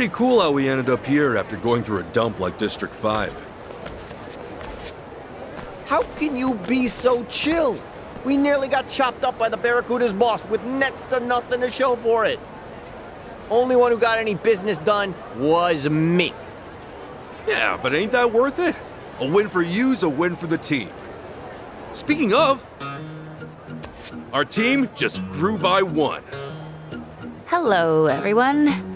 Pretty cool how we ended up here after going through a dump like District 5. How can you be so chill? We nearly got chopped up by the Barracuda's boss with next to nothing to show for it. Only one who got any business done was me. Yeah, but ain't that worth it? A win for you's a win for the team. Speaking of, our team just grew by 1. Hello, everyone.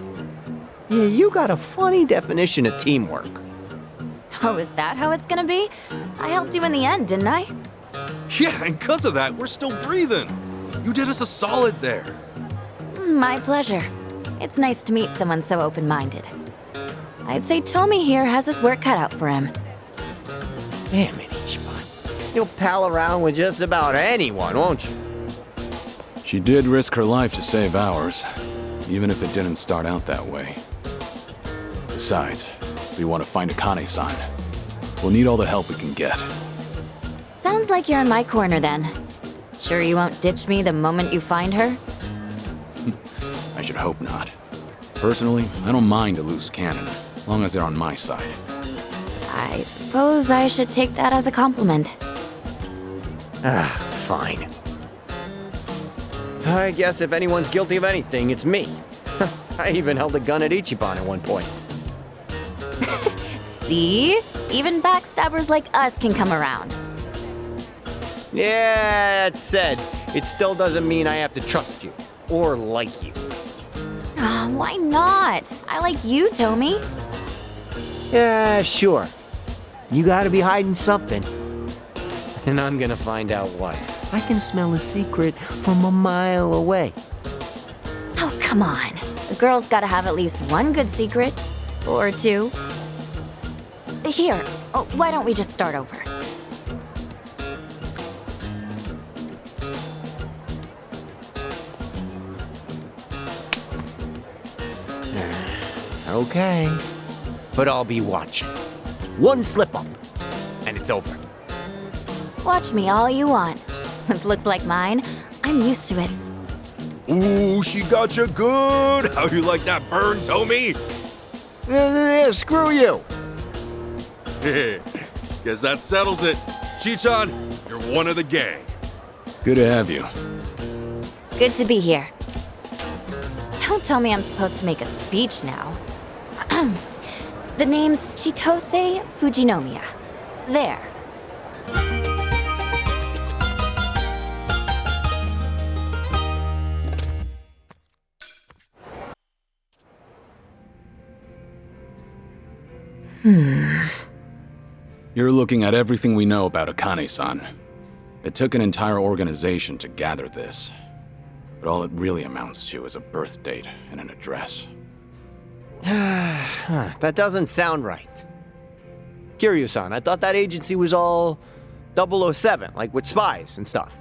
Yeah, you got a funny definition of teamwork. Oh, is that how it's gonna be? I helped you in the end, didn't I? Yeah, and because of that, we're still breathing. You did us a solid there. My pleasure. It's nice to meet someone so open-minded. I'd say Tommy here has his work cut out for him. Damn it, Ichiban. You'll pal around with just about anyone, won't you? She did risk her life to save ours, even if it didn't start out that way. Besides, if we want to find Akane-san, we'll need all the help we can get. Sounds like you're in my corner then. Sure you won't ditch me the moment you find her? I should hope not. Personally, I don't mind a loose cannon, as long as they're on my side. I suppose I should take that as a compliment. Fine. I guess if anyone's guilty of anything, it's me. I even held a gun at Ichiban at one point. See? Even backstabbers like us can come around. Yeah, that said, it still doesn't mean I have to trust you or like you. Why not? I like you, Tommy. Yeah, sure. You gotta be hiding something. And I'm gonna find out what. I can smell a secret from a mile away. Oh, come on. A girl's gotta have at least one good secret. Or two. Here, why don't we just start over? Okay. But I'll be watching. One slip up, and it's over. Watch me all you want. With looks like mine, I'm used to it. Ooh, she got you good. How you like that burn, Tommy? Yeah, screw you. Guess that settles it. Chichan, you're one of the gang. Good to have you. Good to be here. Don't tell me I'm supposed to make a speech now. The name's Chitose Fujinomiya. There. You're looking at everything we know about Akane-san. It took an entire organization to gather this. But all it really amounts to is a birth date and an address. That doesn't sound right. Kiryu-san, I thought that agency was all 007, like with spies and stuff.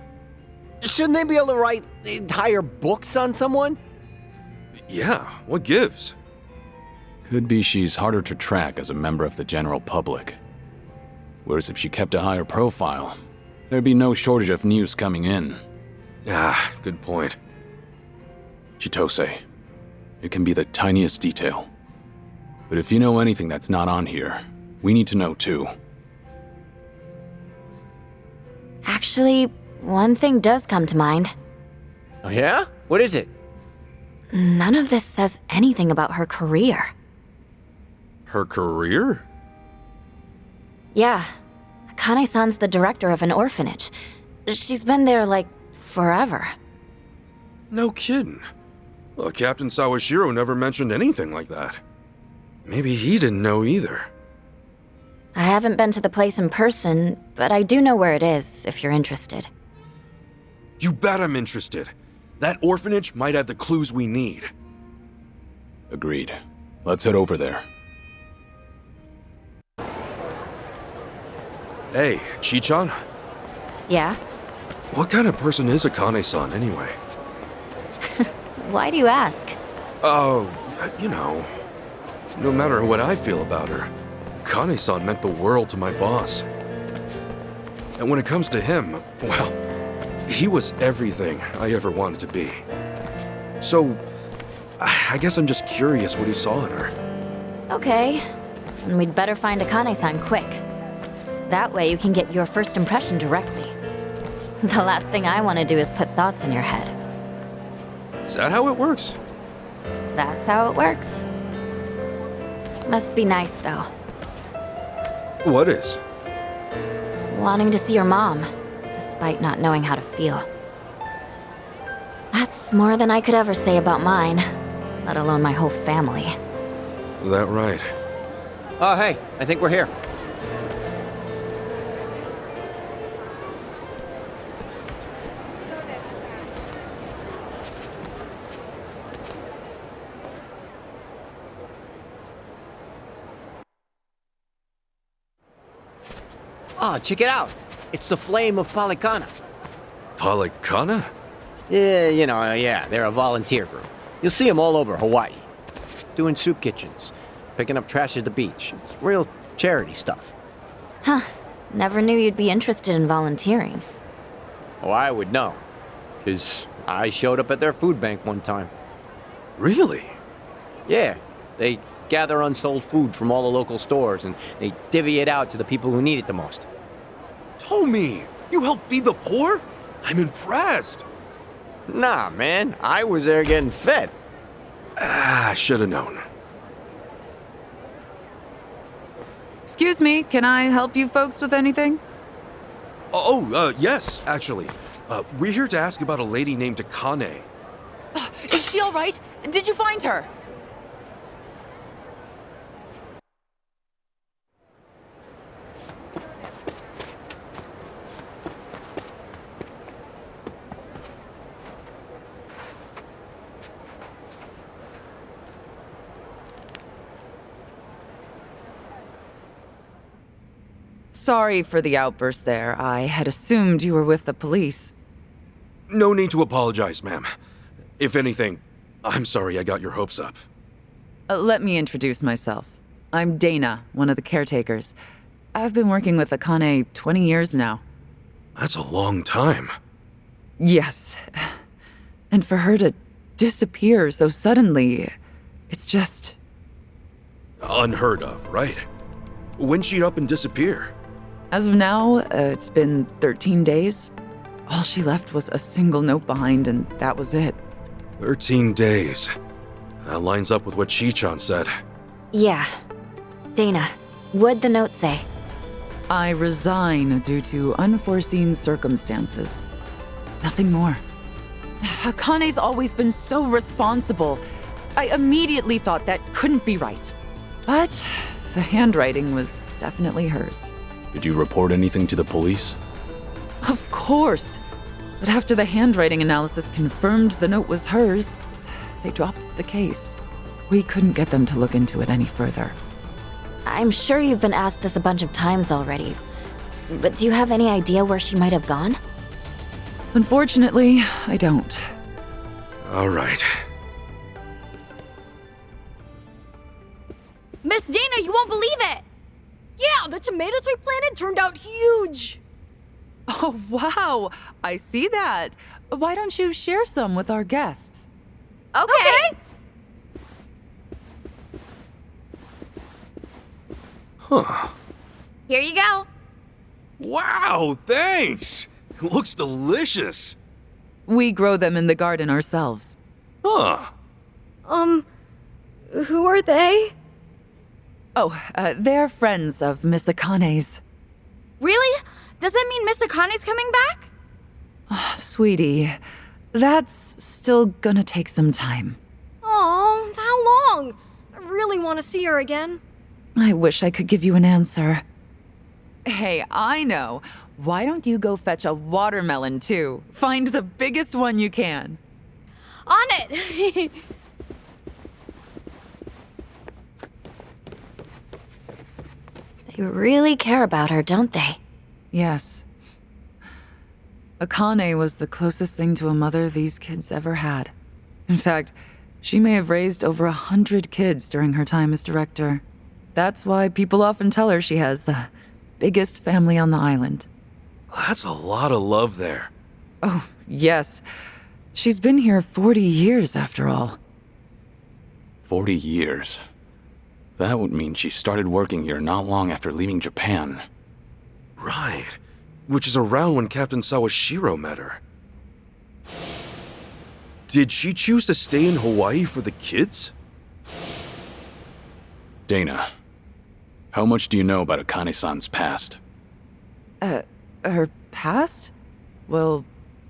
Shouldn't they be able to write entire books on someone? Yeah, what gives? Could be she's harder to track as a member of the general public. Whereas if she kept a higher profile, there'd be no shortage of news coming in. Ah, good point. Chitose, it can be the tiniest detail. But if you know anything that's not on here, we need to know too. Actually, one thing does come to mind. Oh yeah? What is it? None of this says anything about her career. Her career? Yeah. Akane-san's the director of an orphanage. She's been there, like, forever. No kidding. Well, Captain Sawashiro never mentioned anything like that. Maybe he didn't know either. I haven't been to the place in person, but I do know where it is, if you're interested. You bet I'm interested. That orphanage might have the clues we need. Agreed. Let's head over there. Hey, Chichan, Yeah? what kind of person is Akane-san anyway? Why do you ask? Oh, you know, no matter what I feel about her, Akane-san meant the world to my boss. And when it comes to him, well, he was everything I ever wanted to be. So, I guess I'm just curious what he saw in her. Okay, and we'd better find Akane-san quick. That way you can get your first impression directly. The last thing I want to do is put thoughts in your head. Is that how it works? That's how it works. Must be nice, though. What is? Wanting to see your mom, despite not knowing how to feel. That's more than I could ever say about mine, let alone my whole family. That right? Oh, hey, I think we're here. Oh, check it out. It's the Flame of Palikana. Palikana? Yeah, they're a volunteer group. You'll see them all over Hawaii. Doing soup kitchens, picking up trash at the beach. It's real charity stuff. Huh. Never knew you'd be interested in volunteering. Oh, I would know. Because I showed up at their food bank one time. Really? Yeah, they gather unsold food from all the local stores and they divvy it out to the people who need it the most. Tommy, you help feed the poor? I'm impressed. Nah, man, I was there getting fed. Ah, should have known. Excuse me, can I help you folks with anything? Yes, actually. We're here to ask about a lady named Akane. Is she all right? Did you find her? Sorry for the outburst there. I had assumed you were with the police. No need to apologize, ma'am. If anything, I'm sorry I got your hopes up. Let me introduce myself. I'm Dana, one of the caretakers. I've been working with Akane 20 years now. That's a long time. Yes. And for her to disappear so suddenly, it's just... Unheard of, right? When'd she up and disappear? As of now, it's been 13 days. All she left was a single note behind, and that was it. 13 days. That lines up with what Chi-chan said. Yeah. Dana, what'd the note say? I resign due to unforeseen circumstances. Nothing more. Akane's always been so responsible. I immediately thought that couldn't be right. But the handwriting was definitely hers. Did you report anything to the police? Of course. But after the handwriting analysis confirmed the note was hers, they dropped the case. We couldn't get them to look into it any further. I'm sure you've been asked this a bunch of times already, but do you have any idea where she might have gone? Unfortunately, I don't. All right. Miss Dana, you won't believe it! Yeah, the tomatoes we planted turned out huge! Oh, wow. I see that. Why don't you share some with our guests? Okay! Huh. Here you go. Wow, thanks! It looks delicious. We grow them in the garden ourselves. Huh. Who are they? Oh, they're friends of Miss Akane's. Really? Does that mean Miss Akane's coming back? Sweetie, that's still gonna take some time. Oh, how long? I really want to see her again. I wish I could give you an answer. Hey, I know. Why don't you go fetch a watermelon, too? Find the biggest one you can. On it! They really care about her, don't they? Yes. Akane was the closest thing to a mother these kids ever had. In fact, she may have raised over 100 kids during her time as director. That's why people often tell her she has the biggest family on the island. That's a lot of love there. Oh, yes. She's been here 40 years, after all. 40 years. That would mean she started working here not long after leaving Japan. Right. Which is around when Captain Sawashiro met her. Did she choose to stay in Hawaii for the kids? Dana, how much do you know about Akane-san's past? Her past? Well,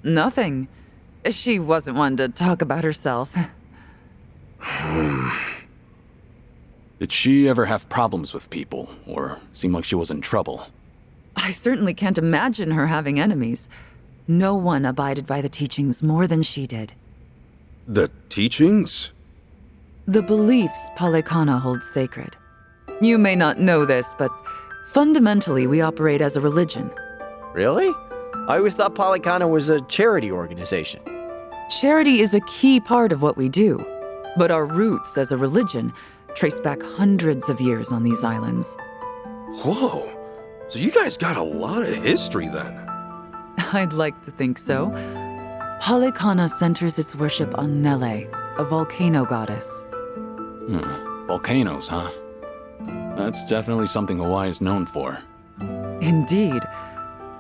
nothing. She wasn't one to talk about herself. Did she ever have problems with people, or seem like she was in trouble? I certainly can't imagine her having enemies. No one abided by the teachings more than she did. The teachings? The beliefs Palekana holds sacred. You may not know this, but fundamentally we operate as a religion. Really? I always thought Palekana was a charity organization. Charity is a key part of what we do, but our roots as a religion trace back hundreds of years on these islands. Whoa. So you guys got a lot of history then. I'd like to think so. Palekana centers its worship on Nele, a volcano goddess. Volcanoes, huh? That's definitely something Hawaii is known for. Indeed.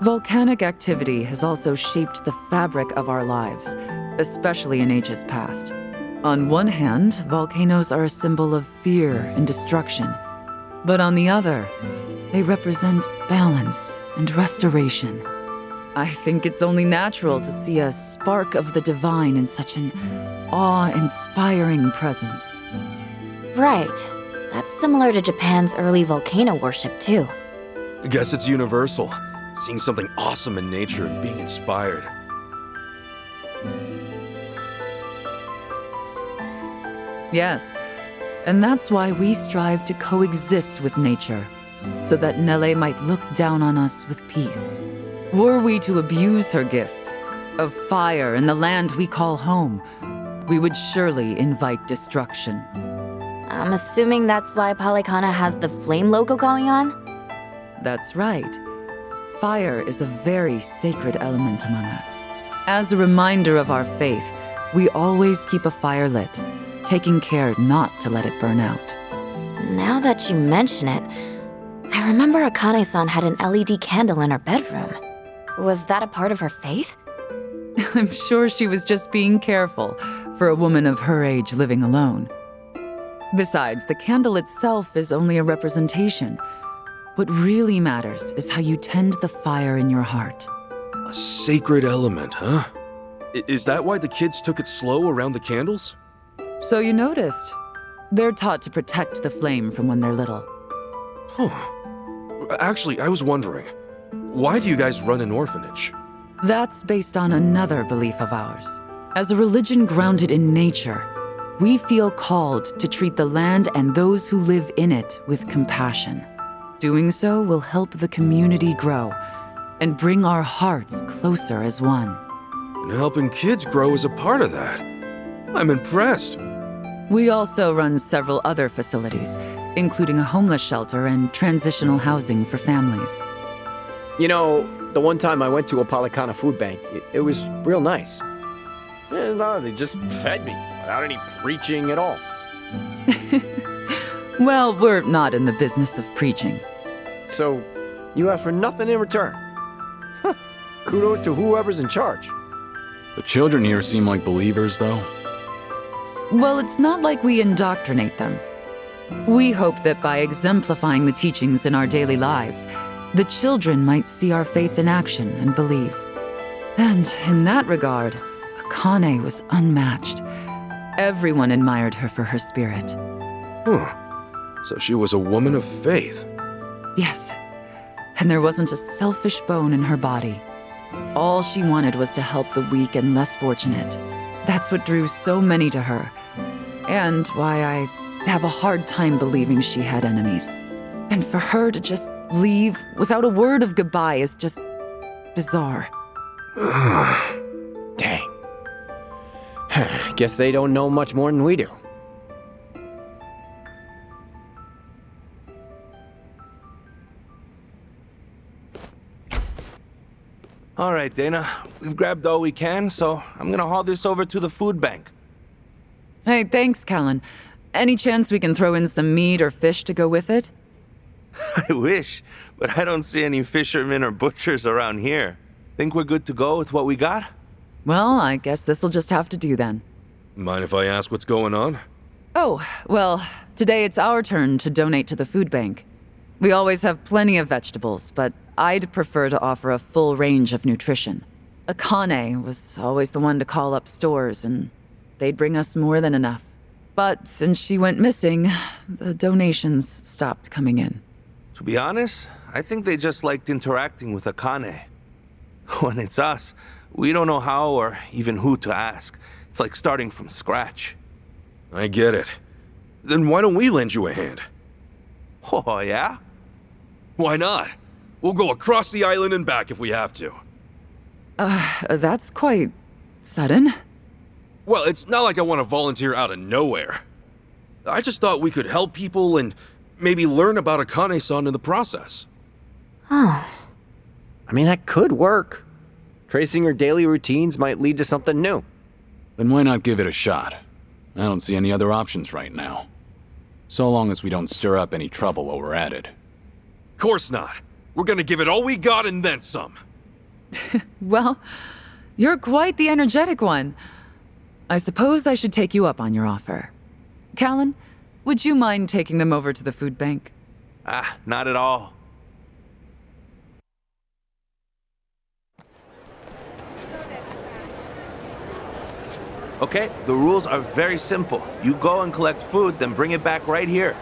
Volcanic activity has also shaped the fabric of our lives, especially in ages past. On one hand, volcanoes are a symbol of fear and destruction. But on the other, they represent balance and restoration. I think it's only natural to see a spark of the divine in such an awe-inspiring presence. Right. That's similar to Japan's early volcano worship, too. I guess it's universal. Seeing something awesome in nature and being inspired. Yes, and that's why we strive to coexist with nature, so that Nele might look down on us with peace. Were we to abuse her gifts of fire and the land we call home, we would surely invite destruction. I'm assuming that's why Palekana has the flame logo going on? That's right. Fire is a very sacred element among us. As a reminder of our faith, we always keep a fire lit, taking care not to let it burn out. Now that you mention it, I remember Akane-san had an LED candle in her bedroom. Was that a part of her faith? I'm sure she was just being careful for a woman of her age living alone. Besides, the candle itself is only a representation. What really matters is how you tend the fire in your heart. A sacred element, huh? Is that why the kids took it slow around the candles? So you noticed. They're taught to protect the flame from when they're little. Huh. Actually, I was wondering, why do you guys run an orphanage? That's based on another belief of ours. As a religion grounded in nature, we feel called to treat the land and those who live in it with compassion. Doing so will help the community grow and bring our hearts closer as one. And helping kids grow is a part of that. I'm impressed. We also run several other facilities, including a homeless shelter and transitional housing for families. You know, the one time I went to a Palekana food bank, it was real nice. They just fed me without any preaching at all. Well, we're not in the business of preaching. So, you ask for nothing in return. Huh. Kudos to whoever's in charge. The children here seem like believers, though. Well, it's not like we indoctrinate them. We hope that by exemplifying the teachings in our daily lives, the children might see our faith in action and believe. And in that regard, Akane was unmatched. Everyone admired her for her spirit. Huh. So she was a woman of faith. Yes, and there wasn't a selfish bone in her body. All she wanted was to help the weak and less fortunate. That's what drew so many to her, and why I have a hard time believing she had enemies. And for her to just leave without a word of goodbye is just bizarre. Dang. Guess they don't know much more than we do. All right, Dana. We've grabbed all we can, so I'm gonna haul this over to the food bank. Hey, thanks, Callan. Any chance we can throw in some meat or fish to go with it? I wish, but I don't see any fishermen or butchers around here. Think we're good to go with what we got? Well, I guess this'll just have to do then. Mind if I ask what's going on? Oh, well, today it's our turn to donate to the food bank. We always have plenty of vegetables, but I'd prefer to offer a full range of nutrition. Akane was always the one to call up stores, and they'd bring us more than enough. But since she went missing, the donations stopped coming in. To be honest, I think they just liked interacting with Akane. When it's us, we don't know how or even who to ask. It's like starting from scratch. I get it. Then why don't we lend you a hand? Oh, yeah? Why not? We'll go across the island and back if we have to. That's quite sudden. Well, it's not like I want to volunteer out of nowhere. I just thought we could help people and maybe learn about Akane-san in the process. Oh. I mean, that could work. Tracing her daily routines might lead to something new. Then why not give it a shot? I don't see any other options right now. So long as we don't stir up any trouble while we're at it. Course not. We're gonna give it all we got and then some. Well, you're quite the energetic one. I suppose I should take you up on your offer. Callan, would you mind taking them over to the food bank? Not at all. Okay, the rules are very simple. You go and collect food, then bring it back right here.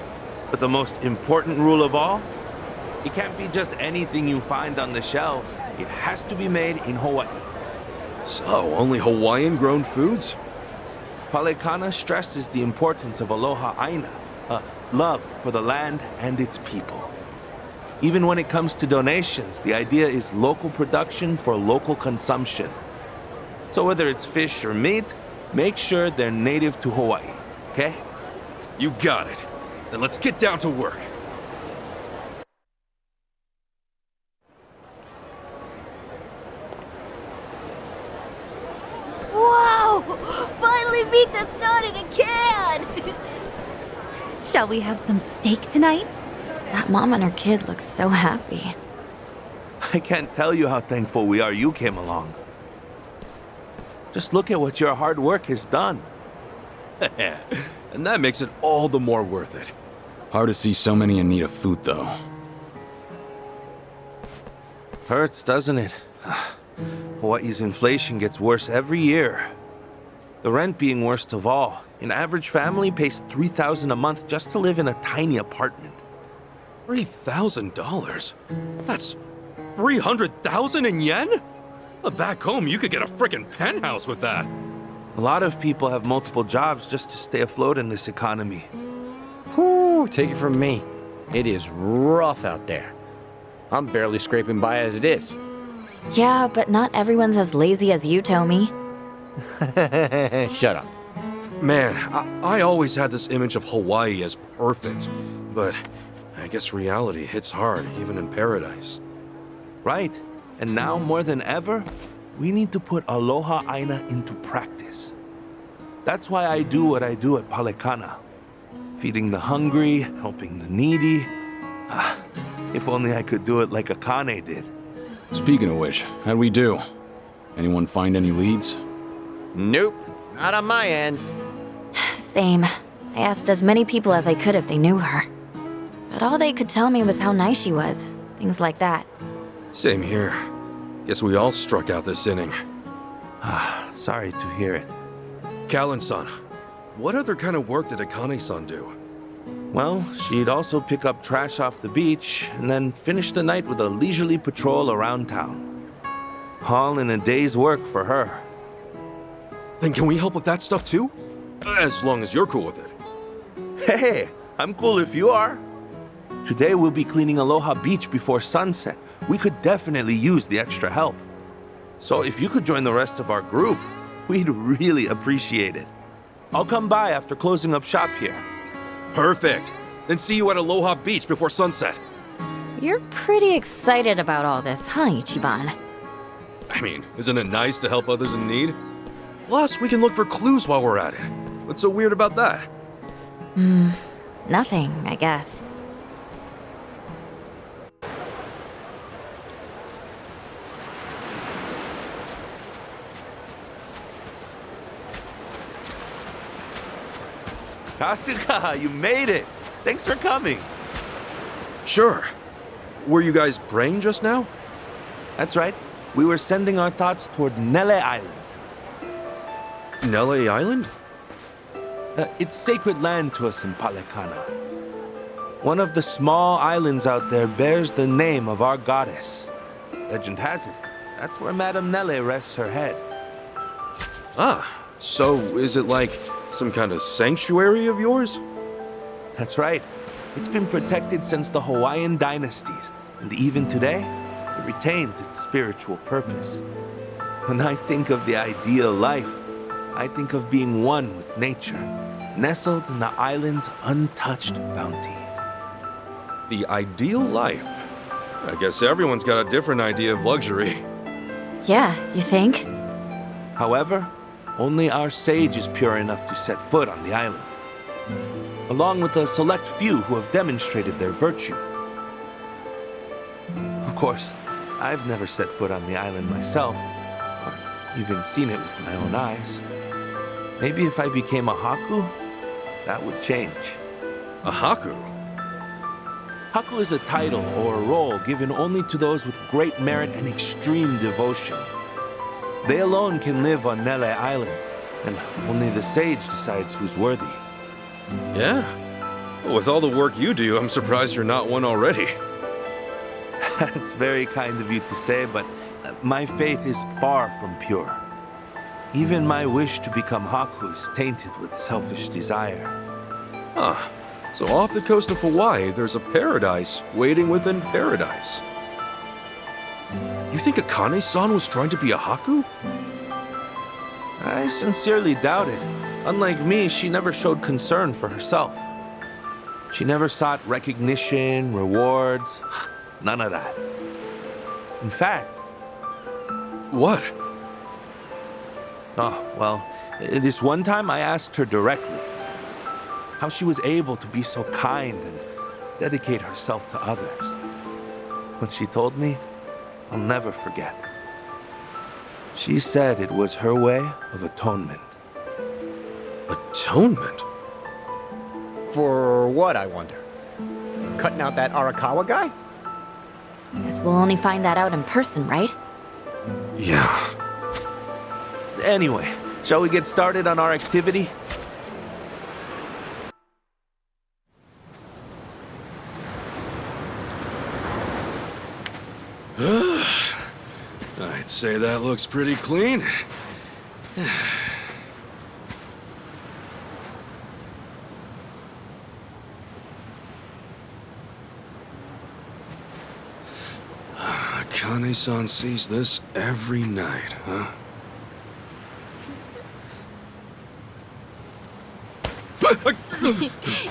But the most important rule of all, it can't be just anything you find on the shelves. It has to be made in Hawaii. So, only Hawaiian-grown foods? Palekana stresses the importance of aloha aina, love for the land and its people. Even when it comes to donations, the idea is local production for local consumption. So whether it's fish or meat, make sure they're native to Hawaii, okay? You got it. Then let's get down to work. Wow! Finally meat that's not in a can! Shall we have some steak tonight? That mom and her kid look so happy. I can't tell you how thankful we are you came along. Just look at what your hard work has done. And that makes it all the more worth it. Hard to see so many in need of food, though. Hurts, doesn't it? Hawaii's inflation gets worse every year. The rent being worst of all. An average family pays $3,000 a month just to live in a tiny apartment. $3,000? That's 300,000 in yen? Back home, you could get a frickin' penthouse with that. A lot of people have multiple jobs just to stay afloat in this economy. Whew, take it from me. It is rough out there. I'm barely scraping by as it is. Yeah, but not everyone's as lazy as you, Tommy. Shut up. Man, I always had this image of Hawaii as perfect, but I guess reality hits hard, even in paradise. Right. And now, more than ever, we need to put aloha aina into practice. That's why I do what I do at Palekana. Feeding the hungry, helping the needy. If only I could do it like Akane did. Speaking of which, how'd we do? Anyone find any leads? Nope, not on my end. Same. I asked as many people as I could if they knew her. But all they could tell me was how nice she was. Things like that. Same here. Guess we all struck out this inning. Sorry to hear it. Callan-san, what other kind of work did Akane-san do? Well, she'd also pick up trash off the beach and then finish the night with a leisurely patrol around town. All in a day's work for her. Then can we help with that stuff too? As long as you're cool with it. Hey, I'm cool if you are. Today we'll be cleaning Aloha Beach before sunset. We could definitely use the extra help. So if you could join the rest of our group, we'd really appreciate it. I'll come by after closing up shop here. Perfect. Then see you at Aloha Beach before sunset. You're pretty excited about all this, huh, Ichiban? I mean, isn't it nice to help others in need? Plus, we can look for clues while we're at it. What's so weird about that? Nothing, I guess. Kasuga, you made it! Thanks for coming. Sure. Were you guys praying just now? That's right. We were sending our thoughts toward Nele Island. Nele Island? It's sacred land to us in Palekana. One of the small islands out there bears the name of our goddess. Legend has it, that's where Madame Nele rests her head. Ah, so is it like some kind of sanctuary of yours? That's right. It's been protected since the Hawaiian dynasties, and even today, it retains its spiritual purpose. When I think of the ideal life, I think of being one with nature, nestled in the island's untouched bounty. The ideal life? I guess everyone's got a different idea of luxury. Yeah, you think? However, only our sage is pure enough to set foot on the island, along with a select few who have demonstrated their virtue. Of course, I've never set foot on the island myself, or even seen it with my own eyes. Maybe if I became a Haku, that would change. A Haku? Haku is a title or a role given only to those with great merit and extreme devotion. They alone can live on Nele Island, and only the sage decides who's worthy. Yeah? Well, with all the work you do, I'm surprised you're not one already. That's very kind of you to say, but my faith is far from pure. Even my wish to become Haku is tainted with selfish desire. Huh. So off the coast of Hawaii, there's a paradise waiting within paradise. You think Akane-san was trying to be a Haku? I sincerely doubt it. Unlike me, she never showed concern for herself. She never sought recognition, rewards, none of that. In fact... What? Oh, well, this one time I asked her directly how she was able to be so kind and dedicate herself to others. What she told me, I'll never forget. She said it was her way of atonement. Atonement? For what, I wonder? Cutting out that Arakawa guy? Guess we'll only find that out in person, right? Yeah. Anyway, shall we get started on our activity? I'd say that looks pretty clean. Akane-san sees this every night, huh?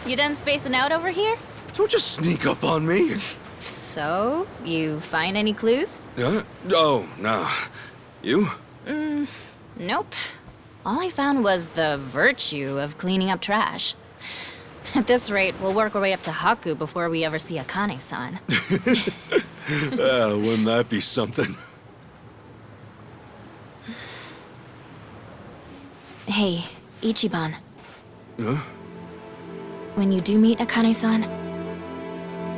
You done spacing out over here? Don't just sneak up on me. So, you find any clues? Oh, no. You? Nope. All I found was the virtue of cleaning up trash. At this rate, we'll work our way up to Haku before we ever see Akane-san. Wouldn't that be something? Hey, Ichiban. Huh? When you do meet Akane-san,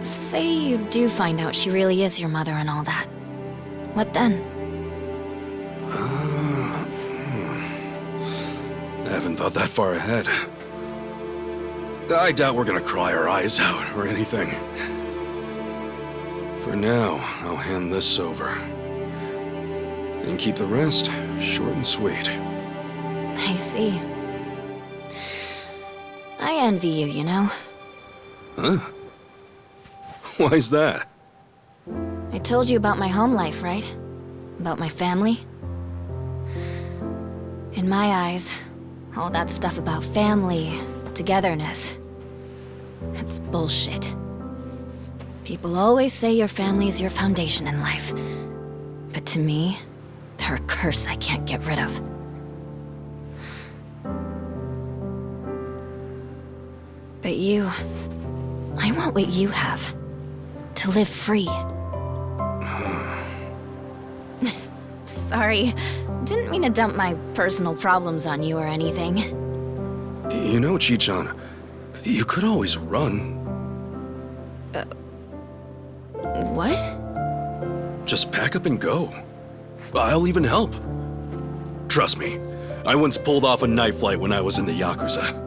say you do find out she really is your mother and all that. What then? I haven't thought that far ahead. I doubt we're gonna cry our eyes out or anything. For now, I'll hand this over. And keep the rest short and sweet. I see. I envy you, you know? Huh? Why's that? I told you about my home life, right? About my family? In my eyes, all that stuff about family, togetherness, it's bullshit. People always say your family is your foundation in life. But to me, they're a curse I can't get rid of. But I want what you have. To live free. Sorry, didn't mean to dump my personal problems on you or anything. You know, Chi-chan, you could always run. What? Just pack up and go. I'll even help. Trust me, I once pulled off a night flight when I was in the Yakuza.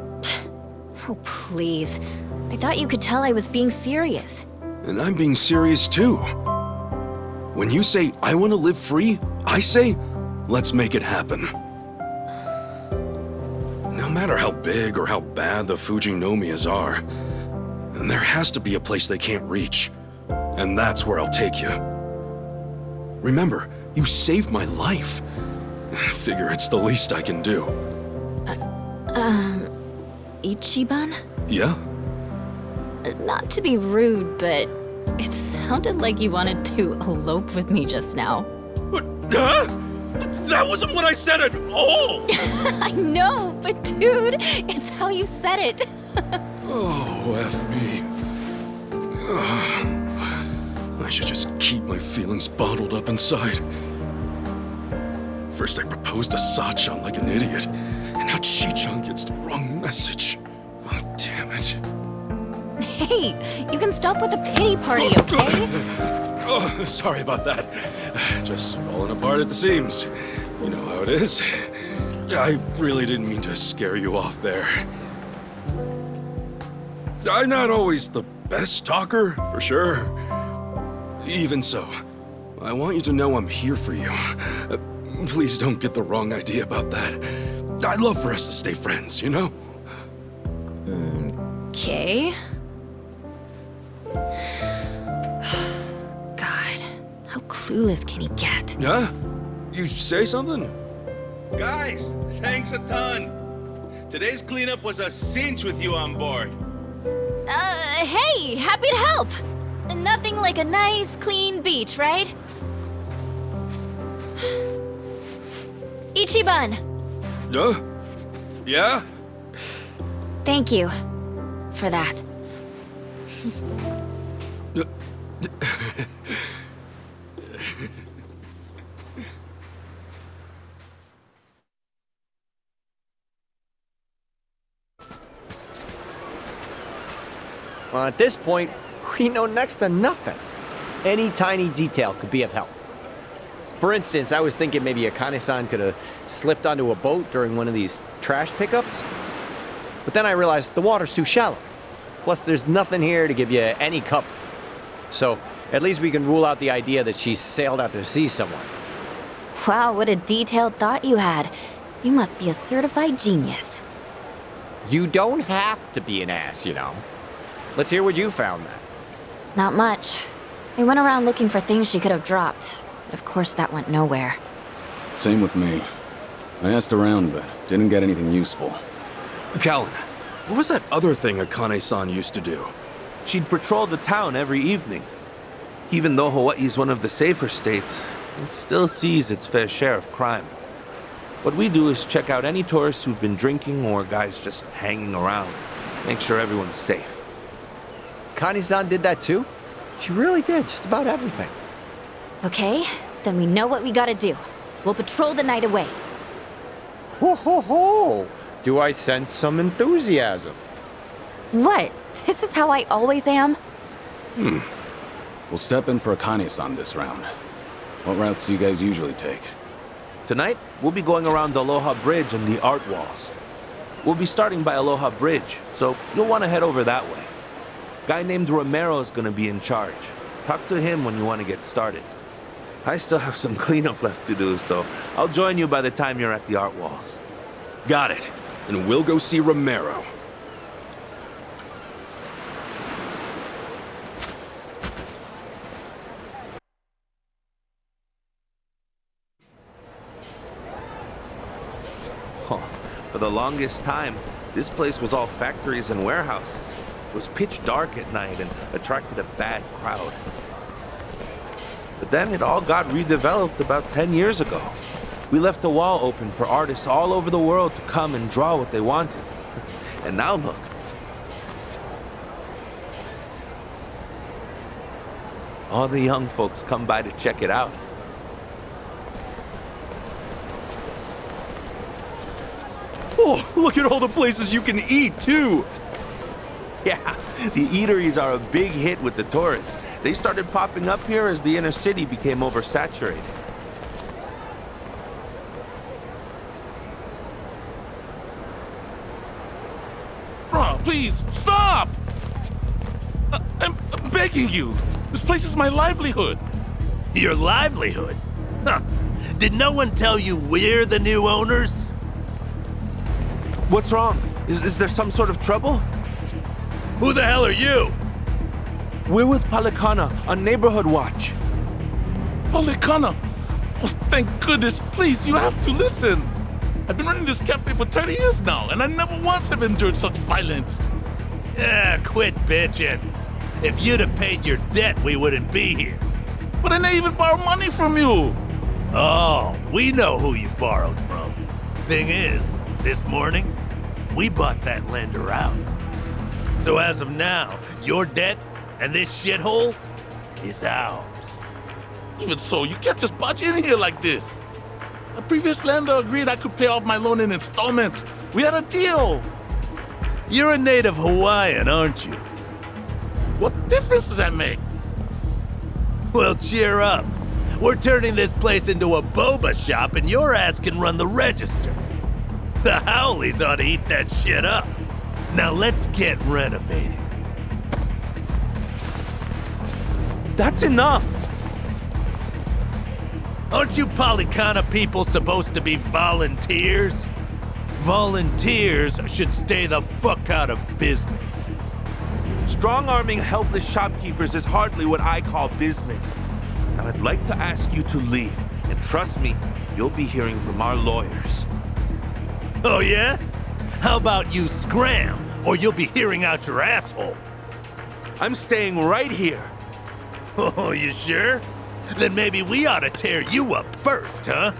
Oh, please. I thought you could tell I was being serious. And I'm being serious too. When you say, I want to live free, I say, let's make it happen. No matter how big or how bad the Fujinomias are, there has to be a place they can't reach. And that's where I'll take you. Remember, you saved my life. Figure it's the least I can do. Ichiban? Yeah? Not to be rude, but it sounded like you wanted to elope with me just now. Huh? That wasn't what I said at all! I know, but dude, it's how you said it. Oh, F me. I should just keep my feelings bottled up inside. First I proposed to Sachan like an idiot, and now Chi-chan gets the wrong message. Oh, damn it. Hey, you can stop with the pity party, okay? Oh, sorry about that. Just falling apart at the seams. You know how it is. I really didn't mean to scare you off there. I'm not always the best talker, for sure. Even so, I want you to know I'm here for you. Please don't get the wrong idea about that. I'd love for us to stay friends, you know? Okay. God, how clueless can he get? Huh? You say something? Guys, thanks a ton. Today's cleanup was a cinch with you on board. Hey, happy to help. Nothing like a nice, clean beach, right? Ichiban, Huh? Yeah? thank you for that. Well, at this point, we know next to nothing. Any tiny detail could be of help. For instance, I was thinking maybe Akane-san could have slipped onto a boat during one of these trash pickups. But then I realized the water's too shallow. Plus, there's nothing here to give you any cover. So, at least we can rule out the idea that she sailed out to sea somewhere. Wow, what a detailed thought you had. You must be a certified genius. You don't have to be an ass, you know. Let's hear what you found then. Not much. I went around looking for things she could have dropped. But of course, that went nowhere. Same with me. I asked around, but didn't get anything useful. Callan, what was that other thing Akane-san used to do? She'd patrol the town every evening. Even though Hawaii's one of the safer states, it still sees its fair share of crime. What we do is check out any tourists who've been drinking or guys just hanging around. Make sure everyone's safe. Akane-san did that too? She really did, just about everything. Okay, then we know what we gotta do. We'll patrol the night away. Ho ho ho! Do I sense some enthusiasm? What? This is how I always am? We'll step in for Akane-san this round. What routes do you guys usually take? Tonight, we'll be going around the Aloha Bridge and the art walls. We'll be starting by Aloha Bridge, so you'll want to head over that way. Guy named Romero is going to be in charge. Talk to him when you want to get started. I still have some cleanup left to do, so I'll join you by the time you're at the art walls. Got it. And we'll go see Romero. Oh, for the longest time, this place was all factories and warehouses. It was pitch dark at night and attracted a bad crowd. But then it all got redeveloped about 10 years ago. We left a wall open for artists all over the world to come and draw what they wanted. And now look, All the young folks come by to check it out. Oh, look at all the places you can eat, too! Yeah, the eateries are a big hit with the tourists. They started popping up here as the inner city became oversaturated. Bro, please, stop! I'm begging you. This place is my livelihood. Your livelihood? Huh. Did no one tell you we're the new owners? What's wrong? Is there some sort of trouble? Who the hell are you? We're with Palikana on neighborhood watch. Palikana! Oh, thank goodness. Please, you have to listen. I've been running this cafe for 30 years now, and I never once have endured such violence. Yeah, quit bitching. If you'd have paid your debt, we wouldn't be here. But I never even borrowed money from you. Oh, we know who you borrowed from. Thing is, this morning, we bought that lender out. So as of now, your debt and this shithole is ours. Even so, you can't just barge in here like this. A previous lender agreed I could pay off my loan in installments. We had a deal. You're a native Hawaiian, aren't you? What difference does that make? Well, cheer up. We're turning this place into a boba shop and your ass can run the register. The Howleys ought to eat that shit up. Now let's get renovating. That's enough! Aren't you Palikana people supposed to be volunteers? Volunteers should stay the fuck out of business. Strong-arming helpless shopkeepers is hardly what I call business. Now I'd like to ask you to leave, and trust me, you'll be hearing from our lawyers. Oh yeah? How about you scram, or you'll be hearing out your asshole? I'm staying right here. Oh, you sure? Then maybe we ought to tear you up first, huh?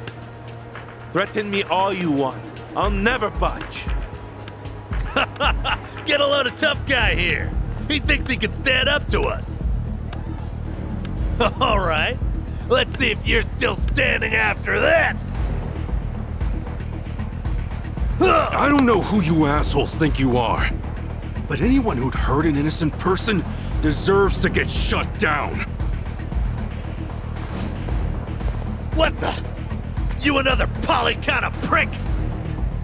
Threaten me all you want. I'll never budge. Get a load of tough guy here. He thinks he can stand up to us. All right. Let's see if you're still standing after this. I don't know who you assholes think you are, but anyone who'd hurt an innocent person deserves to get shut down. What the? You another Palikana prick?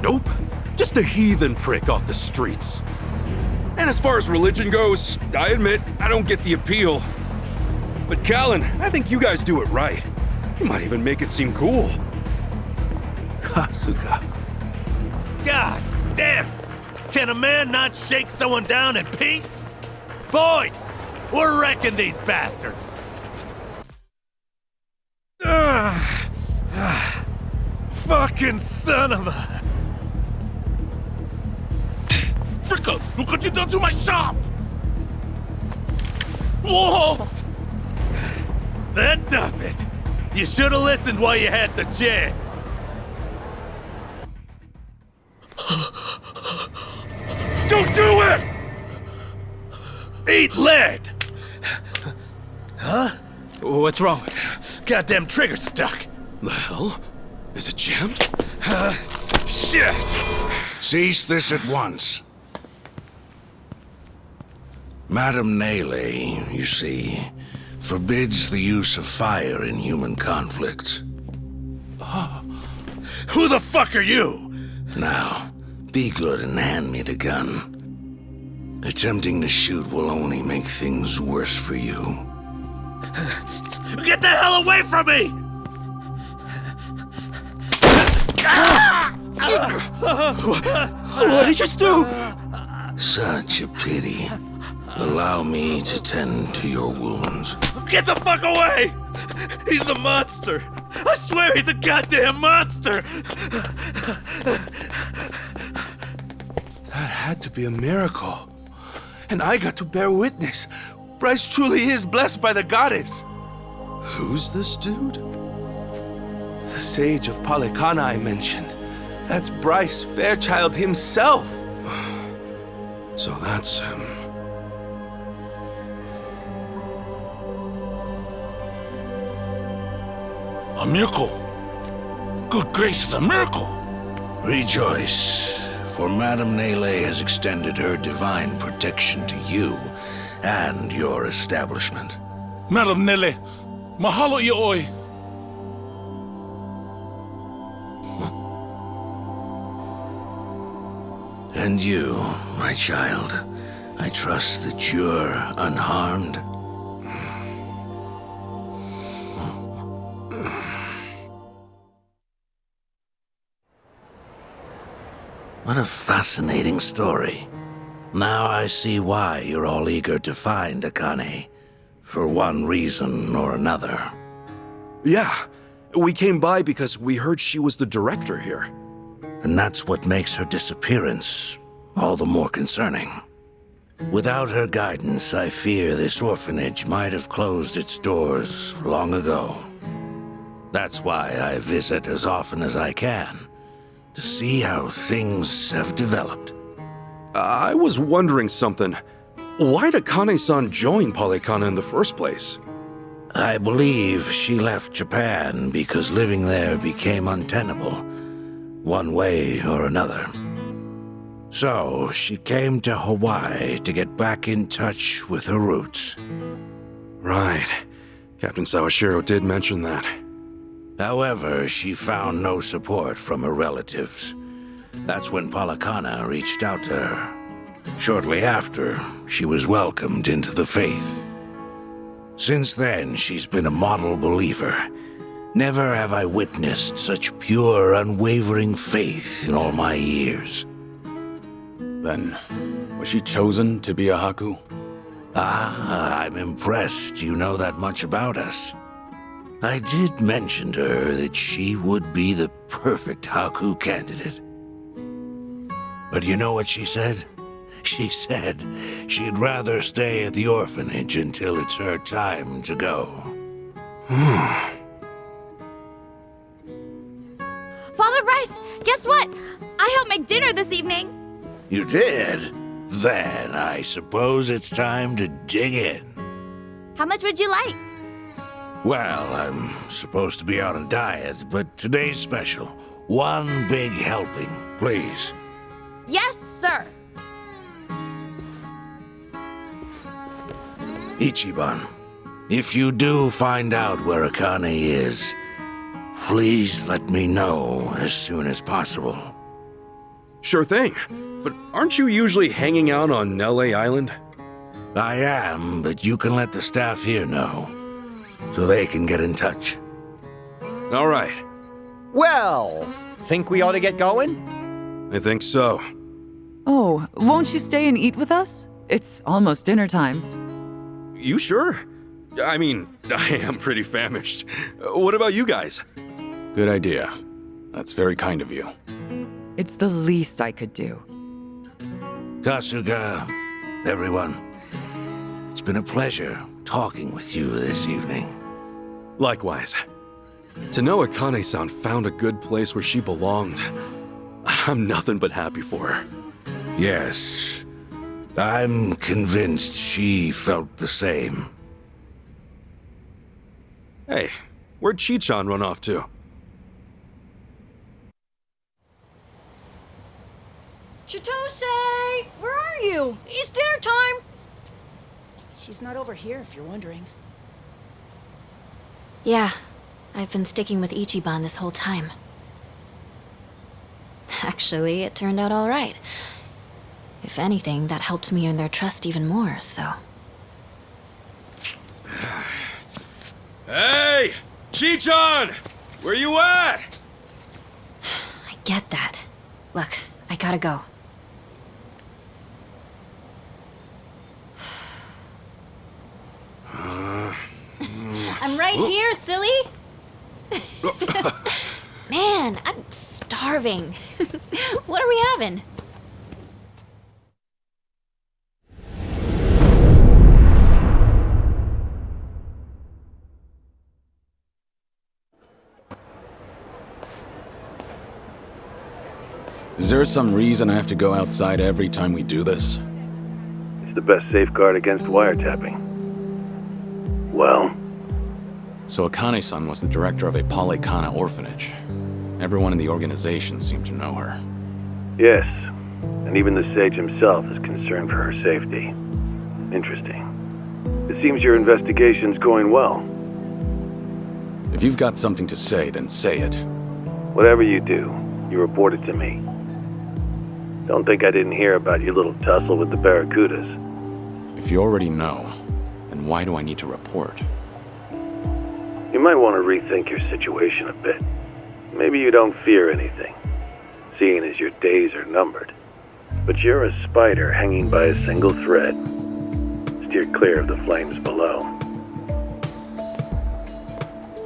Nope, just a heathen prick off the streets. And as far as religion goes, I admit I don't get the appeal. But Callan, I think you guys do it right. You might even make it seem cool. Kasuga. God damn! Can a man not shake someone down in peace? Boys, we're wrecking these bastards. Fucking son of a... Fricka, look what you done to my shop! Whoa! That does it. You should have listened while you had the chance. Don't do it! Eat lead! Huh? What's wrong? Goddamn trigger stuck. The hell? Is it jammed? Shit! Cease this at once. Madame Nele, you see, forbids the use of fire in human conflicts. Who the fuck are you? Now, be good and hand me the gun. Attempting to shoot will only make things worse for you. Get the hell away from me! What did you just do? Such a pity. Allow me to tend to your wounds. Get the fuck away! He's a monster! I swear he's a goddamn monster! That had to be a miracle. And I got to bear witness. Bryce truly is blessed by the goddess. Who's this dude? The sage of Palikana I mentioned. That's Bryce Fairchild himself. So that's him. A miracle. Good gracious, a miracle. Rejoice, for Madame Nele has extended her divine protection to you and your establishment. Madam Nele, mahalo i'oi. And you, my child, I trust that you're unharmed. What a fascinating story. Now I see why you're all eager to find Akane, for one reason or another. Yeah, we came by because we heard she was the director here. And that's what makes her disappearance all the more concerning. Without her guidance, I fear this orphanage might have closed its doors long ago. That's why I visit as often as I can, to see how things have developed. I was wondering something. Why'd Akane-san join Polycana in the first place? I believe she left Japan because living there became untenable, one way or another. So she came to Hawaii to get back in touch with her roots. Right. Captain Sawashiro did mention that. However, she found no support from her relatives. That's when Polycana reached out to her. Shortly after, she was welcomed into the faith. Since then, she's been a model believer. Never have I witnessed such pure, unwavering faith in all my years. Then, was she chosen to be a Haku? Ah, I'm impressed you know that much about us. I did mention to her that she would be the perfect Haku candidate. But you know what she said? She said she'd rather stay at the orphanage until it's her time to go. Father Bryce, guess what? I helped make dinner this evening. You did? Then I suppose it's time to dig in. How much would you like? Well, I'm supposed to be on a diet, but today's special. One big helping, please. Yes, sir. Ichiban, if you do find out where Akane is, please let me know as soon as possible. Sure thing. But aren't you usually hanging out on Nele Island? I am, but you can let the staff here know, so they can get in touch. All right. Well, think we ought to get going? I think so. Oh, won't you stay and eat with us? It's almost dinner time. You sure? I mean, I am pretty famished. What about you guys? Good idea. That's very kind of you. It's the least I could do. Kasuga, everyone, it's been a pleasure talking with you this evening. Likewise. To know Akane-san found a good place where she belonged, I'm nothing but happy for her. Yes, I'm convinced she felt the same. Hey, where'd Chi-chan run off to? Chitose! Where are you? It's dinner time! She's not over here, if you're wondering. Yeah, I've been sticking with Ichiban this whole time. Actually, it turned out all right. If anything, that helped me earn their trust even more, so... Hey! Chi-chan! Where you at? I get that. Look, I gotta go. I'm right here, silly! Man, I'm starving. What are we having? Is there some reason I have to go outside every time we do this? It's the best safeguard against wiretapping. Well? So Akane-san was the director of a Palekana orphanage. Everyone in the organization seemed to know her. Yes, and even the sage himself is concerned for her safety. Interesting. It seems your investigation's going well. If you've got something to say, then say it. Whatever you do, you report it to me. Don't think I didn't hear about your little tussle with the Barracudas. If you already know, then why do I need to report? You might want to rethink your situation a bit. Maybe you don't fear anything, seeing as your days are numbered. But you're a spider hanging by a single thread. Steer clear of the flames below.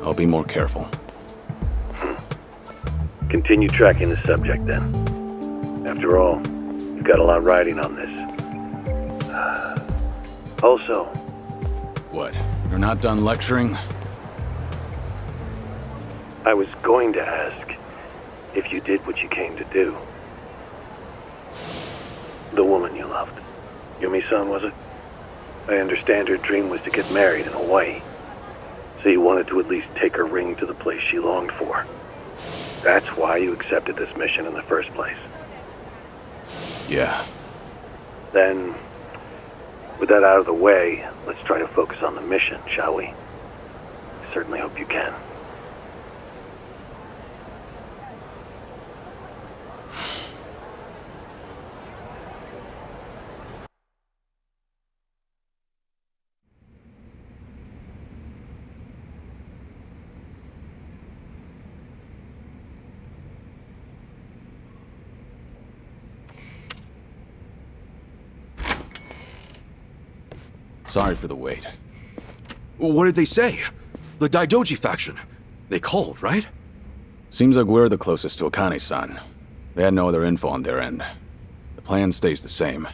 I'll be more careful. Continue tracking the subject then. After all, you've got a lot riding on this. Also... What? You're not done lecturing? I was going to ask if you did what you came to do. The woman you loved. Yumi-san, was it? I understand her dream was to get married in Hawaii. So you wanted to at least take her ring to the place she longed for. That's why you accepted this mission in the first place. Yeah. Then, with that out of the way, let's try to focus on the mission, shall we? I certainly hope you can. Sorry for the wait. What did they say? The Daidoji faction. They called, right? Seems like we're the closest to Akane-san. They had no other info on their end. The plan stays the same.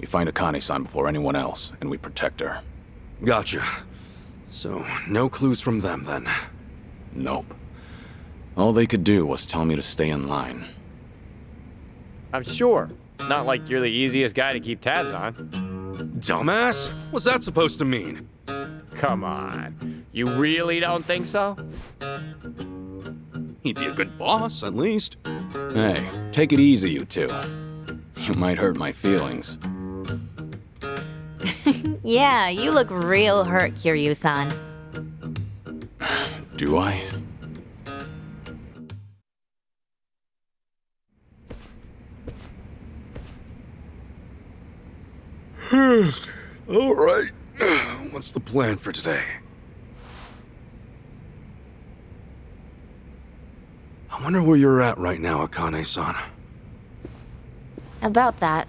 We find Akane-san before anyone else, and we protect her. Gotcha. So, no clues from them, then? Nope. All they could do was tell me to stay in line. I'm sure. It's not like you're the easiest guy to keep tabs on. Dumbass? What's that supposed to mean? Come on. You really don't think so? He'd be a good boss, at least. Hey, take it easy, you two. You might hurt my feelings. Yeah, you look real hurt, Kiryu-san. Do I? All right. What's the plan for today? I wonder where you're at right now, Akane-san. About that,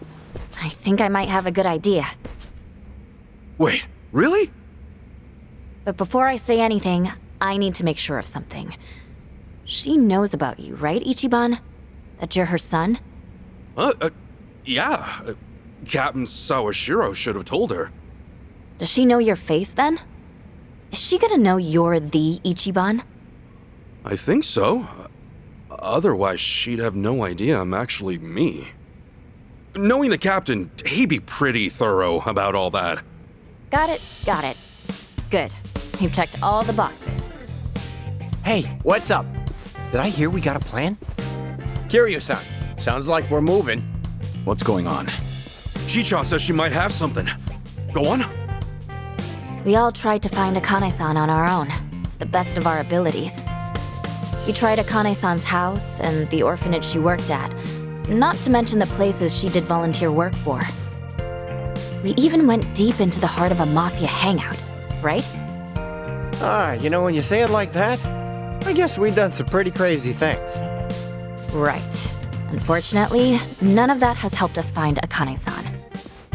I think I might have a good idea. Wait, really? But before I say anything, I need to make sure of something. She knows about you, right, Ichiban? That you're her son? Yeah. Captain Sawashiro should have told her. Does she know your face, then? Is she gonna know you're the Ichiban? I think so. Otherwise, she'd have no idea I'm actually me. Knowing the captain, he'd be pretty thorough about all that. Got it. Good. You've checked all the boxes. Hey, what's up? Did I hear we got a plan? Kiryu-san, sounds like we're moving. What's going on? Chicha says she might have something. Go on. We all tried to find Akane-san on our own, to the best of our abilities. We tried Akane-san's house and the orphanage she worked at, not to mention the places she did volunteer work for. We even went deep into the heart of a mafia hangout, right? You know, when you say it like that, I guess we've done some pretty crazy things. Right. Unfortunately, none of that has helped us find Akane-san.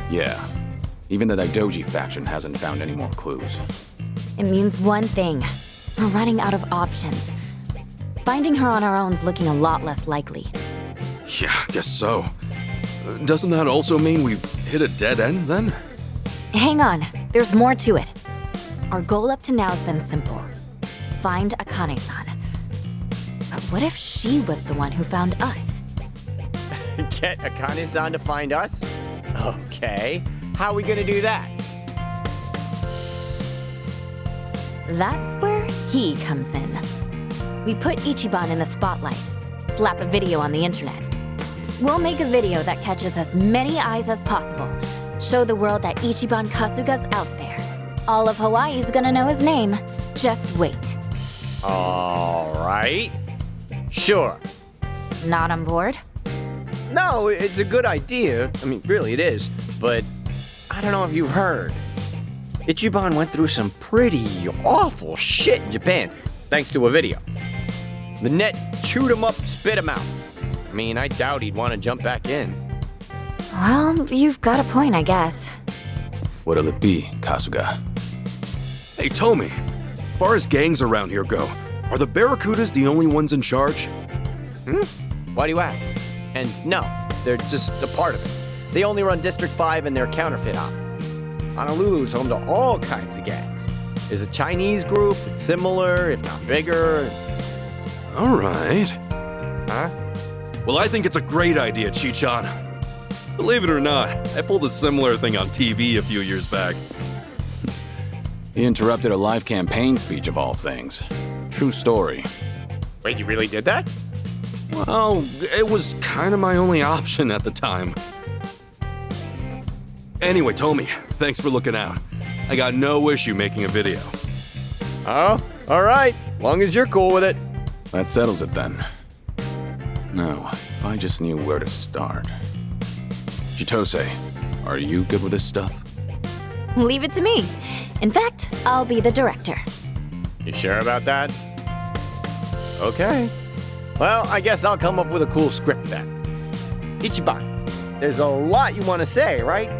Yeah. Even the Daidoji faction hasn't found any more clues. It means one thing. We're running out of options. Finding her on our own's looking a lot less likely. Yeah, guess so. Doesn't that also mean we've hit a dead end, then? Hang on. There's more to it. Our goal up to now has been simple. Find Akane-san. But what if she was the one who found us? Get Akane-san to find us? Okay. How are we gonna do that? That's where he comes in. We put Ichiban in the spotlight, slap a video on the internet. We'll make a video that catches as many eyes as possible. Show the world that Ichiban Kasuga's out there. All of Hawaii's gonna know his name. Just wait. All right. Sure. Not on board? No, it's a good idea. I mean, really it is. But I don't know if you've heard. Ichiban went through some pretty awful shit in Japan, thanks to a video. The net chewed him up, spit him out. I mean, I doubt he'd want to jump back in. Well, you've got a point, I guess. What'll it be, Kasuga? Hey, Tommy, as far as gangs around here go, are the Barracudas the only ones in charge? Why do you ask? And no, they're just a part of it. They only run District 5 and their counterfeit op. Honolulu's home to all kinds of gangs. There's a Chinese group that's similar, if not bigger. All right. Huh? Well, I think it's a great idea, Chichan. Believe it or not, I pulled a similar thing on TV a few years back. He interrupted a live campaign speech of all things. True story. Wait, you really did that? Well, it was kind of my only option at the time. Anyway, Tommy, thanks for looking out. I got no issue making a video. Oh, all right. Long as you're cool with it. That settles it then. Now, if I just knew where to start. Chitose, are you good with this stuff? Leave it to me. In fact, I'll be the director. You sure about that? Okay. Well, I guess I'll come up with a cool script then. Ichiban, there's a lot you want to say, right?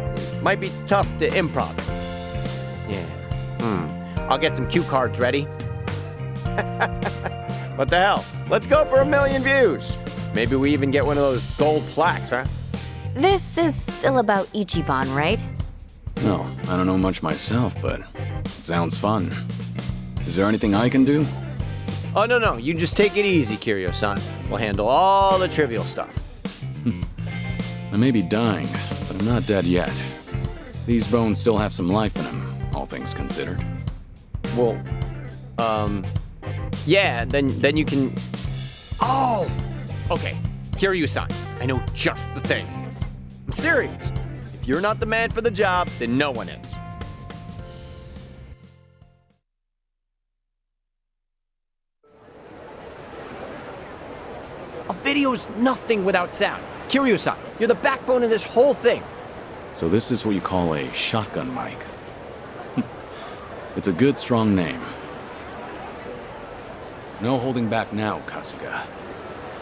Might be tough to improv it. Yeah. I'll get some cue cards ready. What the hell? Let's go for 1 million views. Maybe we even get one of those gold plaques, huh? This is still about Ichiban, right? No, I don't know much myself, but it sounds fun. Is there anything I can do? Oh, no. You just take it easy, Kiryu-san. We'll handle all the trivial stuff. I may be dying, but I'm not dead yet. These bones still have some life in them, all things considered. Well, yeah, then you can... Oh! Okay, Kiryu-san, I know just the thing. I'm serious. If you're not the man for the job, then no one is. A video's nothing without sound. Kiryu-san, you're the backbone of this whole thing. So this is what you call a shotgun mic. It's a good, strong name. No holding back now, Kasuga.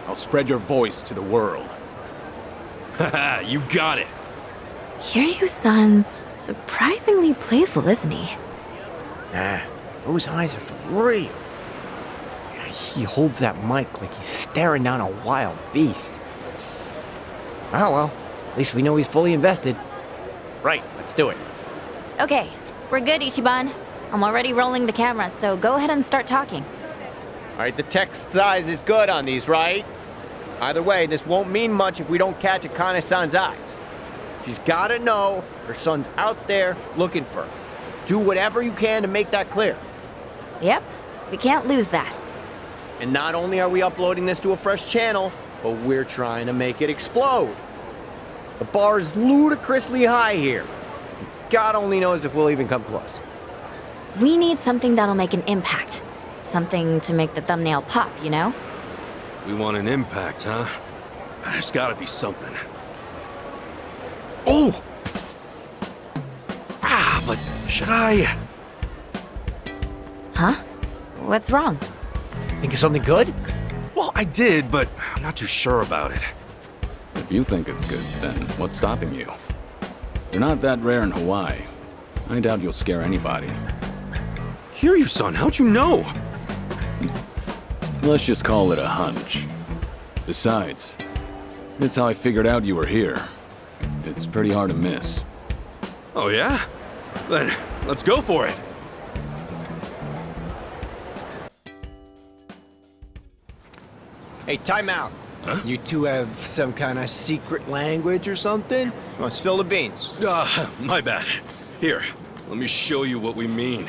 I'll spread your voice to the world. Haha, you got it. Kiryu-san's surprisingly playful, isn't he? Nah, those eyes are for real. He holds that mic like he's staring down a wild beast. Oh well, at least we know he's fully invested. Right, let's do it. Okay, we're good, Ichiban. I'm already rolling the camera, so go ahead and start talking. All right, the text size is good on these, right? Either way, this won't mean much if we don't catch Akane-san's eye. She's gotta know her son's out there looking for her. Do whatever you can to make that clear. Yep, we can't lose that. And not only are we uploading this to a fresh channel, but we're trying to make it explode. The bar is ludicrously high here. God only knows if we'll even come close. We need something that'll make an impact. Something to make the thumbnail pop, you know? We want an impact, huh? There's gotta be something. Oh! But should I... Huh? What's wrong? Think of something good? Well, I did, but I'm not too sure about it. If you think it's good, then what's stopping you? You're not that rare in Hawaii. I doubt you'll scare anybody. Kiryu-san, how'd you know? Let's just call it a hunch. Besides, it's how I figured out you were here. It's pretty hard to miss. Oh yeah? Then let's go for it. Hey, time out. Huh? You two have some kind of secret language or something? Want to spill the beans? My bad. Here, let me show you what we mean.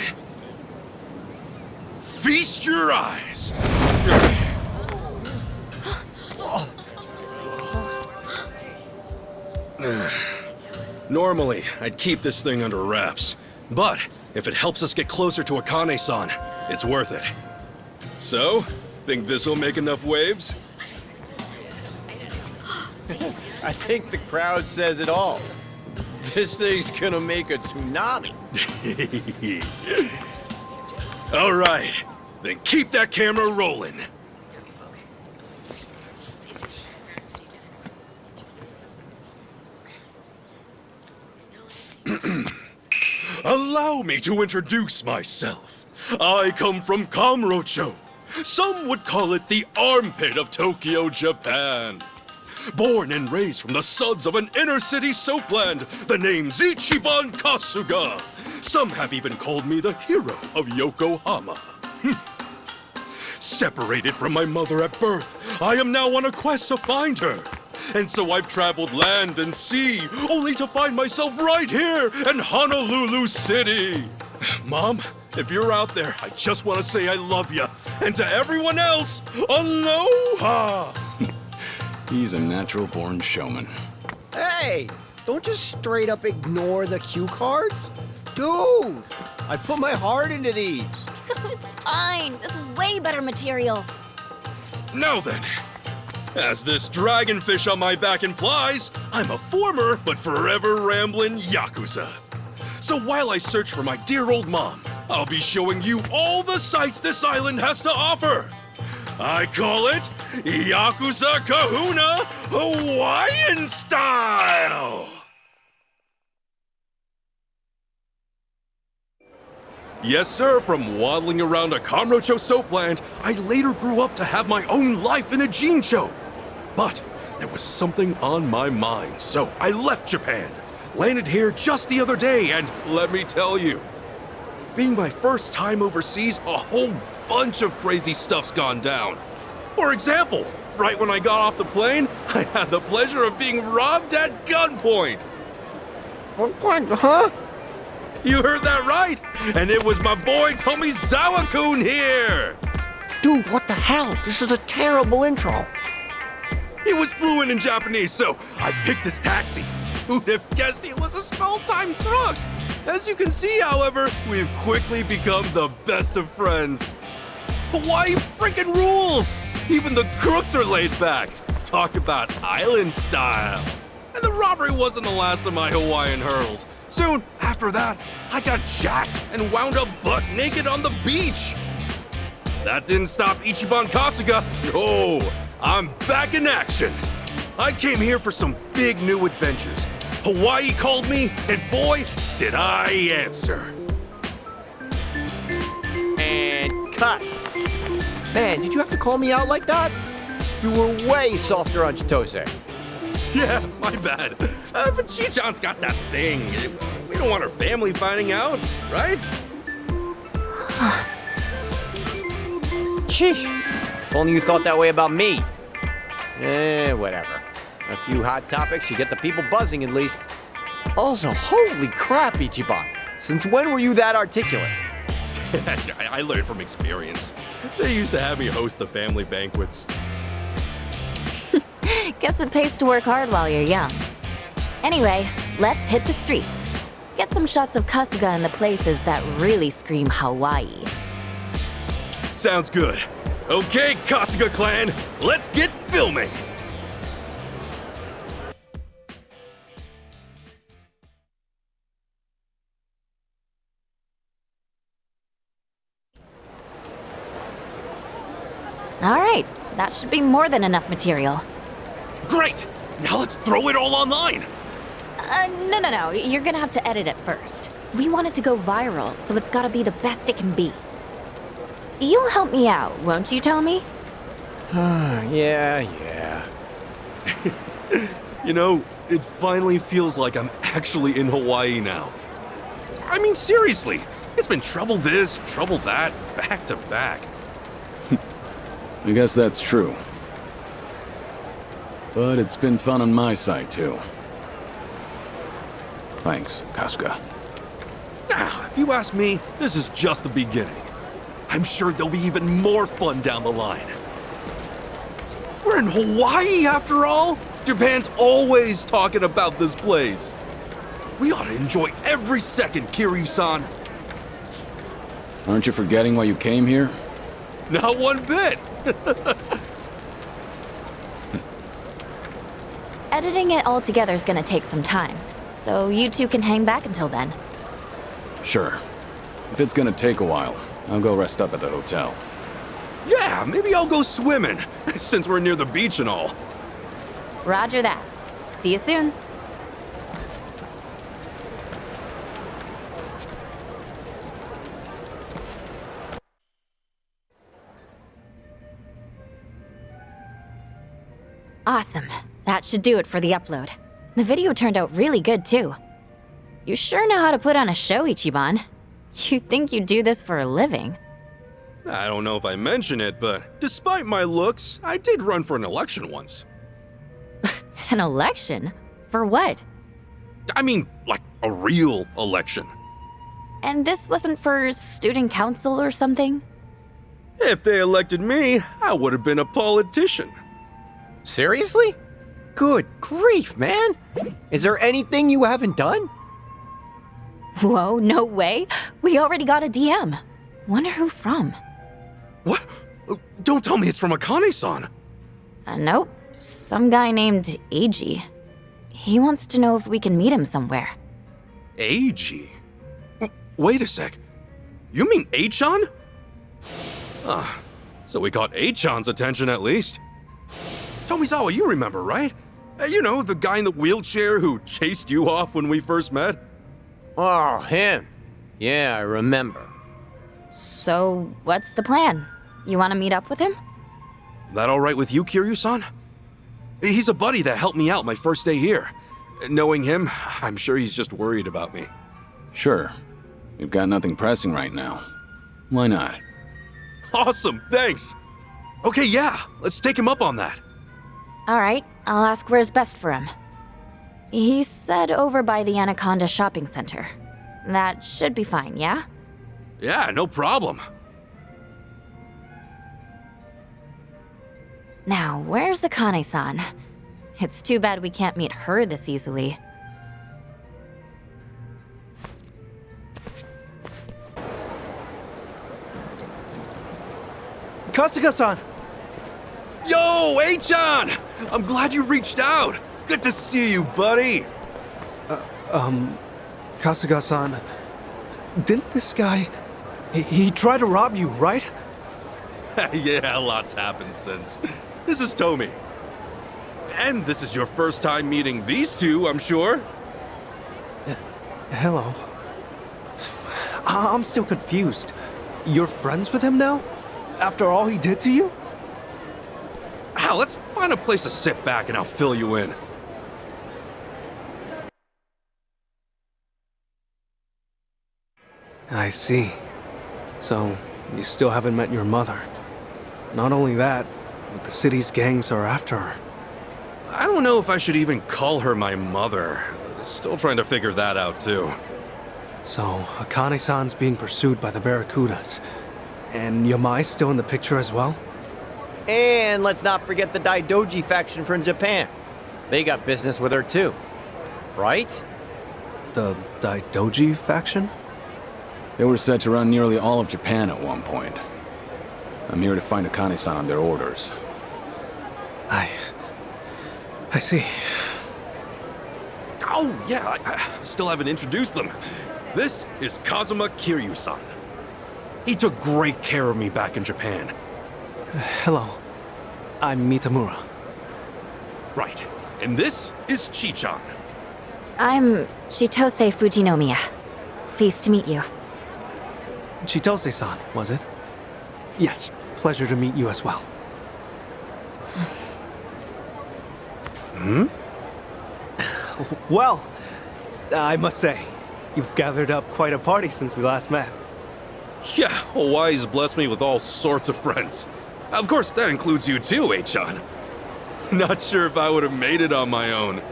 Feast your eyes! Normally, I'd keep this thing under wraps, but if it helps us get closer to Akane-san, it's worth it. So, think this'll make enough waves? I think the crowd says it all. This thing's gonna make a tsunami. All right, then keep that camera rolling. Allow me to introduce myself. I come from Kamurocho. Some would call it the armpit of Tokyo, Japan. Born and raised from the suds of an inner-city soapland, the name's Ichiban Kasuga. Some have even called me the hero of Yokohama. Separated from my mother at birth, I am now on a quest to find her. And so I've traveled land and sea, only to find myself right here in Honolulu City. Mom, if you're out there, I just want to say I love you. And to everyone else, aloha! He's a natural-born showman. Hey, don't just straight up ignore the cue cards. Dude, I put my heart into these. It's fine. This is way better material. Now then, as this dragonfish on my back implies, I'm a former but forever rambling Yakuza. So while I search for my dear old mom, I'll be showing you all the sights this island has to offer. I call it Yakuza Kahuna Hawaiian Style! Yes, sir, from waddling around a Kamurocho soapland, I later grew up to have my own life in a Jincho. But there was something on my mind, so I left Japan. Landed here just the other day, and let me tell you, being my first time overseas, a whole bunch of crazy stuff's gone down. For example, right when I got off the plane, I had the pleasure of being robbed at gunpoint. Huh? You heard that right, and it was my boy Tomizawa-kun here. Dude, what the hell? This is a terrible intro. He was fluent in Japanese, so I picked his taxi. Who'd have guessed he was a small-time crook? As you can see, however, we've quickly become the best of friends. Hawaii freaking rules! Even the crooks are laid back. Talk about island style. And the robbery wasn't the last of my Hawaiian hurdles. Soon after that, I got jacked and wound up butt naked on the beach. That didn't stop Ichiban Kasuga. No, I'm back in action. I came here for some big new adventures. Hawaii called me, and boy, did I answer. And cut. Man, did you have to call me out like that? You were way softer on Chitose. Yeah, my bad. But Chi-chan's got that thing. We don't want her family finding out, right? Sheesh. If only you thought that way about me. Whatever. A few hot topics, you get the people buzzing at least. Also, holy crap, Ichiban. Since when were you that articulate? I learned from experience. They used to have me host the family banquets. Guess it pays to work hard while you're young. Anyway, let's hit the streets. Get some shots of Kasuga in the places that really scream Hawaii. Sounds good. Okay, Kasuga clan, let's get filming! All right, that should be more than enough material. Great! Now let's throw it all online! No. You're gonna have to edit it first. We want it to go viral, so it's gotta be the best it can be. You'll help me out, won't you, Tommy? Yeah. You know, it finally feels like I'm actually in Hawaii now. I mean, seriously, it's been trouble this, trouble that, back to back. I guess that's true. But it's been fun on my side, too. Thanks, Kasuga. Now, if you ask me, this is just the beginning. I'm sure there'll be even more fun down the line. We're in Hawaii, after all. Japan's always talking about this place. We ought to enjoy every second, Kiryu-san. Aren't you forgetting why you came here? Not one bit. Editing it all together is gonna take some time, so you two can hang back until then. Sure. If it's gonna take a while, I'll go rest up at the hotel. Yeah, maybe I'll go swimming, since we're near the beach and all. Roger that. See you soon. Awesome. That should do it for the upload. The video turned out really good, too. You sure know how to put on a show, Ichiban. You'd think you'd do this for a living. I don't know if I mention it, but despite my looks, I did run for an election once. An election? For what? I mean, like a real election. And this wasn't for student council or something? If they elected me, I would have been a politician. Seriously? Good grief, man! Is there anything you haven't done? Whoa, no way. We already got a DM. Wonder who from. What? Don't tell me it's from Akane-san. Nope. Some guy named Eiji. He wants to know if we can meet him somewhere. Eiji? Wait a sec. You mean Achan? Ah, so we caught Achan's attention at least. Tomizawa, you remember, right? You know, the guy in the wheelchair who chased you off when we first met? Oh, him. Yeah, I remember. So, what's the plan? You want to meet up with him? That all right with you, Kiryu-san? He's a buddy that helped me out my first day here. Knowing him, I'm sure he's just worried about me. Sure. We've got nothing pressing right now. Why not? Awesome, thanks! Okay, yeah, let's take him up on that. Alright, I'll ask where's best for him. He said over by the Anaconda Shopping Center. That should be fine, yeah? Yeah, no problem. Now, where's Akane-san? It's too bad we can't meet her this easily. Kasuga-san! Yo, Achan! I'm glad you reached out. Good to see you, buddy. Kasuga-san, didn't this guy... He tried to rob you, right? Yeah, lots happened since. This is Tomi. And this is your first time meeting these two, I'm sure. Hello. I'm still confused. You're friends with him now? After all he did to you? Let's find a place to sit back and I'll fill you in. I see. So, you still haven't met your mother. Not only that, but the city's gangs are after her. I don't know if I should even call her my mother. Still trying to figure that out, too. So, Akane-san's being pursued by the Barracudas. And Yamai's still in the picture as well? And let's not forget the Daidoji faction from Japan. They got business with her too. Right? The Daidoji faction? They were set to run nearly all of Japan at one point. I'm here to find Akane-san on their orders. I see. Oh, yeah, I still haven't introduced them. This is Kazuma Kiryu-san. He took great care of me back in Japan. Hello. I'm Mitamura. Right. And this is Chi-chan. I'm Chitose Fujinomiya. Pleased to meet you. Chitose-san, was it? Yes, pleasure to meet you as well. Well, I must say, you've gathered up quite a party since we last met. Yeah, Hawaii's blessed me with all sorts of friends. Of course, that includes you too, Achan. Not sure if I would have made it on my own.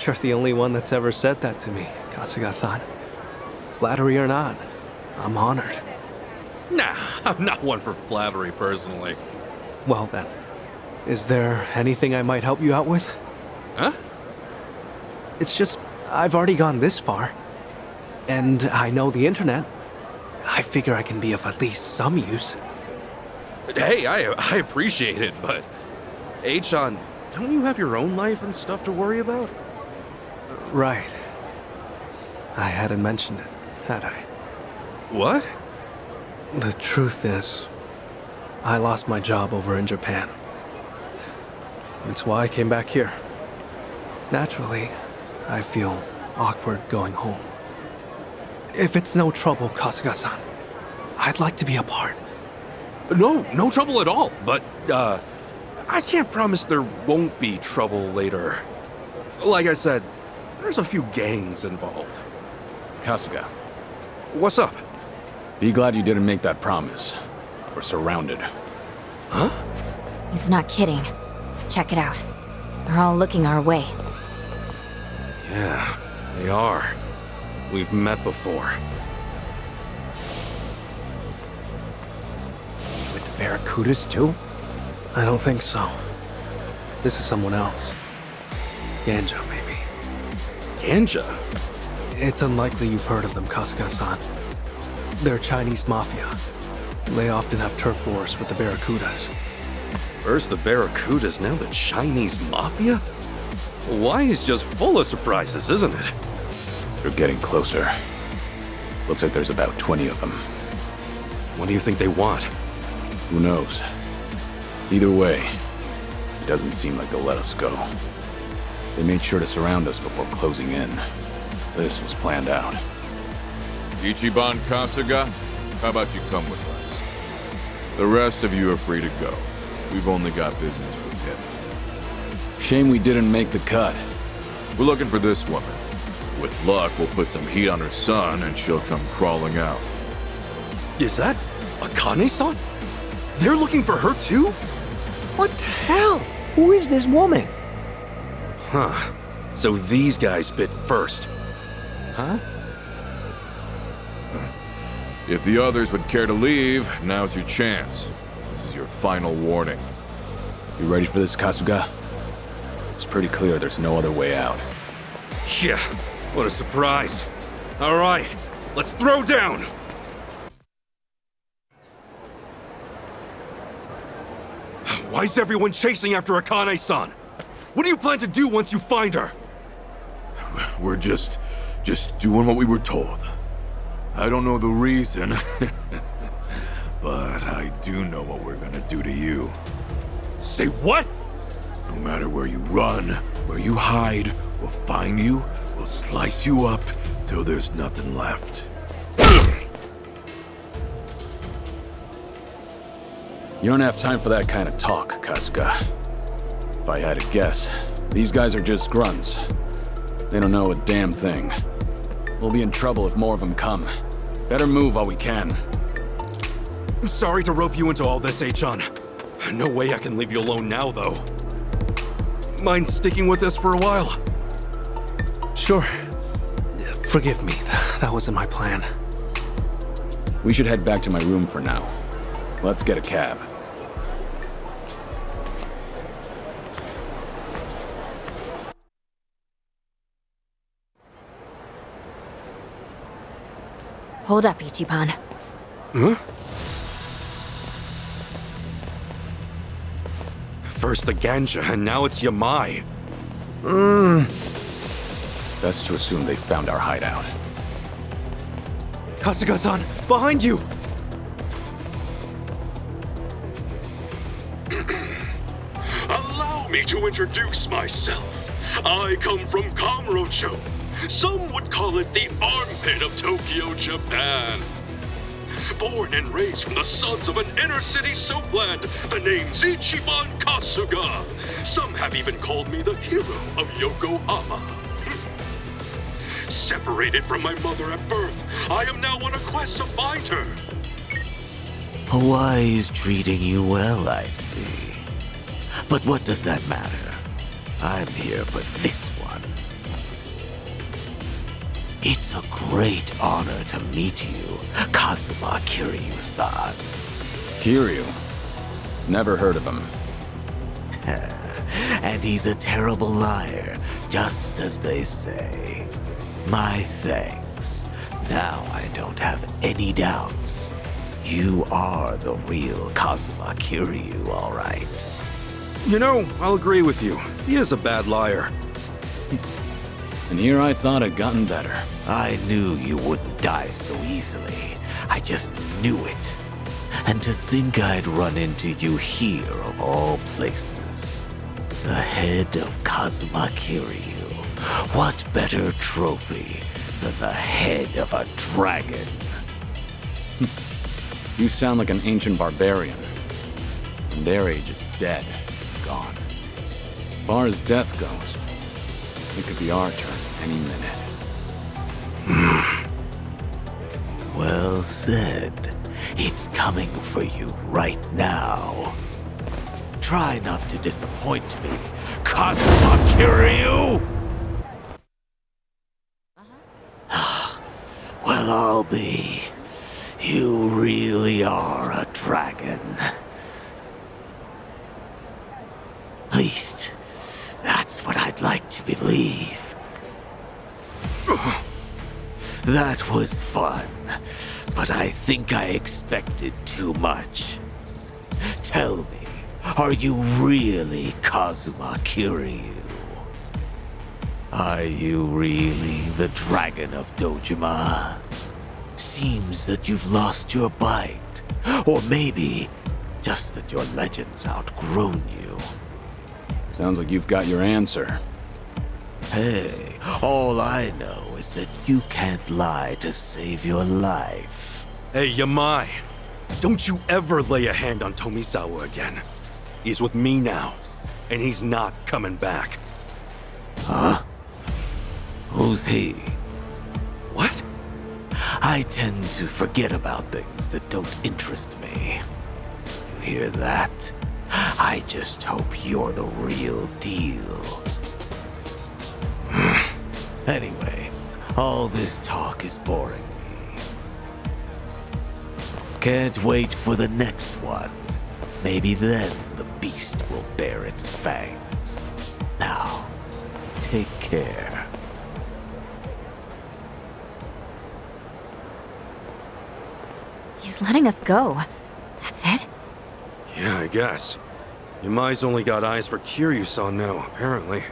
You're the only one that's ever said that to me, Kasuga-san. Flattery or not, I'm honored. Nah, I'm not one for flattery personally. Well then, is there anything I might help you out with? Huh? It's just, I've already gone this far. And I know the internet. I figure I can be of at least some use. Hey, I appreciate it, but... Achan, don't you have your own life and stuff to worry about? Right. I hadn't mentioned it, had I? What? The truth is, I lost my job over in Japan. It's why I came back here. Naturally, I feel awkward going home. If it's no trouble, Kasuga-san, I'd like to be a part. No trouble at all, but, I can't promise there won't be trouble later. Like I said, there's a few gangs involved. Kasuga, What's up? be glad you didn't make that promise. We're surrounded. Huh? He's not kidding. Check it out. They're all looking our way. Yeah, they are. We've met before. With the Barracudas, too? I don't think so. This is someone else. Ganja, maybe. Ganja? It's unlikely you've heard of them, Kasuga-san. They're Chinese mafia. They often have turf wars with the Barracudas. First the Barracudas, now the Chinese mafia? Why is just full of surprises, isn't it? They're getting closer. Looks like there's about 20 of them. What do you think they want? Who knows? Either way, it doesn't seem like they'll let us go. They made sure to surround us before closing in. This was planned out. Ichiban Kasuga, how about you come with us? The rest of you are free to go. We've only got business with him. Shame we didn't make the cut. We're looking for this woman. With luck, we'll put some heat on her son and she'll come crawling out. Is that Akane-san? They're looking for her too? What the hell? Who is this woman? Huh. So these guys bit first. Huh? If the others would care to leave, now's your chance. This is your final warning. You ready for this, Kasuga? It's pretty clear there's no other way out. Yeah, what a surprise. All right, let's throw down. Why is everyone chasing after Akane-san? What do you plan to do once you find her? We're just doing what we were told. I don't know the reason, but I do know what we're gonna do to you. Say what? No matter where you run, where you hide, we'll find you, we'll slice you up till there's nothing left. You don't have time for that kind of talk, Kasuga. If I had to guess, these guys are just grunts. They don't know a damn thing. We'll be in trouble if more of them come. Better move while we can. I'm sorry to rope you into all this, Achan. No way I can leave you alone now, though. Mind sticking with us for a while? Sure. Forgive me, that wasn't my plan. We should head back to my room for now. Let's get a cab. Hold up, Ichiban. Huh? First the Ganja, and now it's Yamai. Best to assume they found our hideout. Kasuga-san, behind you! Allow me to introduce myself. I come from Kamurocho. Some would call it the armpit of Tokyo, Japan. Born and raised from the sons of an inner-city soapland, the name's Ichiban Kasuga. Some have even called me the hero of Yokohama. Separated from my mother at birth, I am now on a quest to find her. Hawaii's treating you well, I see. But what does that matter? I'm here for this one. It's a great honor to meet you, Kazuma Kiryu-san. Kiryu? Never heard of him. And he's a terrible liar, just as they say. My thanks. Now I don't have any doubts. You are the real Kazuma Kiryu, all right. You know, I'll agree with you. He is a bad liar. And here I thought I'd gotten better. I knew you wouldn't die so easily. I just knew it. And to think I'd run into you here of all places. The head of Kazuma Kiryu. What better trophy than the head of a dragon? You sound like an ancient barbarian. And their age is dead. Gone. As far as death goes, it could be our turn any minute. Well said. It's coming for you right now. Try not to disappoint me, Kazuma Kiryu! Well, I'll be. You really are a dragon. At least, that's what I'd like to believe. That was fun, but I think I expected too much. Tell me, are you really Kazuma Kiryu? Are you really the Dragon of Dojima? Seems that you've lost your bite. Or maybe just that your legend's outgrown you. Sounds like you've got your answer. Hey, all I know is that you can't lie to save your life. Hey, Yamai. Don't you ever lay a hand on Tomizawa again. He's with me now, and he's not coming back. Huh? Who's he? What? I tend to forget about things that don't interest me. You hear that? I just hope you're the real deal. Anyway, all this talk is boring me. Can't wait for the next one. Maybe then the beast will bare its fangs. Now, take care. He's letting us go. That's it? Yeah, I guess. Yamai's only got eyes for Kiryu-san now, apparently.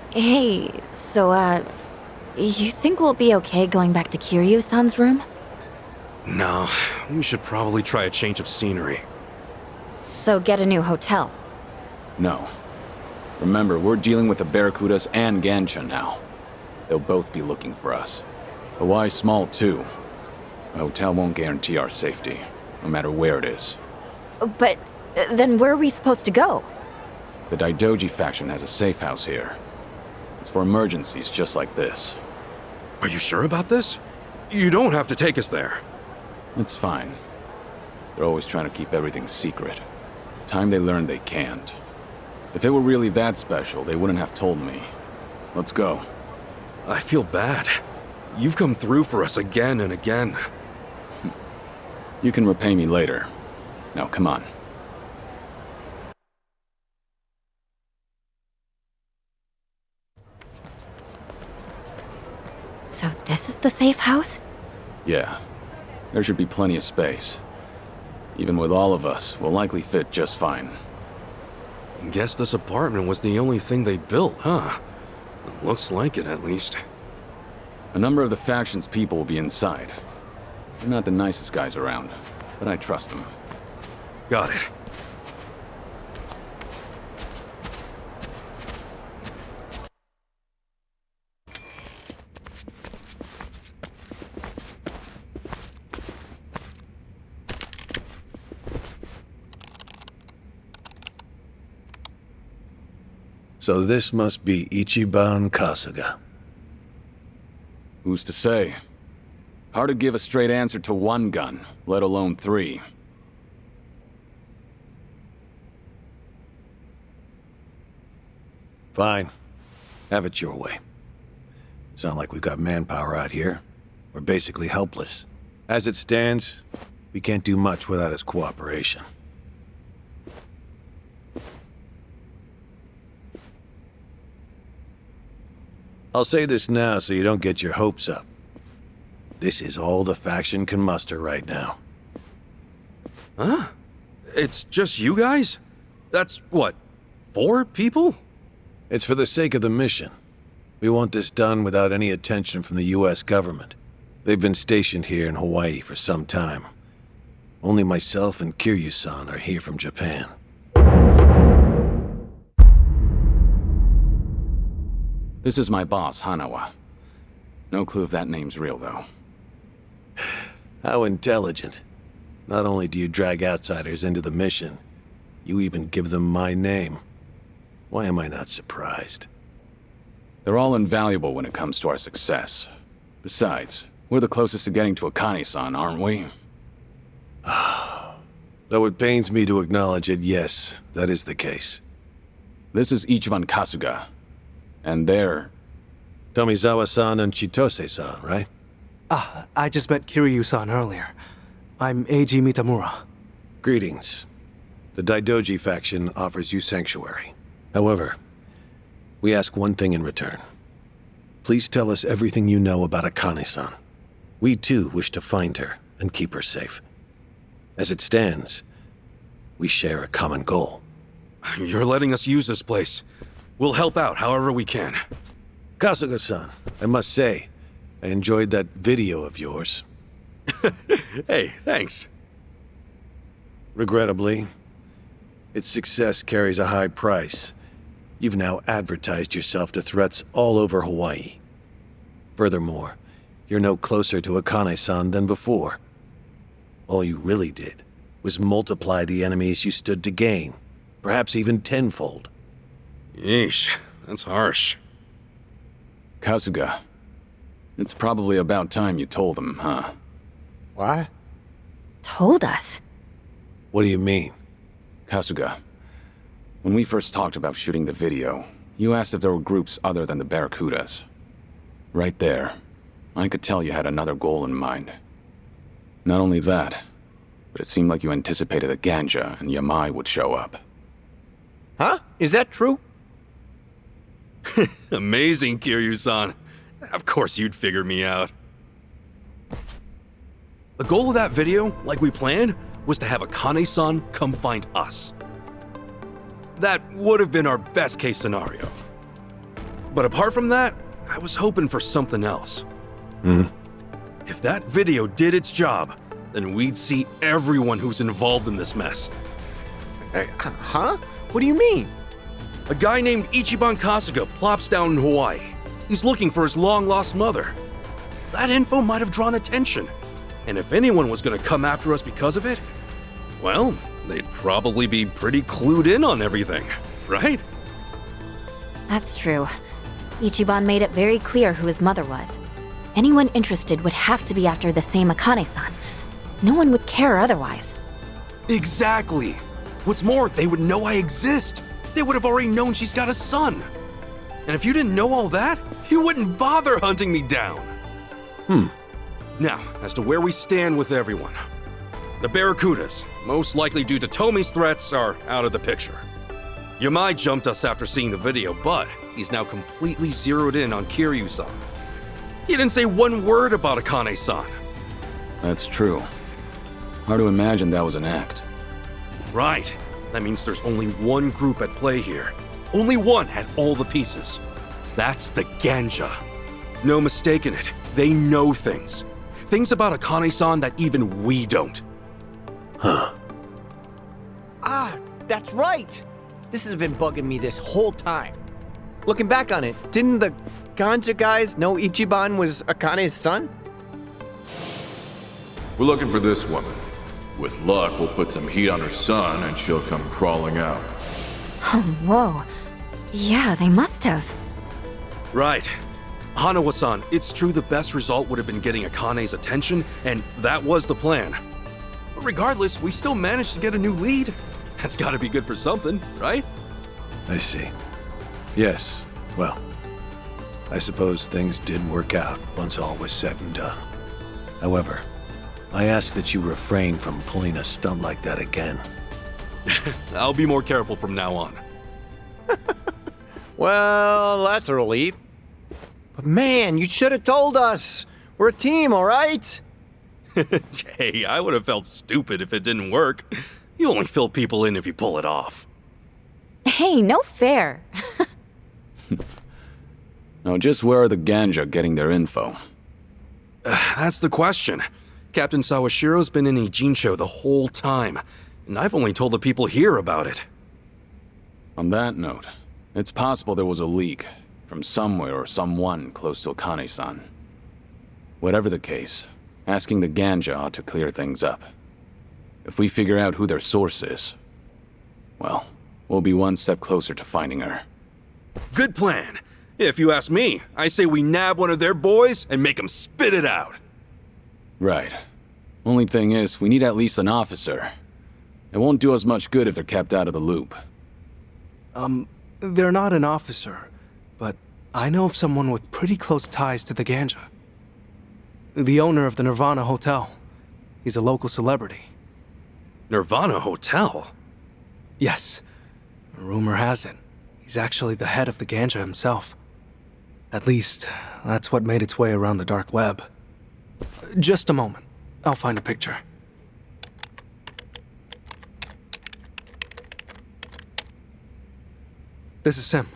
Hey, so, you think we'll be okay going back to Kiryu-san's room? No, we should probably try a change of scenery. So get a new hotel. No. Remember, we're dealing with the Barracudas and Gansha now. They'll both be looking for us. Hawaii's small, too. A hotel won't guarantee our safety, no matter where it is. But then where are we supposed to go? The Daidoji faction has a safe house here. It's for emergencies just like this. Are you sure about this? You don't have to take us there. It's fine. They're always trying to keep everything secret. Time they learn they can't. If it were really that special, they wouldn't have told me. Let's go. I feel bad. You've come through for us again and again. You can repay me later. Now, come on. So this is the safe house? Yeah. There should be plenty of space. Even with all of us, we'll likely fit just fine. Guess this apartment was the only thing they built, huh? Looks like it, at least. A number of the faction's people will be inside. They're not the nicest guys around, but I trust them. Got it. So this must be Ichiban Kasuga. Who's to say? Hard to give a straight answer to one gun, let alone three. Fine. Have it your way. Sound like we've got manpower out here. We're basically helpless. As it stands, we can't do much without his cooperation. I'll say this now so you don't get your hopes up. This is all the faction can muster right now. Huh? It's just you guys? That's, what, 4 people? It's for the sake of the mission. We want this done without any attention from the US government. They've been stationed here in Hawaii for some time. Only myself and Kiryu-san are here from Japan. This is my boss, Hanawa. No clue if that name's real, though. How intelligent. Not only do you drag outsiders into the mission, you even give them my name. Why am I not surprised? They're all invaluable when it comes to our success. Besides, we're the closest to getting to Akane-san, aren't we? Though it pains me to acknowledge it, yes, that is the case. This is Ichiban Kasuga. And they're... Tomizawa-san and Chitose-san, right? Ah, I just met Kiryu-san earlier. I'm Eiji Mitamura. Greetings. The Daidoji faction offers you sanctuary. However, we ask one thing in return. Please tell us everything you know about Akane-san. We too wish to find her and keep her safe. As it stands, we share a common goal. You're letting us use this place. We'll help out however we can. Kasuga-san, I must say, I enjoyed that video of yours. Hey, thanks. Regrettably, its success carries a high price. You've now advertised yourself to threats all over Hawaii. Furthermore, you're no closer to Akane-san than before. All you really did was multiply the enemies you stood to gain, perhaps even tenfold. Yeesh, that's harsh. Kasuga, it's probably about time you told them, huh? What? Told us? What do you mean? Kasuga, when we first talked about shooting the video, you asked if there were groups other than the Barracudas. Right there, I could tell you had another goal in mind. Not only that, but it seemed like you anticipated that Ganja and Yamai would show up. Huh? Is that true? Amazing, Kiryu-san. Of course you'd figure me out. The goal of that video, like we planned, was to have Akane-san come find us. That would have been our best case scenario. But apart from that, I was hoping for something else. If that video did its job, then we'd see everyone who's involved in this mess. Huh? What do you mean? A guy named Ichiban Kasuga plops down in Hawaii. He's looking for his long-lost mother. That info might have drawn attention. And if anyone was gonna come after us because of it, well, they'd probably be pretty clued in on everything, right? That's true. Ichiban made it very clear who his mother was. Anyone interested would have to be after the same Akane-san. No one would care otherwise. Exactly. What's more, they would know I exist. They would have already known she's got a son. And if you didn't know all that, you wouldn't bother hunting me down. Now, as to where we stand with everyone. The Barracudas, most likely due to Tomi's threats, are out of the picture. Yamai jumped us after seeing the video, but he's now completely zeroed in on Kiryu-san. He didn't say one word about Akane-san. That's true. Hard to imagine that was an act. Right. That means there's only one group at play here. Only one had all the pieces. That's the Ganja. No mistaking it. They know things. Things about Akane-san that even we don't. Ah, that's right! This has been bugging me this whole time. Looking back on it, didn't the Ganja guys know Ichiban was Akane's son? We're looking for this woman. With luck, we'll put some heat on her son and she'll come crawling out. Oh, whoa. Yeah, they must have. Right. Hanawa-san, it's true the best result would have been getting Akane's attention, and that was the plan. But regardless, we still managed to get a new lead. That's gotta be good for something, right? I see. Yes. Well, I suppose things did work out once all was said and done. However, I ask that you refrain from pulling a stunt like that again. I'll be more careful from now on. Well, that's a relief. But man, you should have told us. We're a team, all right? Hey, I would have felt stupid if it didn't work. You only fill people in if you pull it off. Hey, no fair. Now, just where are the Ganja getting their info? That's the question. Captain Sawashiro's been in Ijincho the whole time, and I've only told the people here about it. On that note, it's possible there was a leak from somewhere or someone close to Akane-san. Whatever the case, asking the Ganja ought to clear things up. If we figure out who their source is, well, we'll be one step closer to finding her. Good plan. If you ask me, I say we nab one of their boys and make them spit it out. Right. Only thing is, we need at least an officer. It won't do us much good if they're kept out of the loop. They're not an officer, but I know of someone with pretty close ties to the Ganja. The owner of the Nirvana Hotel. He's a local celebrity. Nirvana Hotel? Yes. Rumor has it, he's actually the head of the Ganja himself. At least, that's what made its way around the dark web. Just a moment. I'll find a picture. This is him,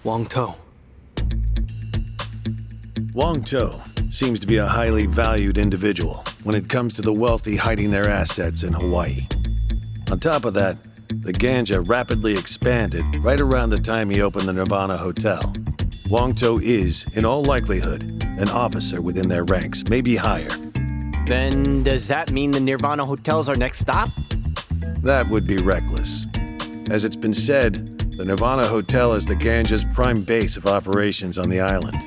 Wong To. Wong To seems to be a highly valued individual when it comes to the wealthy hiding their assets in Hawaii. On top of that, the Ganja rapidly expanded right around the time he opened the Nirvana Hotel. Wong To is, in all likelihood, an officer within their ranks, maybe higher. Then does that mean the Nirvana Hotel's our next stop? That would be reckless. As it's been said, the Nirvana Hotel is the Ganja's prime base of operations on the island.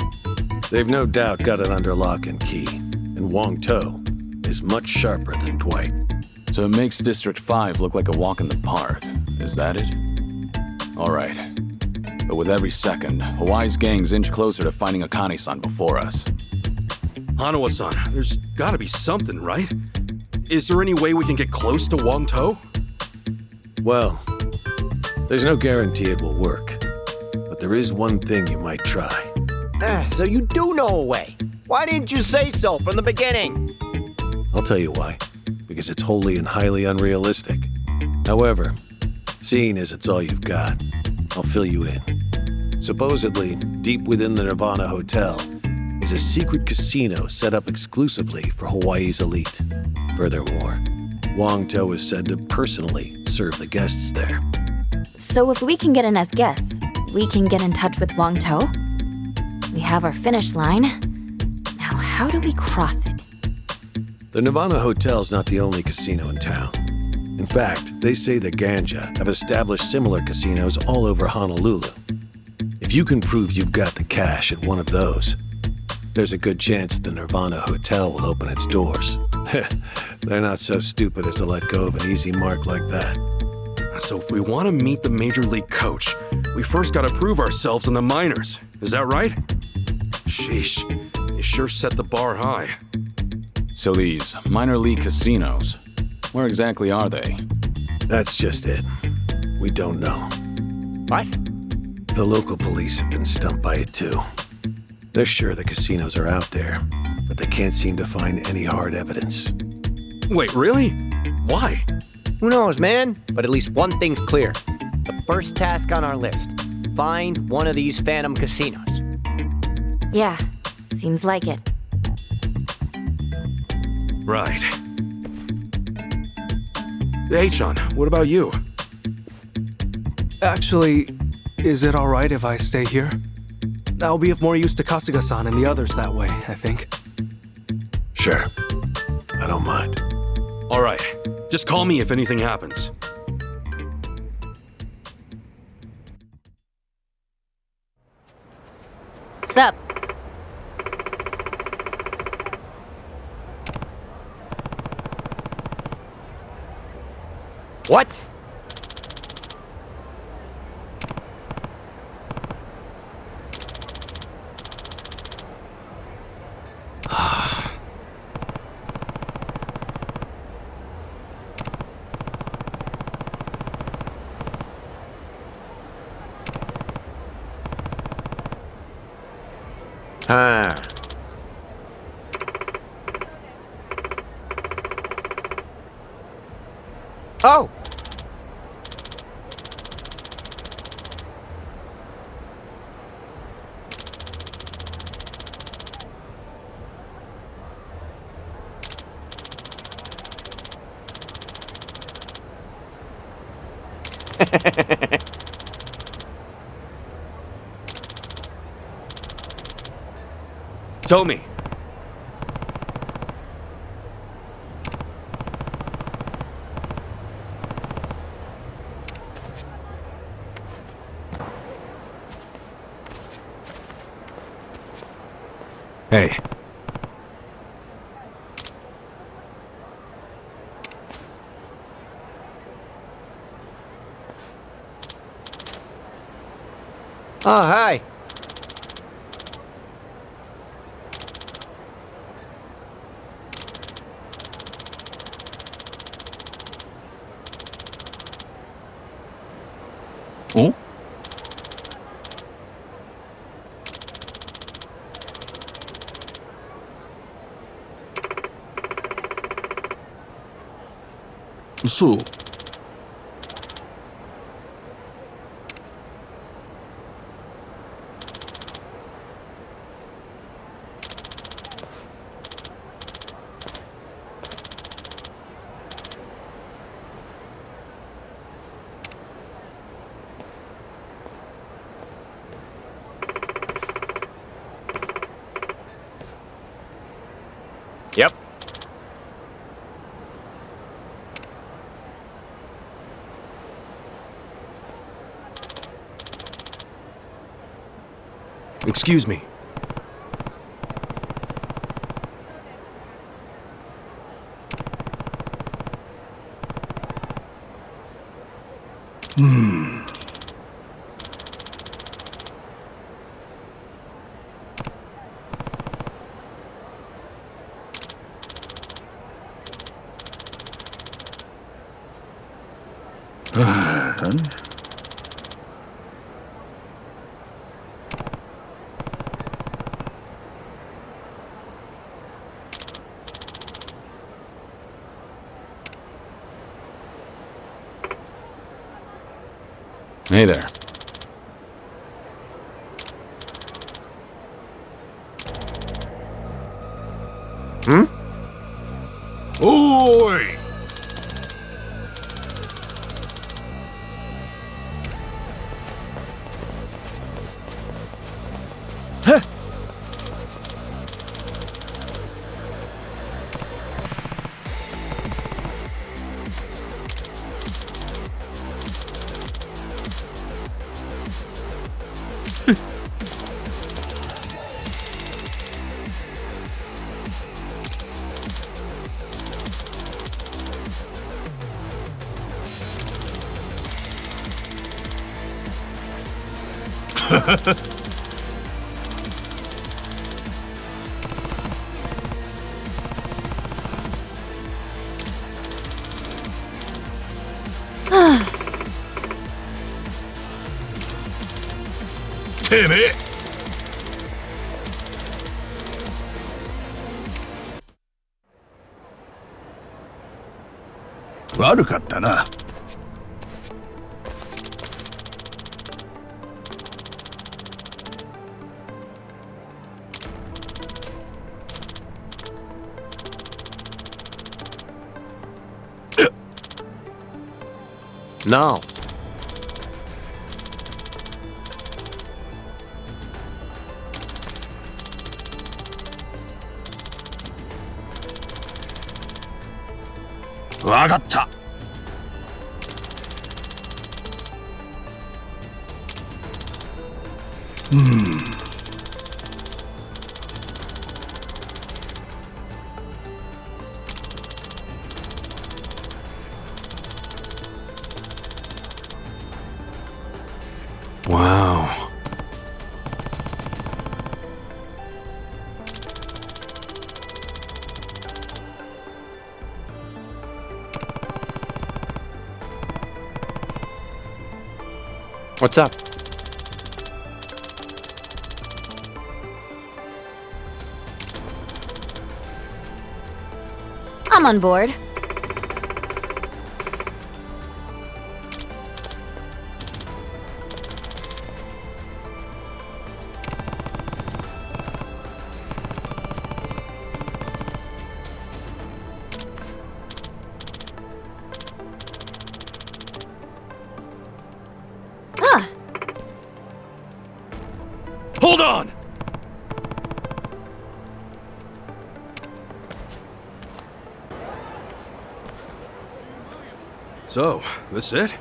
They've no doubt got it under lock and key, and Wong To is much sharper than Dwight. So it makes District 5 look like a walk in the park. Is that it? Alright. But with every second, Hawaii's gangs inch closer to finding Akane-san before us. Hanawa-san, there's gotta be something, right? Is there any way we can get close to Wong To? Well, there's no guarantee it will work. But there is one thing you might try. So you do know a way. Why didn't you say so from the beginning? I'll tell you why. Because it's wholly and highly unrealistic. However, seeing as it's all you've got, I'll fill you in. Supposedly, deep within the Nirvana Hotel is a secret casino set up exclusively for Hawaii's elite. Furthermore, Wong To is said to personally serve the guests there. So if we can get in as guests, we can get in touch with Wong To? We have our finish line. Now how do we cross it? The Nirvana Hotel's not the only casino in town. In fact, they say the Ganja have established similar casinos all over Honolulu. If you can prove you've got the cash at one of those, there's a good chance the Nirvana Hotel will open its doors. They're not so stupid as to let go of an easy mark like that. So if we want to meet the Major League coach, we first gotta prove ourselves in the minors. Is that right? Sheesh, you sure set the bar high. So these minor league casinos, where exactly are they? That's just it. We don't know. What? The local police have been stumped by it too. They're sure the casinos are out there, but they can't seem to find any hard evidence. Wait, really? Why? Who knows, man? But at least one thing's clear. The first task on our list. Find one of these phantom casinos. Yeah, seems like it. Right. Hey, Chan, what about you? Actually, is it alright if I stay here? I'll be of more use to Kasuga-san and the others that way, I think. Sure. I don't mind. All right. Just call me if anything happens. Sup? What? Huh. Oh! Tommy. Hey. Oh, hi. Oh? So, Yep. Excuse me. Hey there. Hmm? Oi! damn it!悪かったな。No.わかった。Wow. What's up? I'm on board. Hold on! So, this it?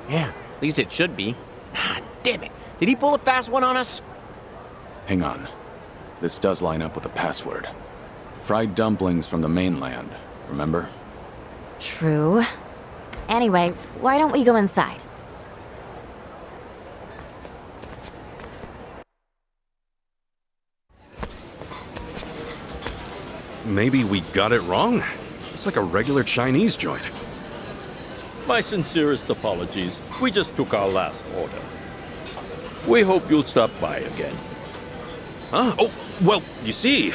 Yeah, at least it should be. Ah, damn it. Did he pull a fast one on us? Hang on. This does line up with the password. Fried dumplings from the mainland, remember? True. Anyway, why don't we go inside? Maybe we got it wrong? It's like a regular Chinese joint. My sincerest apologies. We just took our last order. We hope you'll stop by again. Huh? Oh, well, you see,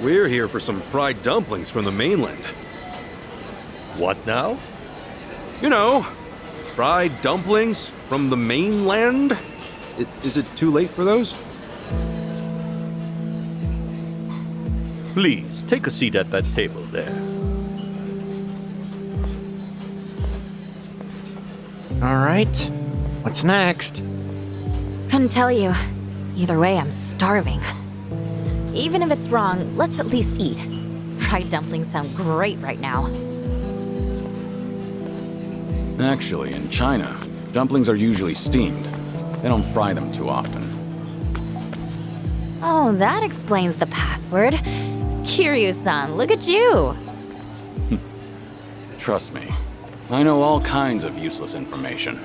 we're here for some fried dumplings from the mainland. What now? You know, fried dumplings from the mainland? Is it too late for those? Please, take a seat at that table there. All right. What's next? Couldn't tell you. Either way, I'm starving. Even if it's wrong, let's at least eat. Fried dumplings sound great right now. Actually, in China, dumplings are usually steamed. They don't fry them too often. Oh, that explains the password. Kiryu-san, look at you! Trust me, I know all kinds of useless information.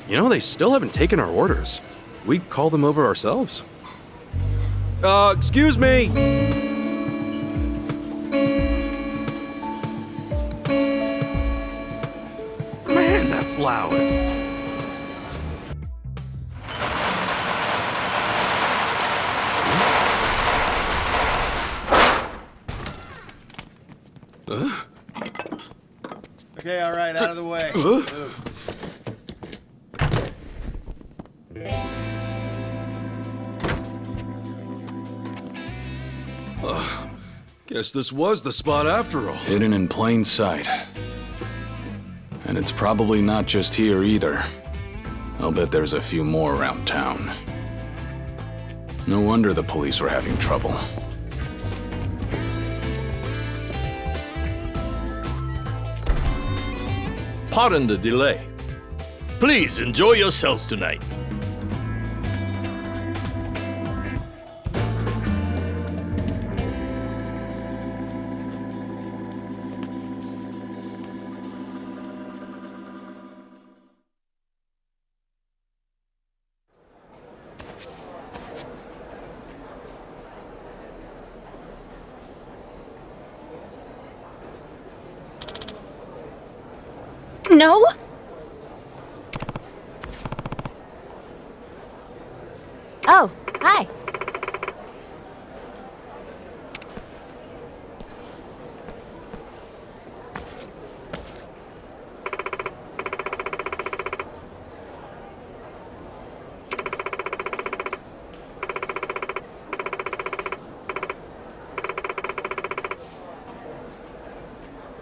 You know, they still haven't taken our orders. We call them over ourselves. Excuse me! Man, that's loud. Okay, all right, out of the way. Guess this was the spot after all. Hidden in plain sight. And it's probably not just here either. I'll bet there's a few more around town. No wonder the police were having trouble. Pardon the delay. Please enjoy yourselves tonight. No? Oh, hi.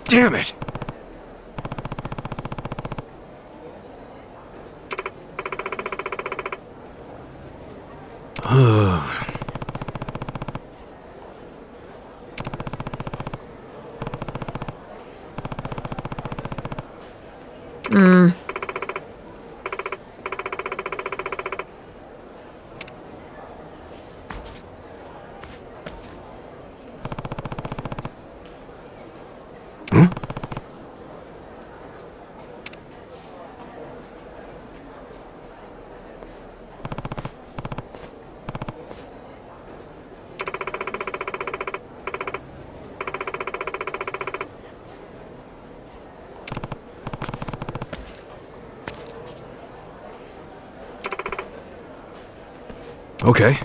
Damn it! Okay.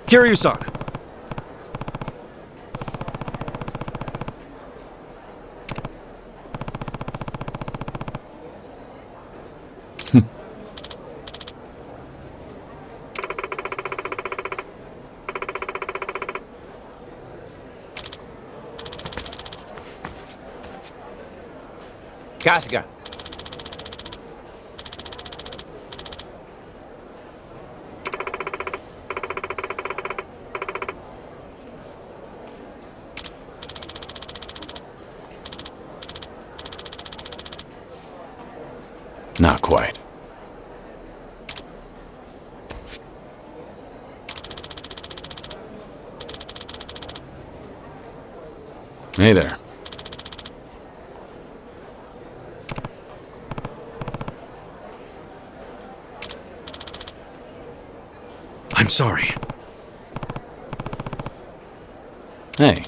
Kiryu-san. Kasuga. Not quite. Hey there. I'm sorry. Hey.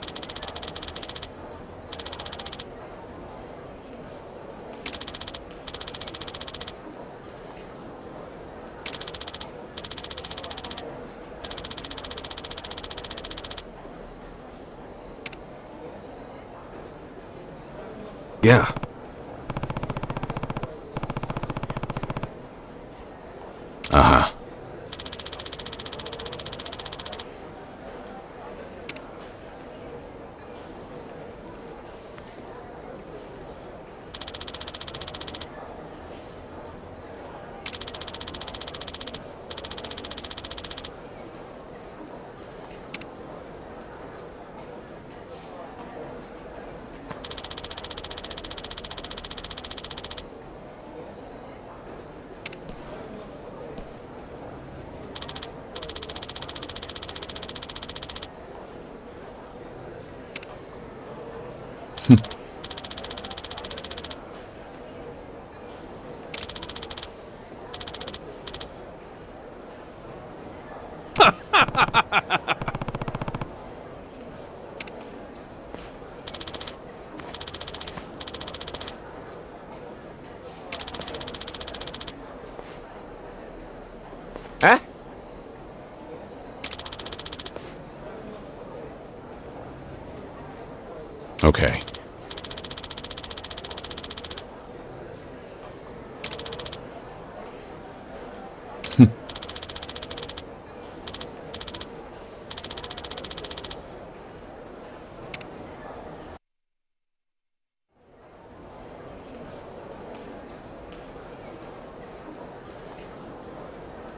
Yeah. Uh-huh. Huh? Okay.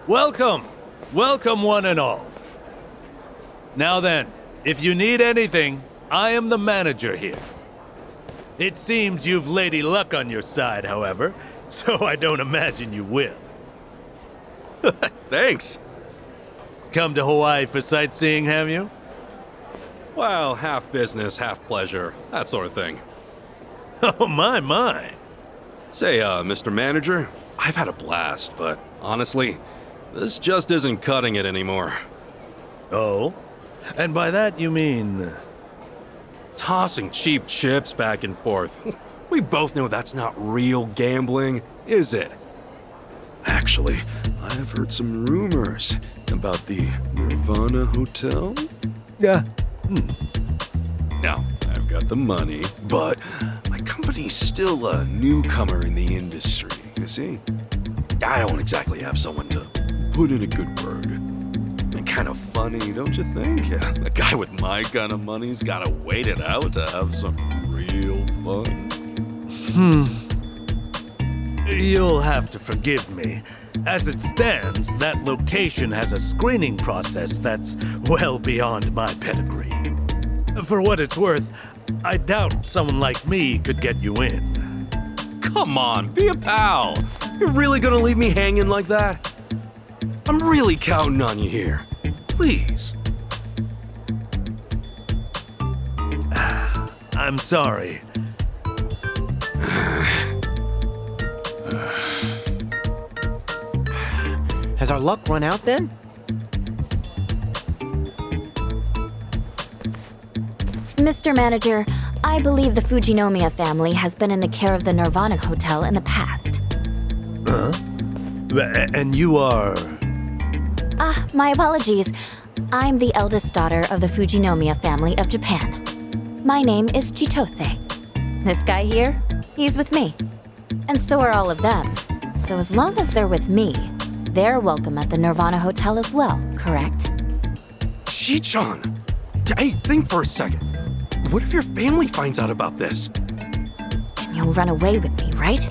Welcome! Welcome, one and all. Now then, if you need anything, I am the manager here. It seems you've Lady Luck on your side, however, so I don't imagine you will. Thanks. Come to Hawaii for sightseeing, have you? Well, half business, half pleasure. That sort of thing. Oh, my. Say, Mr. Manager, I've had a blast, but honestly, this just isn't cutting it anymore. Oh? And by that you mean... Tossing cheap chips back and forth. We both know that's not real gambling, is it? Actually, I've heard some rumors about the Nirvana Hotel. Yeah. Now, I've got the money, but my company's still a newcomer in the industry, you see? I don't exactly have someone to put in a good word. And kind of funny, don't you think? Yeah, a guy with my kind of money's gotta wait it out to have some real fun. You'll have to forgive me. As it stands, that location has a screening process that's well beyond my pedigree. For what it's worth, I doubt someone like me could get you in. come on, be a pal. You're really gonna leave me hanging like that? I'm really counting on you here. Please. I'm sorry. Has our luck run out then? Mr. Manager, I believe the Fujinomiya family has been in the care of the Nirvana Hotel in the past. Huh? And you are... My apologies. I'm the eldest daughter of the Fujinomiya family of Japan. My name is Chitose. This guy here, he's with me. And so are all of them. So as long as they're with me, they're welcome at the Nirvana Hotel as well, correct? Chi-chan! Hey, think for a second. What if your family finds out about this? And you'll run away with me, right?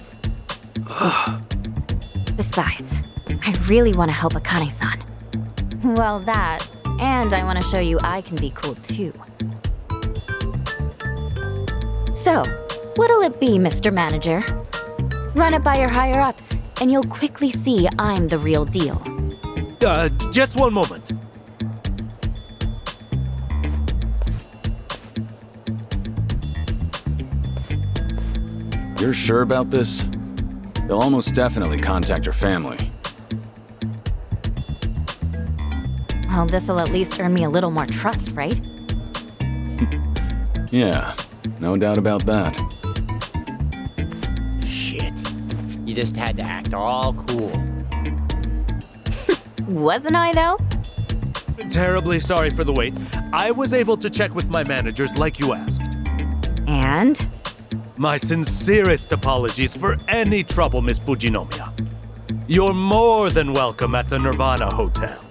Besides, I really want to help Akane-san. Well, that, and I want to show you I can be cool too. So, what'll it be, Mr. Manager? Run it by your higher-ups, and you'll quickly see I'm the real deal. Just one moment. You're sure about this? They'll almost definitely contact your family. Well, this'll at least earn me a little more trust, right? Yeah, no doubt about that. Shit. You just had to act all cool. Wasn't I, though? Terribly sorry for the wait. I was able to check with my managers like you asked. And? My sincerest apologies for any trouble, Miss Fujinomiya. You're more than welcome at the Nirvana Hotel.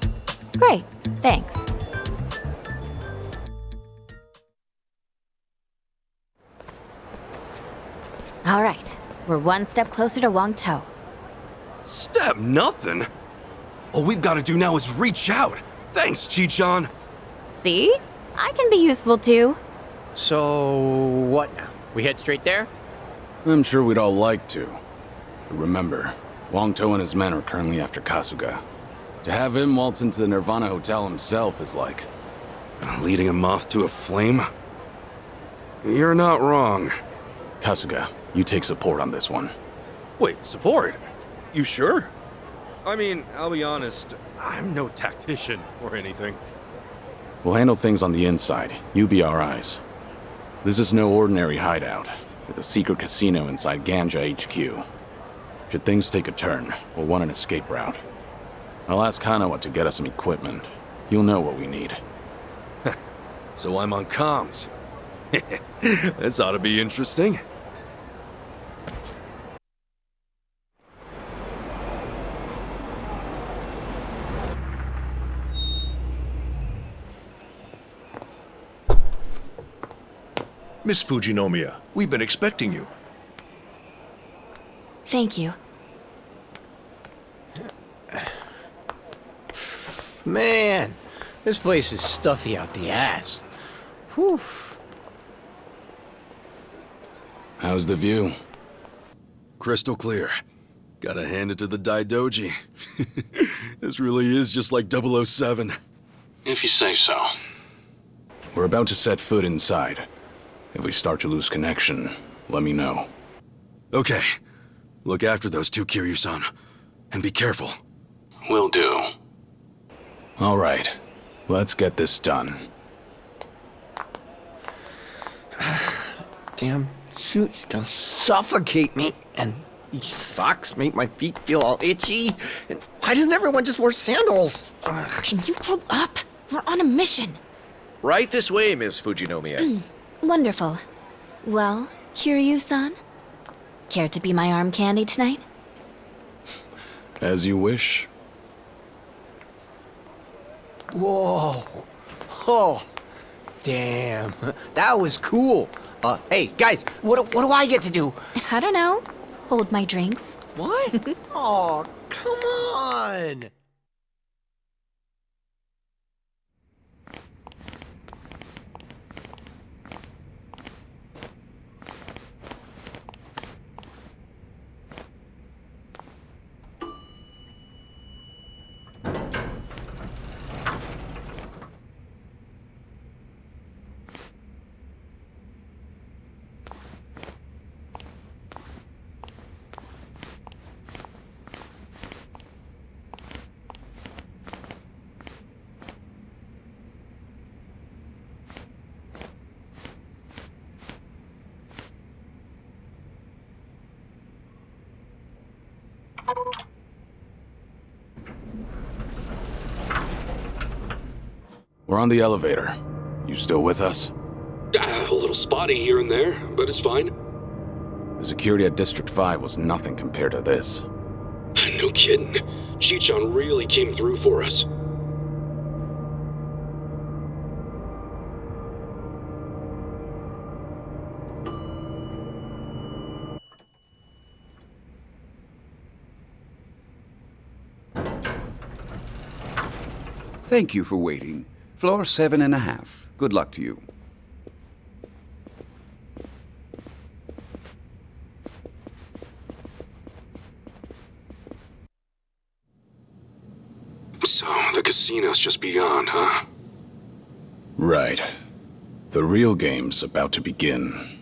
Great, thanks. All right, we're one step closer to Wangtou. Step nothing? All we've got to do now is reach out. Thanks, Chi-chan. See? I can be useful too. So, what now? We head straight there? I'm sure we'd all like to. But remember, Wangtou and his men are currently after Kasuga. To have him waltz into the Nirvana Hotel himself is like... leading a moth to a flame? You're not wrong. Kasuga, you take support on this one. Wait, support? You sure? I mean, I'll be honest, I'm no tactician or anything. We'll handle things on the inside. You be our eyes. This is no ordinary hideout. It's a secret casino inside Ganja HQ. Should things take a turn, we'll want an escape route. I'll ask Hanawa to get us some equipment. He'll know what we need. So I'm on comms. This ought to be interesting. Miss Fujinomiya, we've been expecting you. Thank you. Man, this place is stuffy out the ass. Whew. How's the view? Crystal clear. Gotta hand it to the Daidoji. This really is just like 007. If you say so. We're about to set foot inside. If we start to lose connection, let me know. Okay. Look after those two, Kiryu-san. And be careful. Will do. All right. Let's get this done. Damn suit's gonna suffocate me, and these socks make my feet feel all itchy. And why doesn't everyone just wear sandals? Ugh. Can you grow up? We're on a mission. Right this way, Miss Fujinomiya. Wonderful. Well, Kiryu-san? Care to be my arm candy tonight? As you wish. Whoa. Oh. Damn. That was cool. Hey, guys, what do I get to do? I don't know. Hold my drinks. What? Oh, come on. We're on the elevator. You still with us? A little spotty here and there, but it's fine. The security at District 5 was nothing compared to this. No kidding. Chichon really came through for us. Thank you for waiting. Floor 7.5. Good luck to you. So, the casino's just beyond, huh? Right. The real game's about to begin.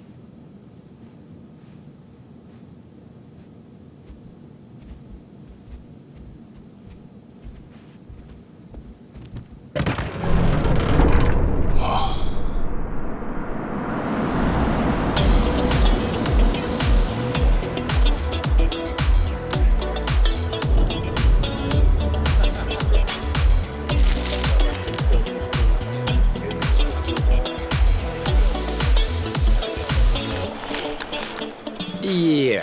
Yeah.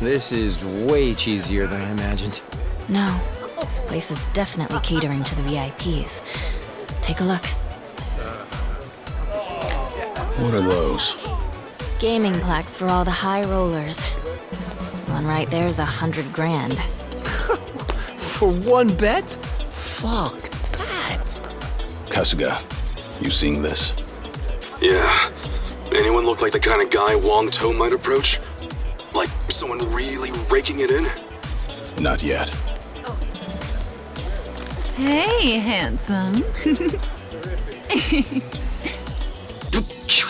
This is way cheesier than I imagined. No, this place is definitely catering to the VIPs. Take a look. What are those? Gaming plaques for all the high rollers. One right there's 100 grand. For one bet? Fuck that. Kasuga, you seeing this? Yeah. Anyone look like the kind of guy Wong To might approach? Like someone really raking it in? Not yet. Hey, handsome.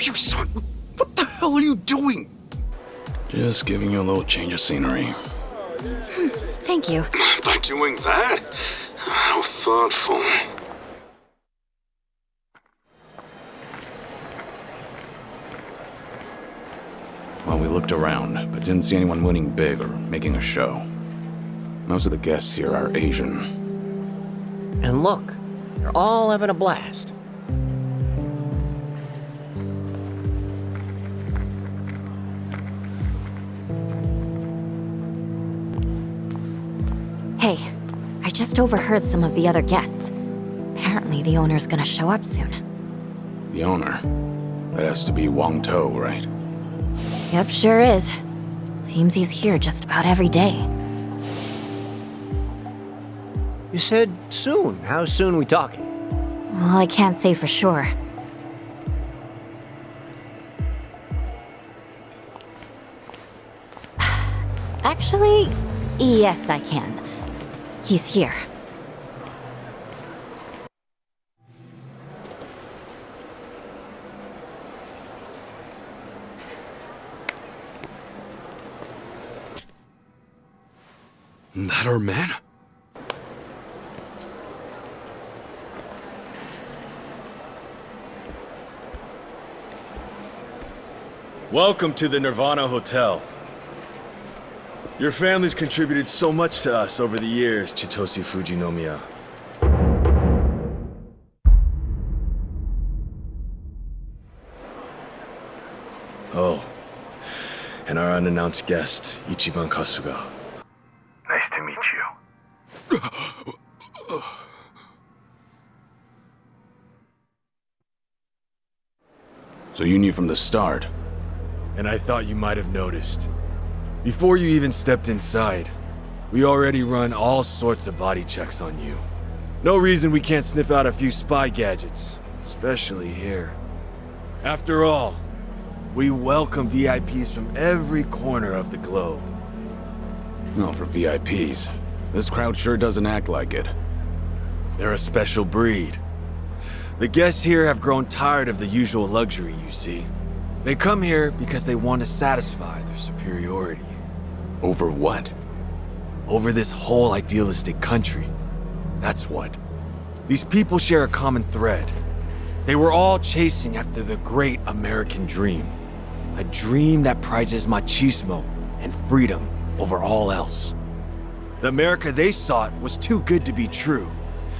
You son! What the hell are you doing? Just giving you a little change of scenery. Thank you. By doing that? How thoughtful. Well, we looked around, but didn't see anyone winning big or making a show. Most of the guests here are Asian. And look, they're all having a blast. Hey, I just overheard some of the other guests. Apparently the owner's gonna show up soon. The owner? That has to be Wong To, right? Yep, sure is. Seems he's here just about every day. You said soon. How soon we talking? Well, I can't say for sure. Actually, yes, I can. He's here. That our man? Welcome to the Nirvana Hotel. Your family's contributed so much to us over the years, Chitoshi Fujinomiya. Oh, and our unannounced guest, Ichiban Kasuga. Nice to meet you. So you knew from the start? And I thought you might have noticed. Before you even stepped inside, we already run all sorts of body checks on you. No reason we can't sniff out a few spy gadgets, especially here. After all, we welcome VIPs from every corner of the globe. Well, for VIPs, this crowd sure doesn't act like it. They're a special breed. The guests here have grown tired of the usual luxury, you see. They come here because they want to satisfy their superiority. Over what? Over this whole idealistic country. That's what. These people share a common thread. They were all chasing after the great American dream. A dream that prizes machismo and freedom over all else. The America they sought was too good to be true.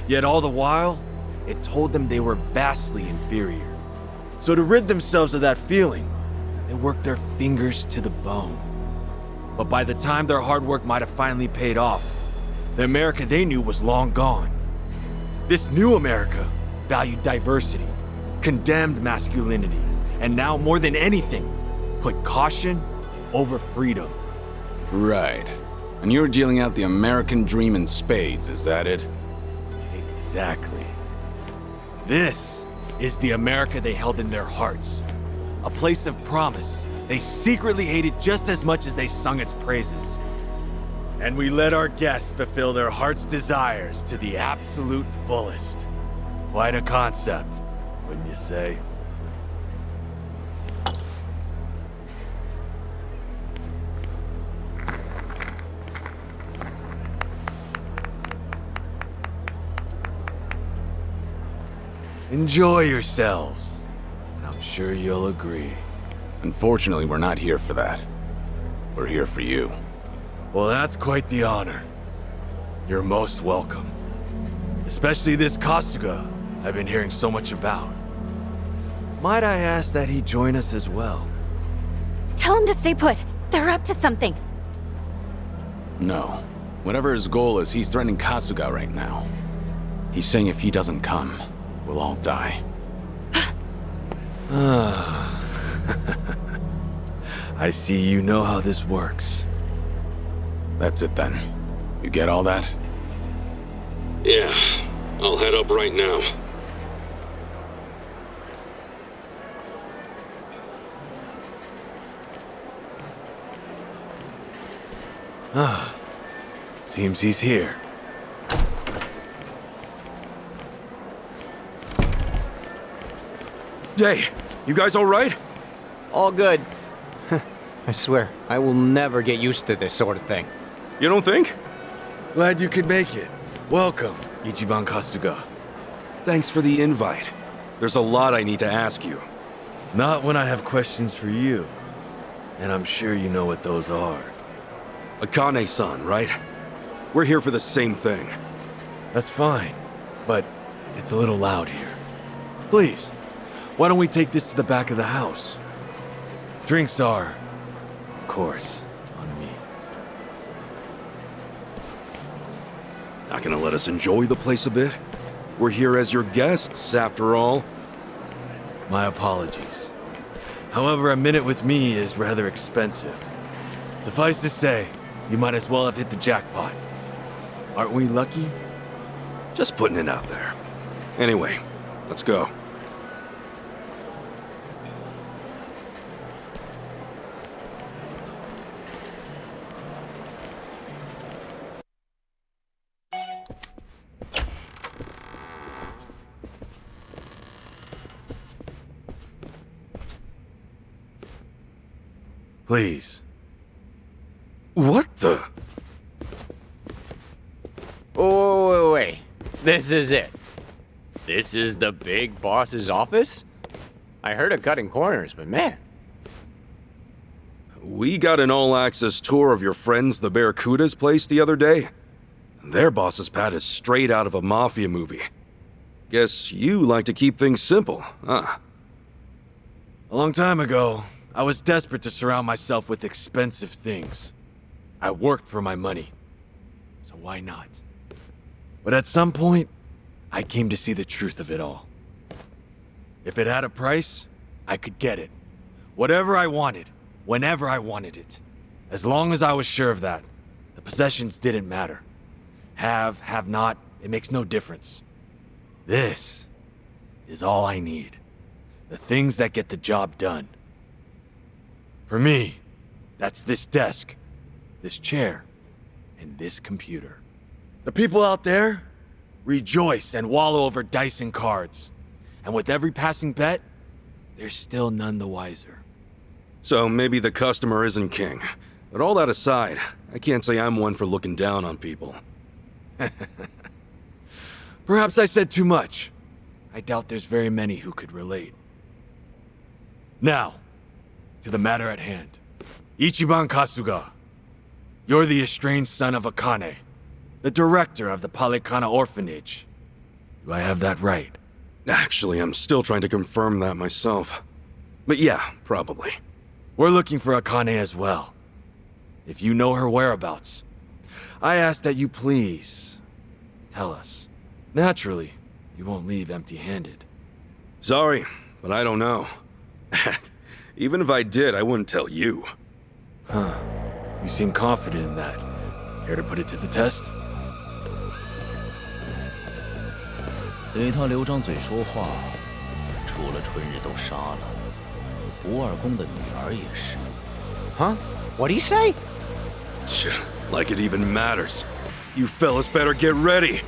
Yet all the while, it told them they were vastly inferior. So to rid themselves of that feeling, they worked their fingers to the bone. But by the time their hard work might have finally paid off, the America they knew was long gone. This new America valued diversity, condemned masculinity, and now more than anything, put caution over freedom. Right. And you're dealing out the American dream in spades, is that it? Exactly. This is the America they held in their hearts. A place of promise they secretly hated just as much as they sung its praises. And we let our guests fulfill their heart's desires to the absolute fullest. Quite a concept, wouldn't you say? Enjoy yourselves. I'm sure you'll agree. Unfortunately, we're not here for that. We're here for you. Well, that's quite the honor. You're most welcome. Especially this Kasuga I've been hearing so much about. Might I ask that he join us as well? Tell him to stay put. They're up to something. No. Whatever his goal is, he's threatening Kasuga right now. He's saying if he doesn't come, we'll all die. I see you know how this works. That's it then. You get all that? Yeah, I'll head up right now. Seems he's here. Hey, you guys all right? All good. I swear, I will never get used to this sort of thing. You don't think? Glad you could make it. Welcome, Ichiban Kasuga. Thanks for the invite. There's a lot I need to ask you. Not when I have questions for you. And I'm sure you know what those are. Akane-san, right? We're here for the same thing. That's fine, but it's a little loud here. Please, why don't we take this to the back of the house? Drinks are, of course, on me. Not gonna let us enjoy the place a bit? We're here as your guests, after all. My apologies. However, a minute with me is rather expensive. Suffice to say, you might as well have hit the jackpot. Aren't we lucky? Just putting it out there. Anyway, let's go. Please. What the? Oh, wait. This is it. This is the big boss's office? I heard of cutting corners, but man. We got an all-access tour of your friends the Barracuda's place the other day. Their boss's pad is straight out of a mafia movie. Guess you like to keep things simple, huh? A long time ago, I was desperate to surround myself with expensive things. I worked for my money, so why not? But at some point, I came to see the truth of it all. If it had a price, I could get it. Whatever I wanted, whenever I wanted it. As long as I was sure of that, the possessions didn't matter. Have not, it makes no difference. This is all I need. The things that get the job done. For me, that's this desk, this chair, and this computer. The people out there rejoice and wallow over dice and cards. And with every passing bet, they're still none the wiser. So maybe the customer isn't king. But all that aside, I can't say I'm one for looking down on people. Perhaps I said too much. I doubt there's very many who could relate. Now, to the matter at hand. Ichiban Kasuga, you're the estranged son of Akane, the director of the Palikana orphanage. Do I have that right? Actually, I'm still trying to confirm that myself. But yeah, probably. We're looking for Akane as well. If you know her whereabouts, I ask that you please tell us. Naturally, you won't leave empty-handed. Sorry, but I don't know. Even if I did, I wouldn't tell you. Huh. You seem confident in that. Care to put it to the test? 对他刘张嘴说话，除了春日都杀了，不二公的女儿也是。Huh? What do you say? Like it even matters. You fellas better get ready.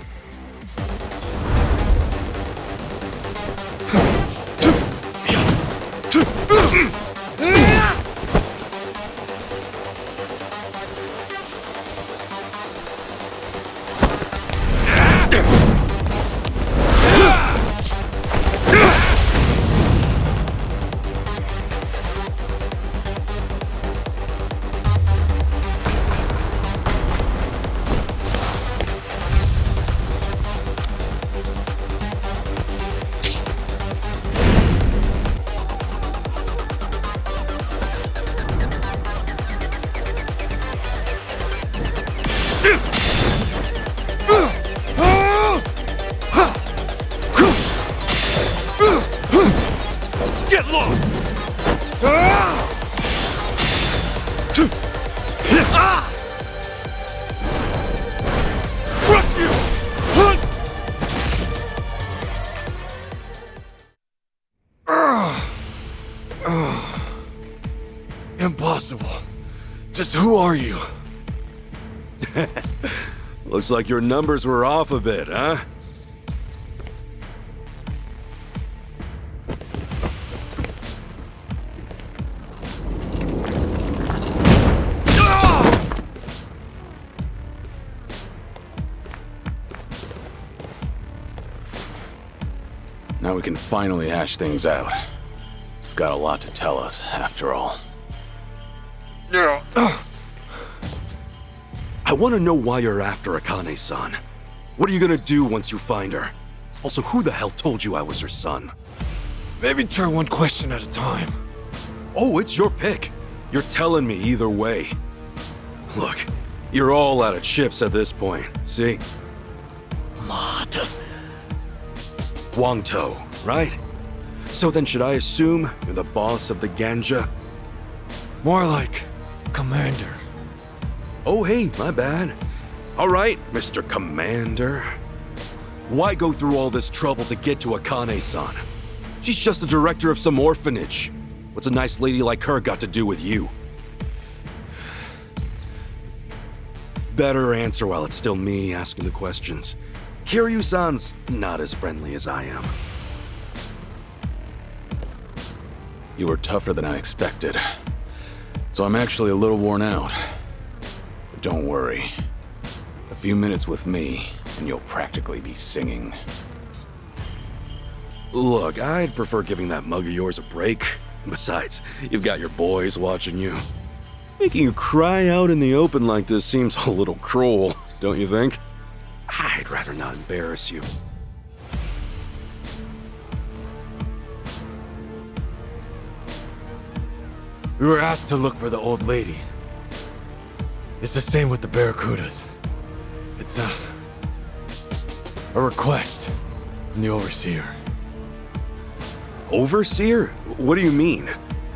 Get lost! Crush you! Impossible. Just who are you? Looks like your numbers were off a bit, huh? Now we can finally hash things out. You've got a lot to tell us, after all. I want to know why you're after Akane-san. What are you gonna do once you find her? Also, who the hell told you I was her son? Maybe try one question at a time. Oh, it's your pick. You're telling me either way. Look, you're all out of chips at this point, see? Wangto, right? So then should I assume you're the boss of the Ganja? More like commander. Oh, hey, my bad. All right, Mr. Commander. Why go through all this trouble to get to Akane-san? She's just the director of some orphanage. What's a nice lady like her got to do with you? Better answer while it's still me asking the questions. Kiryu-san's not as friendly as I am. You were tougher than I expected. So I'm actually a little worn out. But don't worry. A few minutes with me, and you'll practically be singing. Look, I'd prefer giving that mug of yours a break. Besides, you've got your boys watching you. Making you cry out in the open like this seems a little cruel, don't you think? I'd rather not embarrass you. We were asked to look for the old lady. It's the same with the Barracudas. It's a request from the Overseer. Overseer? What do you mean?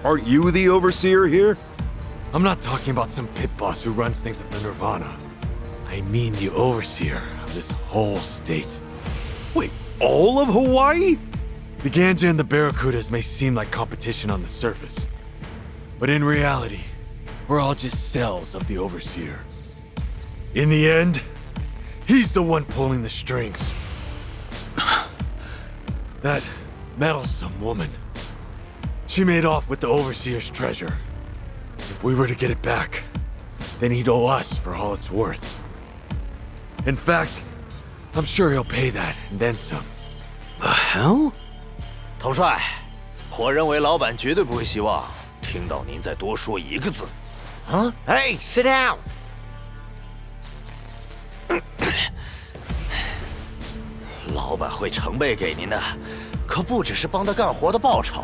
Aren't you the Overseer here? I'm not talking about some pit boss who runs things at the Nirvana. I mean the Overseer of this whole state. Wait, all of Hawaii? The Ganja and the Barracudas may seem like competition on the surface. But in reality, we're all just cells of the Overseer. In the end, he's the one pulling the strings. That meddlesome woman. She made off with the Overseer's treasure. If we were to get it back, then he'd owe us for all it's worth. In fact, I'm sure he'll pay that and then some. The hell? 统帅，我认为老板绝对不会希望听到您再多说一个字。Huh? Hey, sit down. 老板会成倍给您的，可不只是帮他干活的报酬，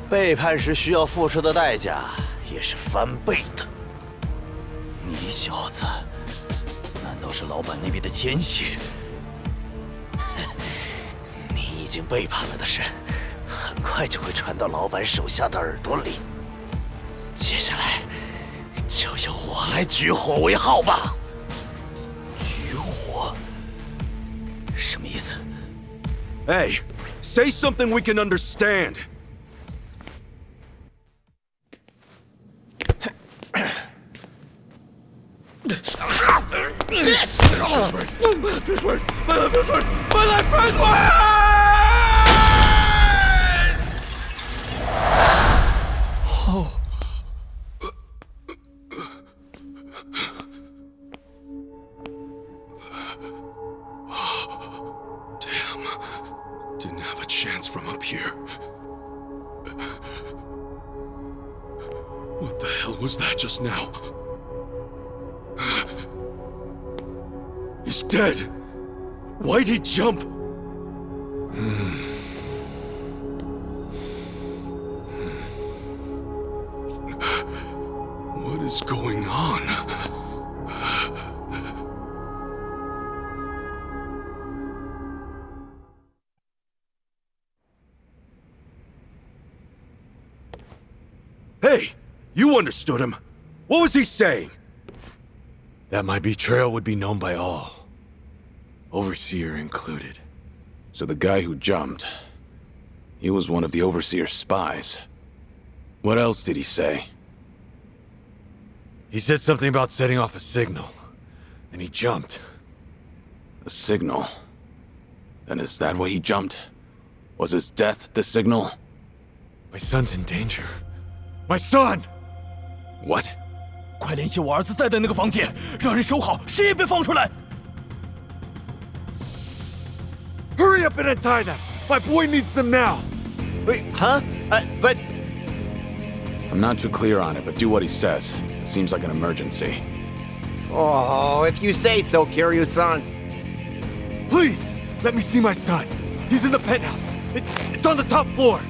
背叛时需要付出的代价也是翻倍的。你小子，难道是老板那边的奸细？你已经背叛了的事，很快就会传到老板手下的耳朵里。接下来，就由我来举火为号吧。举火？什么意思？ Hey, say something we can understand. Didn't have a chance from up here. What the hell was that just now? He's dead! Why'd he jump? What is going on? Hey, you understood him. What was he saying? That my betrayal would be known by all, Overseer included. So the guy who jumped, he was one of the Overseer's spies. What else did he say? He said something about setting off a signal, and he jumped. A signal? Then is that why he jumped? Was his death the signal? My son's in danger. My son! What? 快联系我儿子在的那个房间，让人守好，谁也别放出来。 Hurry up and untie them! My boy needs them now! Wait, huh? But... I'm not too clear on it, but do what he says. It seems like an emergency. Oh, if you say so, Kiryu-san. Please, let me see my son. He's in the penthouse. It's on the top floor.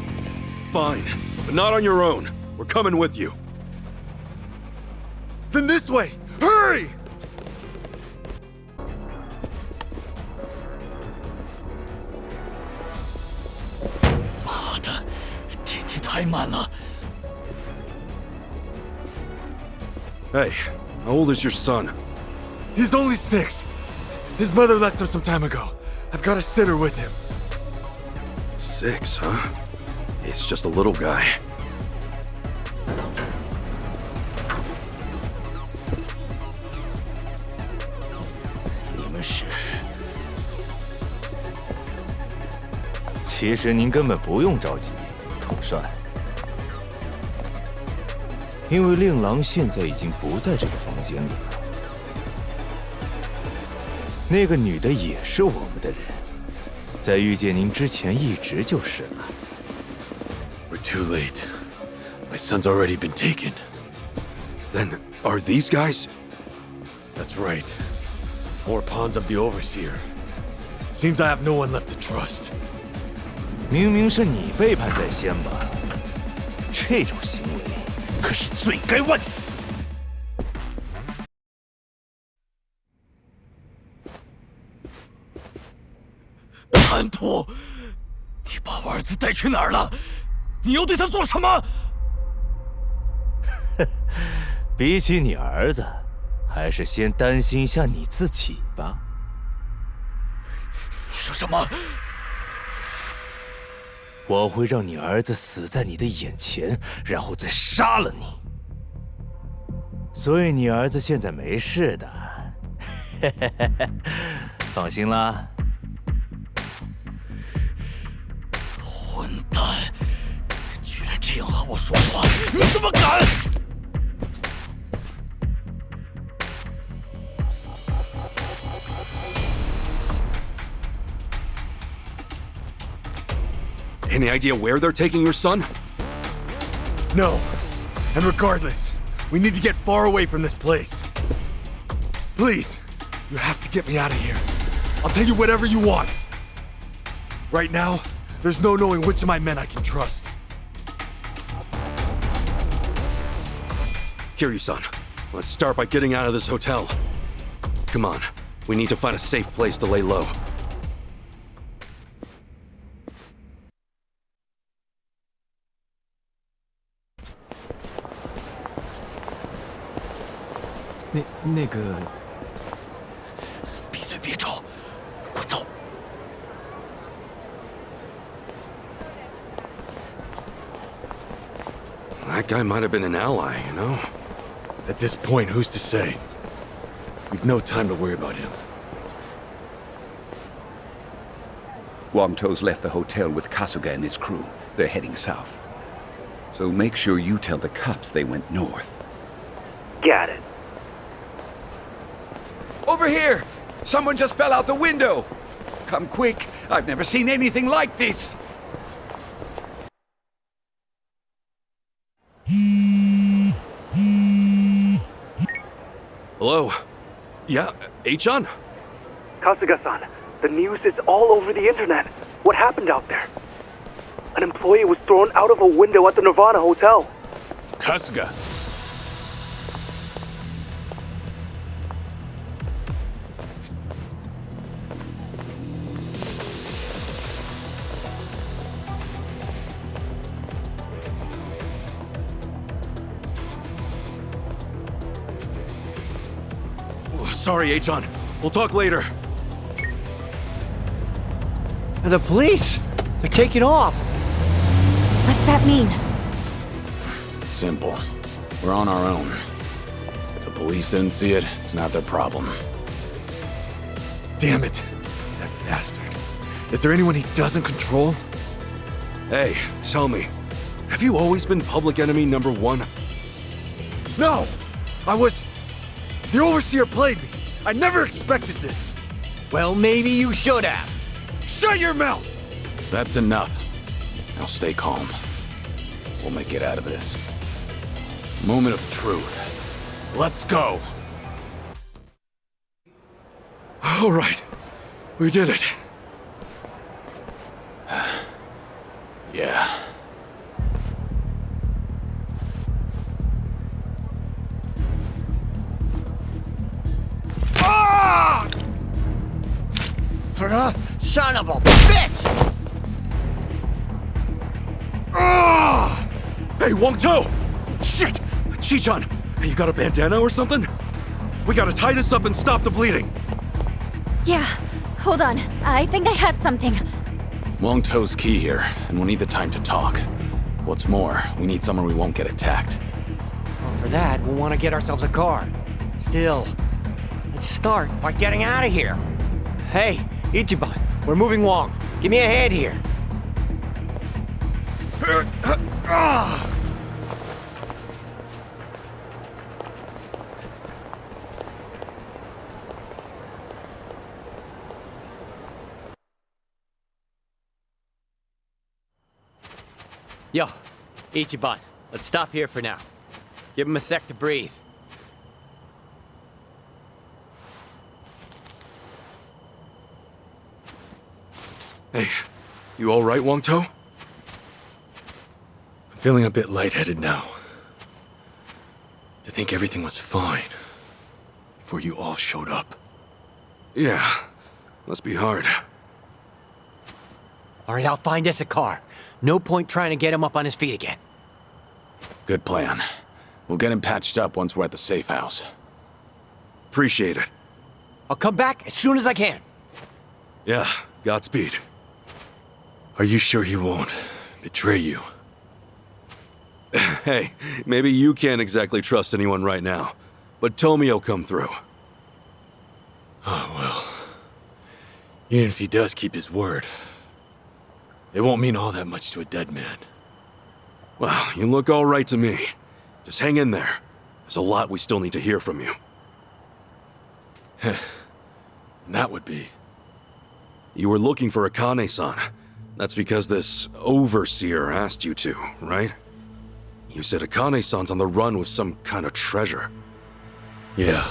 Fine, but not on your own. We're coming with you. Then this way! Hurry! 妈的，电梯太满了。 Hey, how old is your son? He's only 6. His mother left him some time ago. I've got a sitter with him. 6, huh? It's just a little guy. 你们是？其实您根本不用着急，统帅。 因为令郎现在已经不在这个房间里了。那个女的也是我们的人，在遇见您之前一直就是了。We're too late. My son's already been taken. Then, are these guys? That's right. More pawns of the Overseer. Seems I have no one left to trust. 明明是你背叛在先吧？这种行为。 可是罪该万死！叛徒，你把我儿子带去哪儿了？你又对他做什么？比起你儿子，还是先担心一下你自己吧。你说什么？我会让你儿子死在你的眼前，然后再杀了你。所以你儿子现在没事的，放心啦。混蛋，居然这样和我说话，你怎么敢？Any idea where they're taking your son? No. And regardless, we need to get far away from this place. Please, you have to get me out of here. I'll tell you whatever you want. Right now, there's no knowing which of my men I can trust. Kiryu-san, let's start by getting out of this hotel. Come on, we need to find a safe place to lay low. That guy might have been an ally, you know? At this point, who's to say? We've no time to worry about him. Wang To's left the hotel with Kasuga and his crew. They're heading south. So make sure you tell the cops they went north. Got it. Over here! Someone just fell out the window! Come quick! I've never seen anything like this! Hello? Yeah, Achan? Kasuga-san, the news is all over the internet. What happened out there? An employee was thrown out of a window at the Nirvana Hotel. Kasuga! Sorry, Achan. We'll talk later. The police! They're taking off! What's that mean? Simple. We're on our own. If the police didn't see it, it's not their problem. Damn it! That bastard. Is there anyone he doesn't control? Hey, tell me, have you always been public enemy number one? No! The Overseer played me. I never expected this. Well, maybe you should have. Shut your mouth! That's enough. Now stay calm. We'll make it out of this. Moment of truth. Let's go! All right. We did it. Yeah. Ah! Son of a bitch! Ah! Hey, Wang To! Shit! Chichan, you got a bandana or something? We gotta tie this up and stop the bleeding. Yeah, hold on. I think I had something. Wang To's key here, and we'll need the time to talk. What's more, we need somewhere we won't get attacked. Well, for that, we'll want to get ourselves a car. Still, let's start by getting out of here. Hey, Ichiban, we're moving Wong. Give me a hand here. Yo, Ichiban, let's stop here for now. Give him a sec to breathe. Hey, you all right, Wang To? I'm feeling a bit lightheaded now. To think everything was fine before you all showed up. Yeah, must be hard. All right, I'll find us a car. No point trying to get him up on his feet again. Good plan. We'll get him patched up once we're at the safe house. Appreciate it. I'll come back as soon as I can. Yeah, Godspeed. Are you sure he won't betray you? Hey, maybe you can't exactly trust anyone right now, but Tomio'll come through. Oh, well. Even if he does keep his word, it won't mean all that much to a dead man. Well, you look all right to me. Just hang in there. There's a lot we still need to hear from you. And that would be? You were looking for Akane-san. That's because this Overseer asked you to, right? You said Akane-san's on the run with some kind of treasure. Yeah.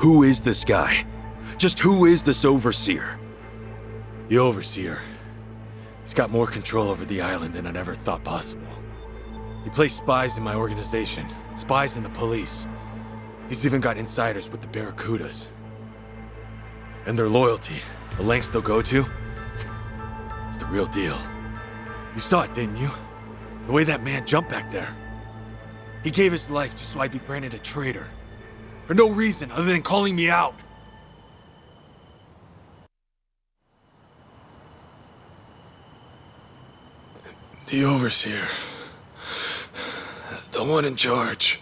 Who is this guy? Just who is this Overseer? The Overseer. He's got more control over the island than I'd ever thought possible. He placed spies in my organization, spies in the police. He's even got insiders with the Barracudas. And their loyalty, the lengths they'll go to, it's the real deal. You saw it, didn't you? The way that man jumped back there. He gave his life just so I'd be branded a traitor. For no reason other than calling me out. The Overseer. The one in charge.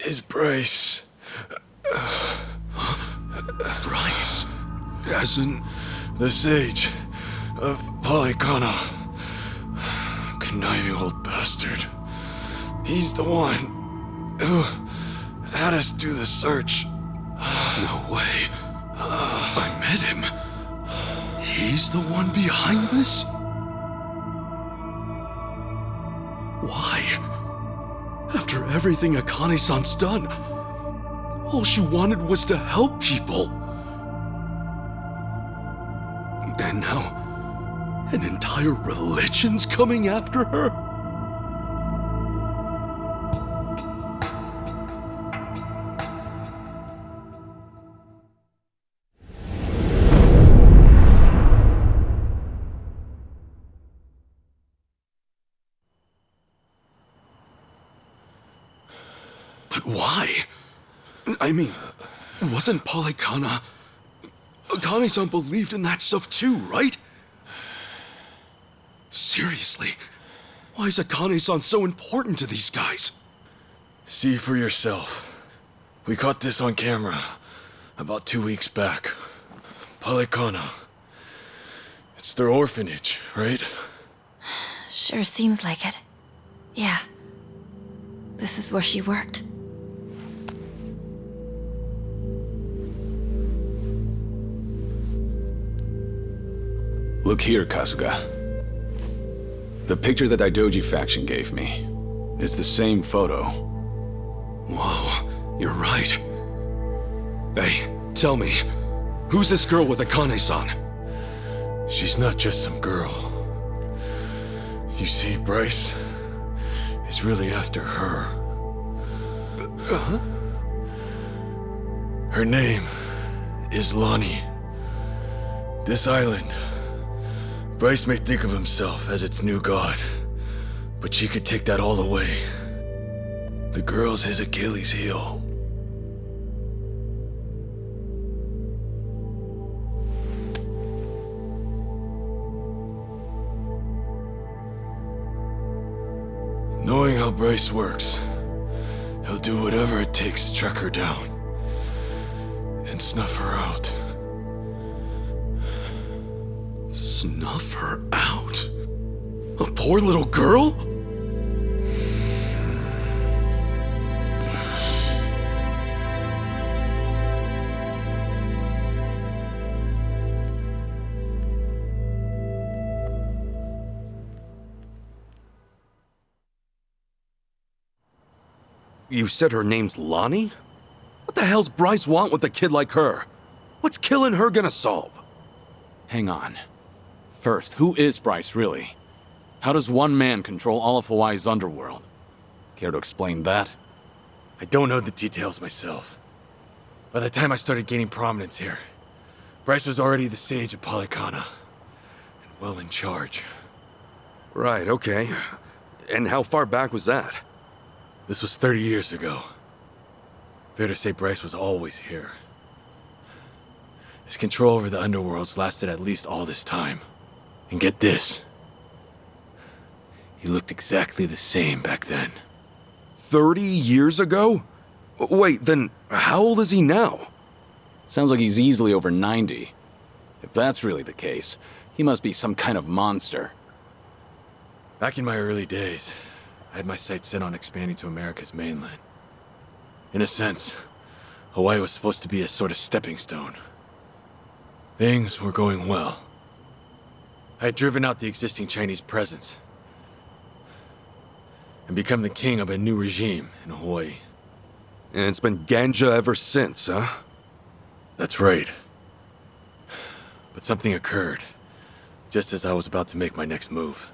Is Bryce. Bryce? As in... The Sage of Polycana. Conniving old bastard. He's the one who had us do the search. No way. I met him. He's the one behind this? Why? After everything Akane-san's done, all she wanted was to help people. And now, an entire religion's coming after her? But why? I mean, wasn't Polycana... Akane-san believed in that stuff too, right? Seriously, why is Akane-san so important to these guys? See for yourself. We caught this on camera about 2 weeks back. Polycana. It's their orphanage, right? Sure seems like it. Yeah. This is where she worked. Look here, Kasuga. The picture the Daidoji faction gave me is the same photo. Whoa, you're right. Hey, tell me, who's this girl with Akane-san? She's not just some girl. You see, Bryce is really after her. Her name is Lonnie. This island, Bryce may think of himself as its new god, but she could take that all away. The girl's his Achilles heel. Knowing how Bryce works, he'll do whatever it takes to track her down and snuff her out. Snuff her out? A poor little girl? You said her name's Lonnie? What the hell's Bryce want with a kid like her? What's killing her gonna solve? Hang on. First, who is Bryce, really? How does one man control all of Hawaii's underworld? Care to explain that? I don't know the details myself. By the time I started gaining prominence here, Bryce was already the Sage of Polycana, and well in charge. Right, okay. And how far back was that? This was 30 years ago. Fair to say Bryce was always here. His control over the underworlds lasted at least all this time. And get this. He looked exactly the same back then. 30 years ago? Wait, then how old is he now? Sounds like he's easily over 90. If that's really the case, he must be some kind of monster. Back in my early days, I had my sights set on expanding to America's mainland. In a sense, Hawaii was supposed to be a sort of stepping stone. Things were going well. I had driven out the existing Chinese presence and become the king of a new regime in Hawaii. And it's been ganja ever since, huh? That's right. But something occurred, just as I was about to make my next move.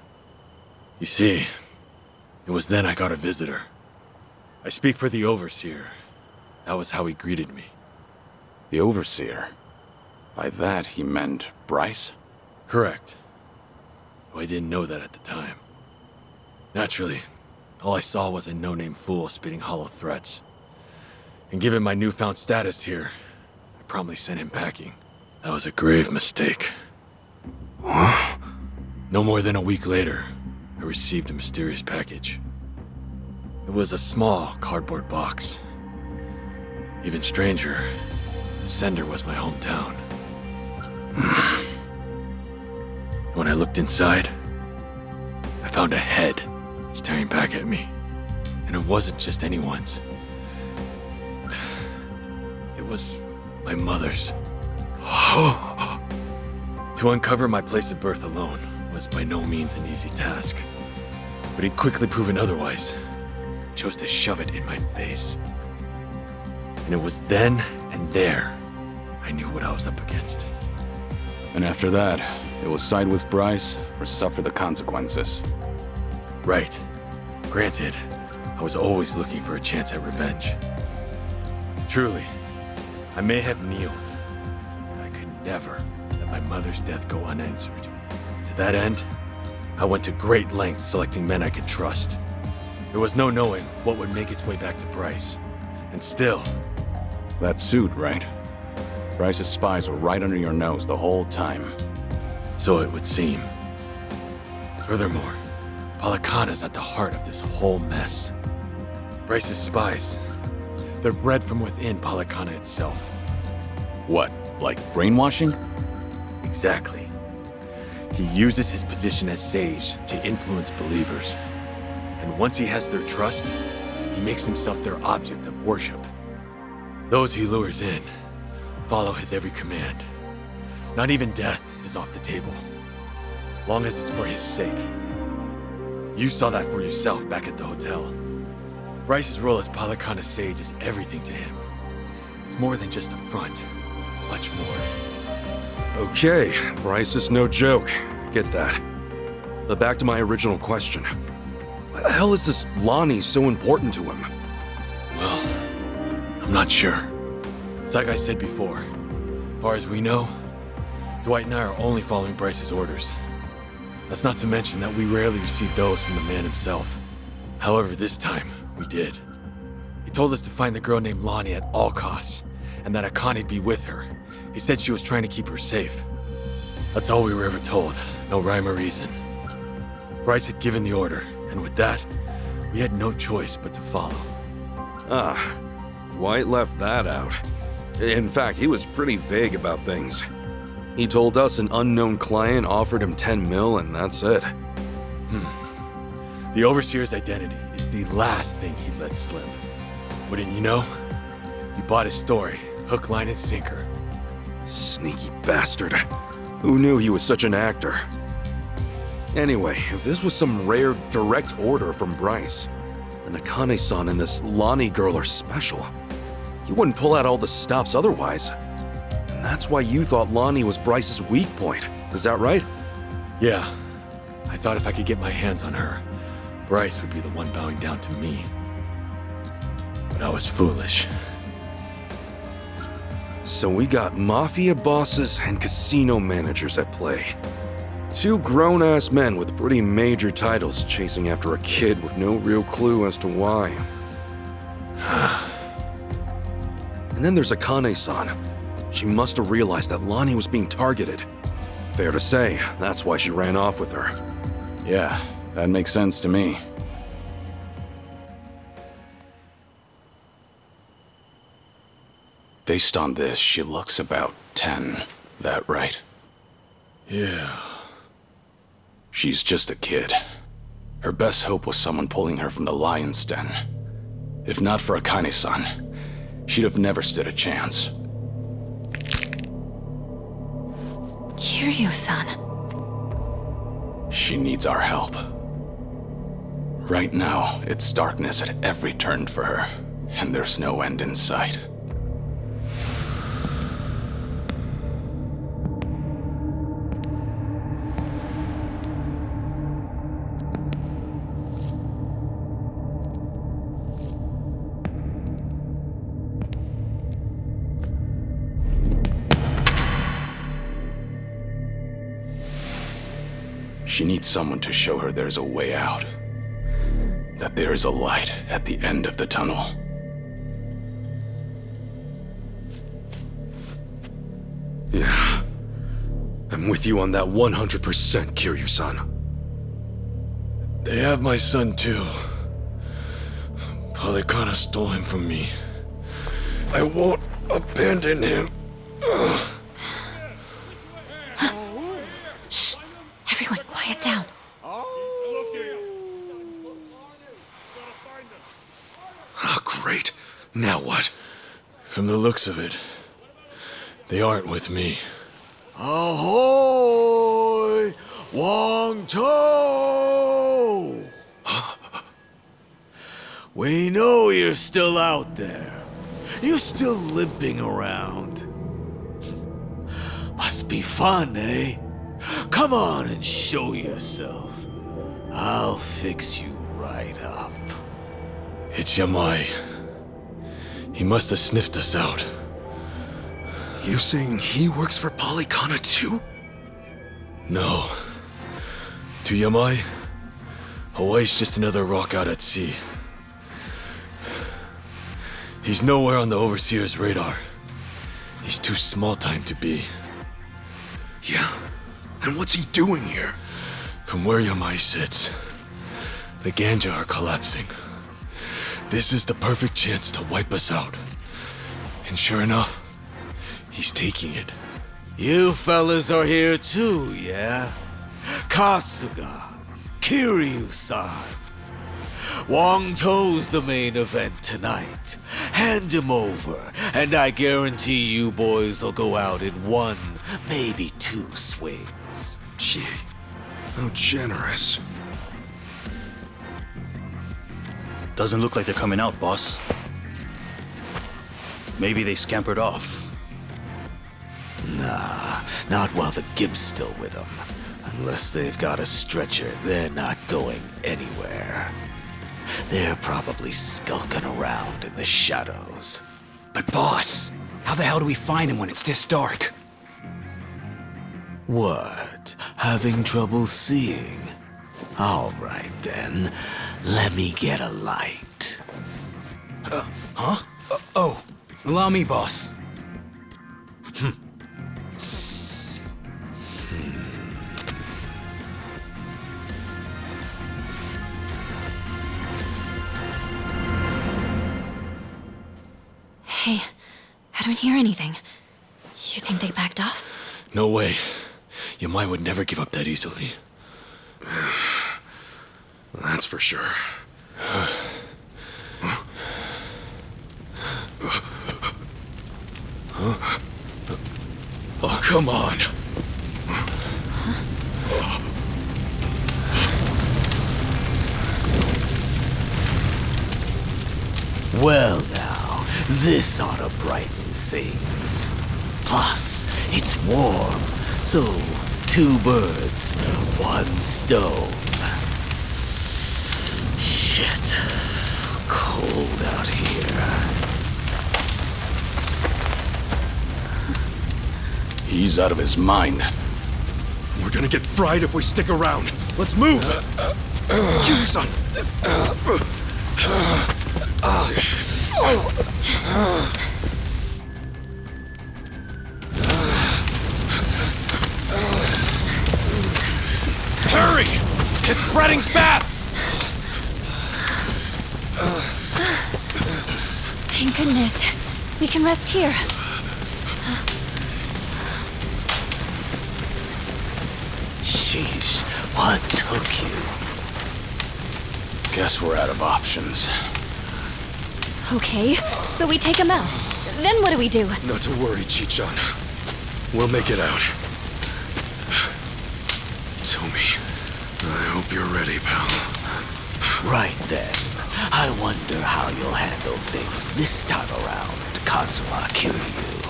You see, it was then I got a visitor. I speak for the Overseer. That was how he greeted me. The Overseer? By that, he meant Bryce? Correct. Though I didn't know that at the time. Naturally, all I saw was a no-name fool spitting hollow threats. And given my newfound status here, I promptly sent him packing. That was a grave mistake. Huh? No more than a week later, I received a mysterious package. It was a small cardboard box. Even stranger, the sender was my hometown. When I looked inside, I found a head staring back at me. And it wasn't just anyone's. It was my mother's. To uncover my place of birth alone was by no means an easy task. But he'd quickly proven otherwise. Chose to shove it in my face. And it was then and there I knew what I was up against. And after that, it was side with Bryce or suffer the consequences. Right. Granted, I was always looking for a chance at revenge. Truly, I may have kneeled, but I could never let my mother's death go unanswered. To that end, I went to great lengths selecting men I could trust. There was no knowing what would make its way back to Bryce. And still... That suit, right? Bryce's spies were right under your nose the whole time. So it would seem. Furthermore, Palikana's at the heart of this whole mess. Bryce's spies, they're bred from within Palikana itself. What, like brainwashing? Exactly. He uses his position as sage to influence believers. And once he has their trust, he makes himself their object of worship. Those he lures in follow his every command. Not even death is off the table, long as it's for his sake. You saw that for yourself back at the hotel. Bryce's role as Palikana's sage is everything to him. It's more than just a front, much more. Okay, Bryce is no joke. Get that. But back to my original question. Why the hell is this Lonnie so important to him? Well, I'm not sure. It's like I said before. As far as we know, Dwight and I are only following Bryce's orders. That's not to mention that we rarely receive those from the man himself. However, this time, we did. He told us to find the girl named Lonnie at all costs, and that Akane'd be with her. He said she was trying to keep her safe. That's all we were ever told, no rhyme or reason. Bryce had given the order, and with that, we had no choice but to follow. Ah, Dwight left that out. In fact, he was pretty vague about things. He told us an unknown client offered him 10 mil and that's it. The Overseer's identity is the last thing he'd let slip. Wouldn't you know? He bought his story, hook, line, and sinker. Sneaky bastard. Who knew he was such an actor? Anyway, if this was some rare direct order from Bryce, then Akane-san and this Lonnie girl are special. He wouldn't pull out all the stops otherwise. And that's why you thought Lonnie was Bryce's weak point. Is that right? Yeah. I thought if I could get my hands on her, Bryce would be the one bowing down to me. But I was foolish. So we got mafia bosses and casino managers at play. Two grown-ass men with pretty major titles chasing after a kid with no real clue as to why. And then there's Akane-san. She must have realized that Lonnie was being targeted. Fair to say, that's why she ran off with her. Yeah, that makes sense to me. Based on this, she looks about 10. That right? Yeah. She's just a kid. Her best hope was someone pulling her from the lion's den. If not for Akane-san, she'd have never stood a chance. Kiryu-san. She needs our help. Right now, it's darkness at every turn for her, and there's no end in sight. She needs someone to show her there's a way out. That there is a light at the end of the tunnel. Yeah. I'm with you on that 100%, Kiryu-san. They have my son too. Polycana stole him from me. I won't abandon him. Shh! Everyone, quiet down. Ah, great. Now what? From the looks of it, they aren't with me. Ahoy! Wong-To! We know you're still out there. You're still limping around. Must be fun, eh? Come on and show yourself. I'll fix you right up. It's Yamai. He must have sniffed us out. You saying he works for Polycana too? No. To Yamai, Hawaii's just another rock out at sea. He's nowhere on the Overseer's radar. He's too small-time to be. Yeah? And what's he doing here? From where Yamai sits, the Ganja are collapsing. This is the perfect chance to wipe us out. And sure enough, he's taking it. You fellas are here too, yeah? Kasuga, Kiryu-san. Wong-To's the main event tonight. Hand him over, and I guarantee you boys will go out in one, maybe two swings. Gee, how generous. Doesn't look like they're coming out, boss. Maybe they scampered off. Nah, not while the Gimp's still with them. Unless they've got a stretcher, they're not going anywhere. They're probably skulking around in the shadows. But boss, how the hell do we find him when it's this dark? What? Having trouble seeing? All right then, let me get a light. Huh? Oh, allow me, boss. Hey, I don't hear anything. You think they backed off? No way. Yamai would never give up that easily. That's for sure. Oh, come on. Well now, this ought to brighten things. Plus, it's warm, so 2 birds, 1 stone. Shit, cold out here. He's out of his mind. We're gonna get fried if we stick around. Let's move! Kiryu-san! Hurry! It's spreading fast! Thank goodness. We can rest here. Sheesh, what took you? Guess we're out of options. Okay, so we take him out. Then what do we do? Not to worry, Chi-chan. We'll make it out. Tommy, I hope you're ready, pal. Right then. I wonder how you'll handle things this time around, Kazuma Kiryu.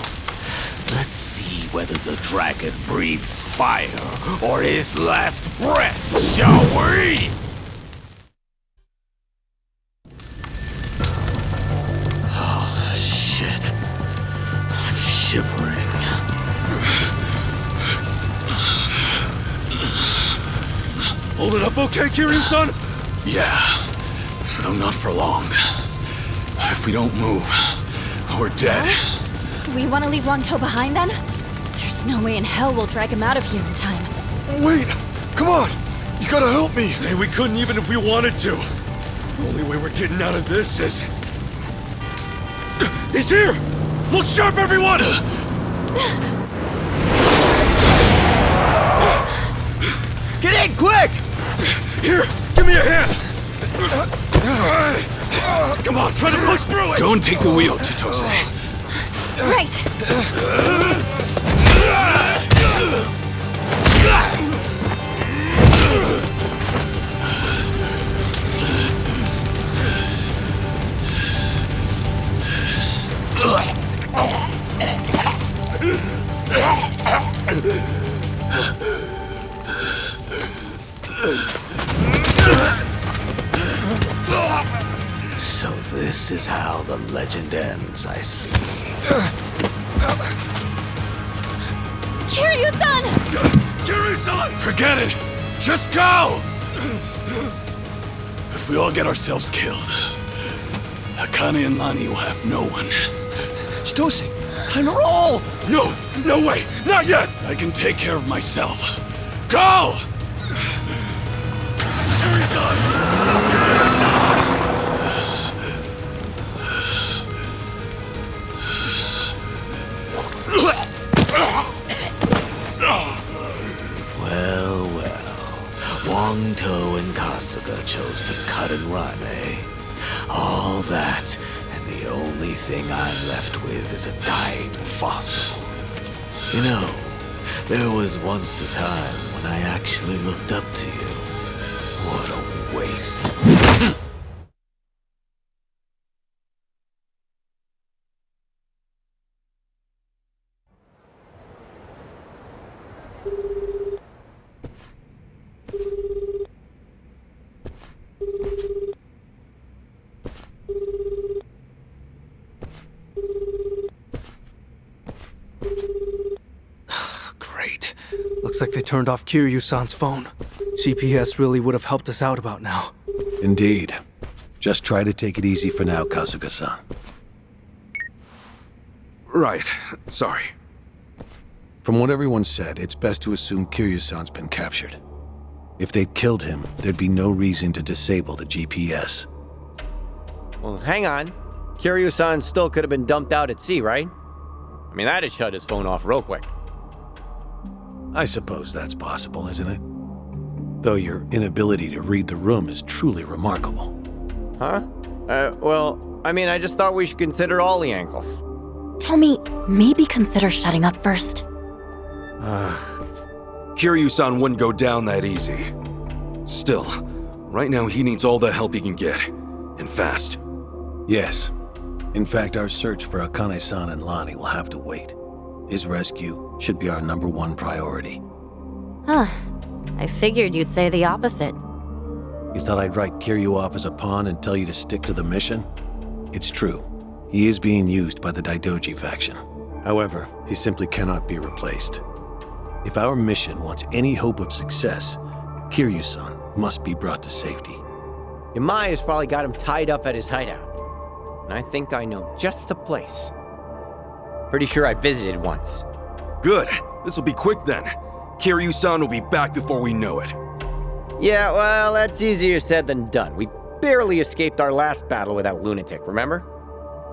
Let's see whether the dragon breathes fire or his last breath, shall we? Oh, shit. I'm shivering. Hold it up okay, Kiryu-san? Yeah, though not for long. If we don't move, we're dead. We want to leave Wangto behind then? There's no way in hell we'll drag him out of here in time. Wait! Come on! You gotta help me! Hey, we couldn't even if we wanted to. The only way we're getting out of this is... He's here! Look sharp, everyone! Get in, quick! Here, give me a hand! Come on, try to push through it! Go and take the wheel, Chitose. Right! So this is how the legend ends, I see. Kiryu-san! Kiryu-san! Forget it! Just go! If we all get ourselves killed, Akane and Lani will have no one. Chitose, time to roll! No, no way! Not yet! I can take care of myself. Go! Kiryu-san! Kiryu-san! Well, well. Wangto and Kasuga chose to cut and run, eh? All that, and the only thing I'm left with is a dying fossil. You know, there was once a time when I actually looked up to you. What a waste. Great. Looks like they turned off Kiryu-san's phone. GPS really would have helped us out about now. Indeed. Just try to take it easy for now, Kasuga-san. Right. Sorry. From what everyone said, it's best to assume Kiryu-san's been captured. If they'd killed him, there'd be no reason to disable the GPS. Well, hang on. Kiryu-san still could have been dumped out at sea, right? I mean, that'd shut his phone off real quick. I suppose that's possible, isn't it? Though your inability to read the room is truly remarkable. Huh? Well, I mean, I just thought we should consider all the angles. Tommy, maybe consider shutting up first. Kiryu-san wouldn't go down that easy. Still, right now he needs all the help he can get. And fast. Yes. In fact, our search for Akane-san and Lani will have to wait. His rescue should be our #1 priority. Huh. I figured you'd say the opposite. You thought I'd write Kiryu off as a pawn and tell you to stick to the mission? It's true. He is being used by the Daidoji faction. However, he simply cannot be replaced. If our mission wants any hope of success, Kiryu-san must be brought to safety. Yamai has probably got him tied up at his hideout. And I think I know just the place. Pretty sure I visited once. Good. This'll be quick then. Kiryu-san will be back before we know it. Yeah, well, that's easier said than done. We barely escaped our last battle with that lunatic, remember?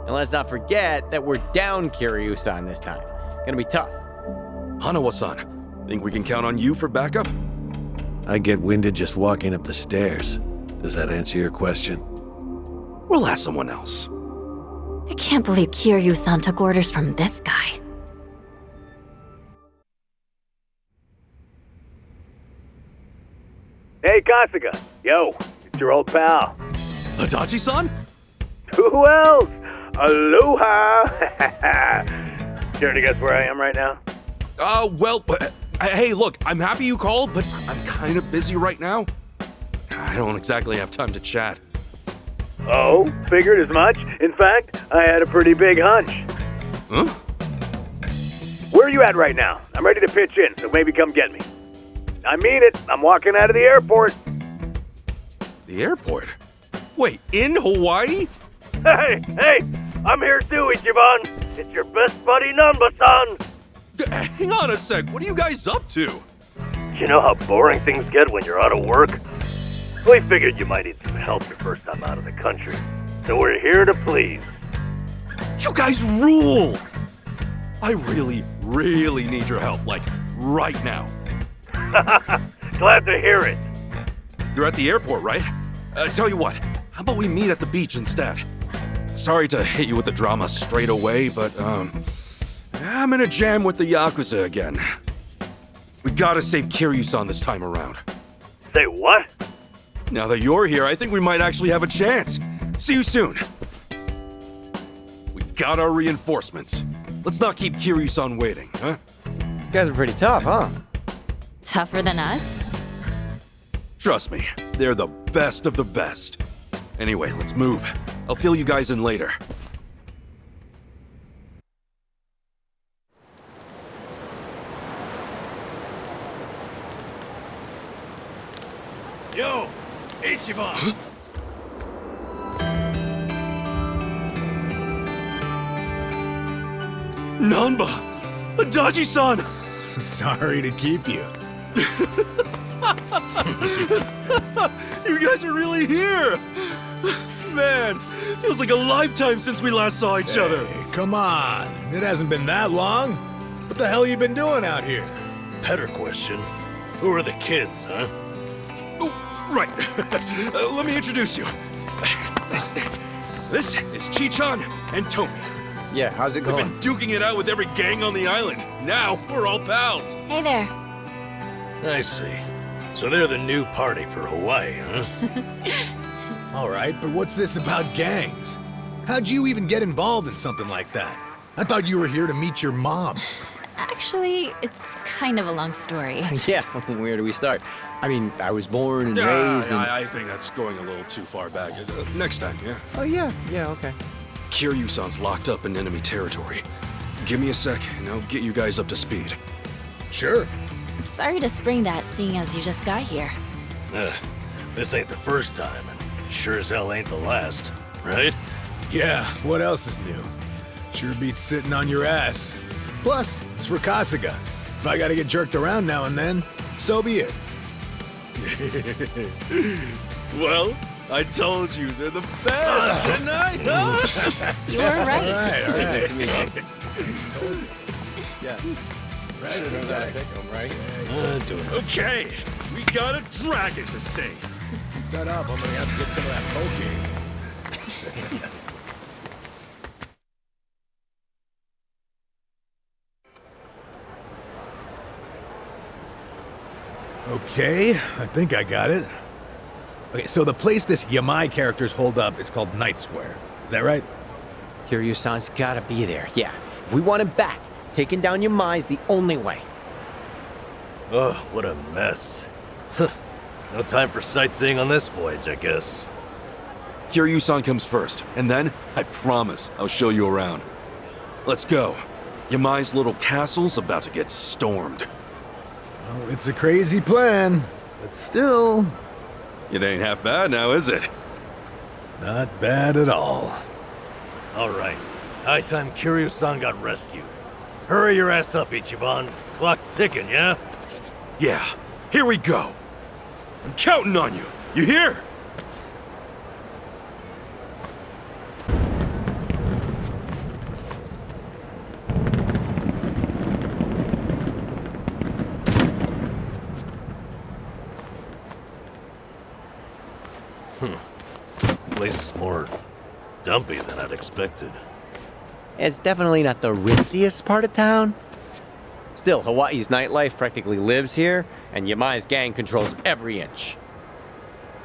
And let's not forget that we're down Kiryu-san this time. Gonna be tough. Hanawa-san, think we can count on you for backup? I get winded just walking up the stairs. Does that answer your question? We'll ask someone else. I can't believe Kiryu-san took orders from this guy. Hey, Kasuga. Yo, it's your old pal. Adachi-san? Who else? Aloha! Care to guess where I am right now? Hey, look, I'm happy you called, but I'm kind of busy right now. I don't exactly have time to chat. Oh, figured as much. In fact, I had a pretty big hunch. Huh? Where are you at right now? I'm ready to pitch in, so maybe come get me. I mean it. I'm walking out of the airport. The airport? Wait, in Hawaii? Hey, I'm here too, Ichiban. It's your best buddy, Nanba-san. Hang on a sec, what are you guys up to? You know how boring things get when you're out of work? We figured you might need some help your first time out of the country. So we're here to please. You guys rule! I really, really need your help, like, right now. Glad to hear it. You're at the airport, right? Tell you what, how about we meet at the beach instead? Sorry to hit you with the drama straight away, but, I'm in a jam with the Yakuza again. We gotta save Kiryu-san this time around. Say what? Now that you're here, I think we might actually have a chance. See you soon. We got our reinforcements. Let's not keep Kiryu-san waiting, huh? You guys are pretty tough, huh? Tougher than us? Trust me, they're the best of the best. Anyway, let's move. I'll fill you guys in later. Yo, Ichiban! Nanba! Adachi-san! Sorry to keep you. You guys are really here! Man, feels like a lifetime since we last saw each other. Come on, it hasn't been that long. What the hell you been doing out here? Better question. Who are the kids, huh? Oh, right. Let me introduce you. This is Chi-chan and Tomi. Yeah, how's it going? We've been duking it out with every gang on the island. Now, we're all pals. Hey there. I see. So they're the new party for Hawaii, huh? All right, but what's this about gangs? How'd you even get involved in something like that? I thought you were here to meet your mom. Actually, it's kind of a long story. Yeah, where do we start? I mean, I was born and raised in... I think that's going a little too far back. Next time, yeah? Oh, yeah, okay. Kiryu-san's locked up in enemy territory. Give me a sec, and I'll get you guys up to speed. Sure. Sorry to spring that, seeing as you just got here. This ain't the first time, and sure as hell ain't the last, right? Yeah, what else is new? Sure beats sitting on your ass. Plus, it's for Kasuga. If I gotta get jerked around now and then, so be it. Well, I told you, they're the best, didn't I? You were right. All right. Nice to meet you. Told you. Yeah. Right, right? Okay, we got a dragon to save. Keep that up, I'm gonna have to get some of that poke. Okay, I think I got it. Okay, so the place this Yamai character's holed up is called Night Square. Is that right? Kiryu-san's gotta be there, yeah. If we want him back, taking down Yamai's the only way. Oh, what a mess. No time for sightseeing on this voyage, I guess. Kiryu-san comes first, and then, I promise, I'll show you around. Let's go. Yamai's little castle's about to get stormed. Well, it's a crazy plan, but still... It ain't half bad now, is it? Not bad at all. All right. High time Kiryu-san got rescued. Hurry your ass up, Ichiban. Clock's ticking, yeah? Yeah, here we go. I'm counting on you. You hear? Place is more dumpy than I'd expected. It's definitely not the ritziest part of town. Still, Hawaii's nightlife practically lives here, and Yamai's gang controls every inch.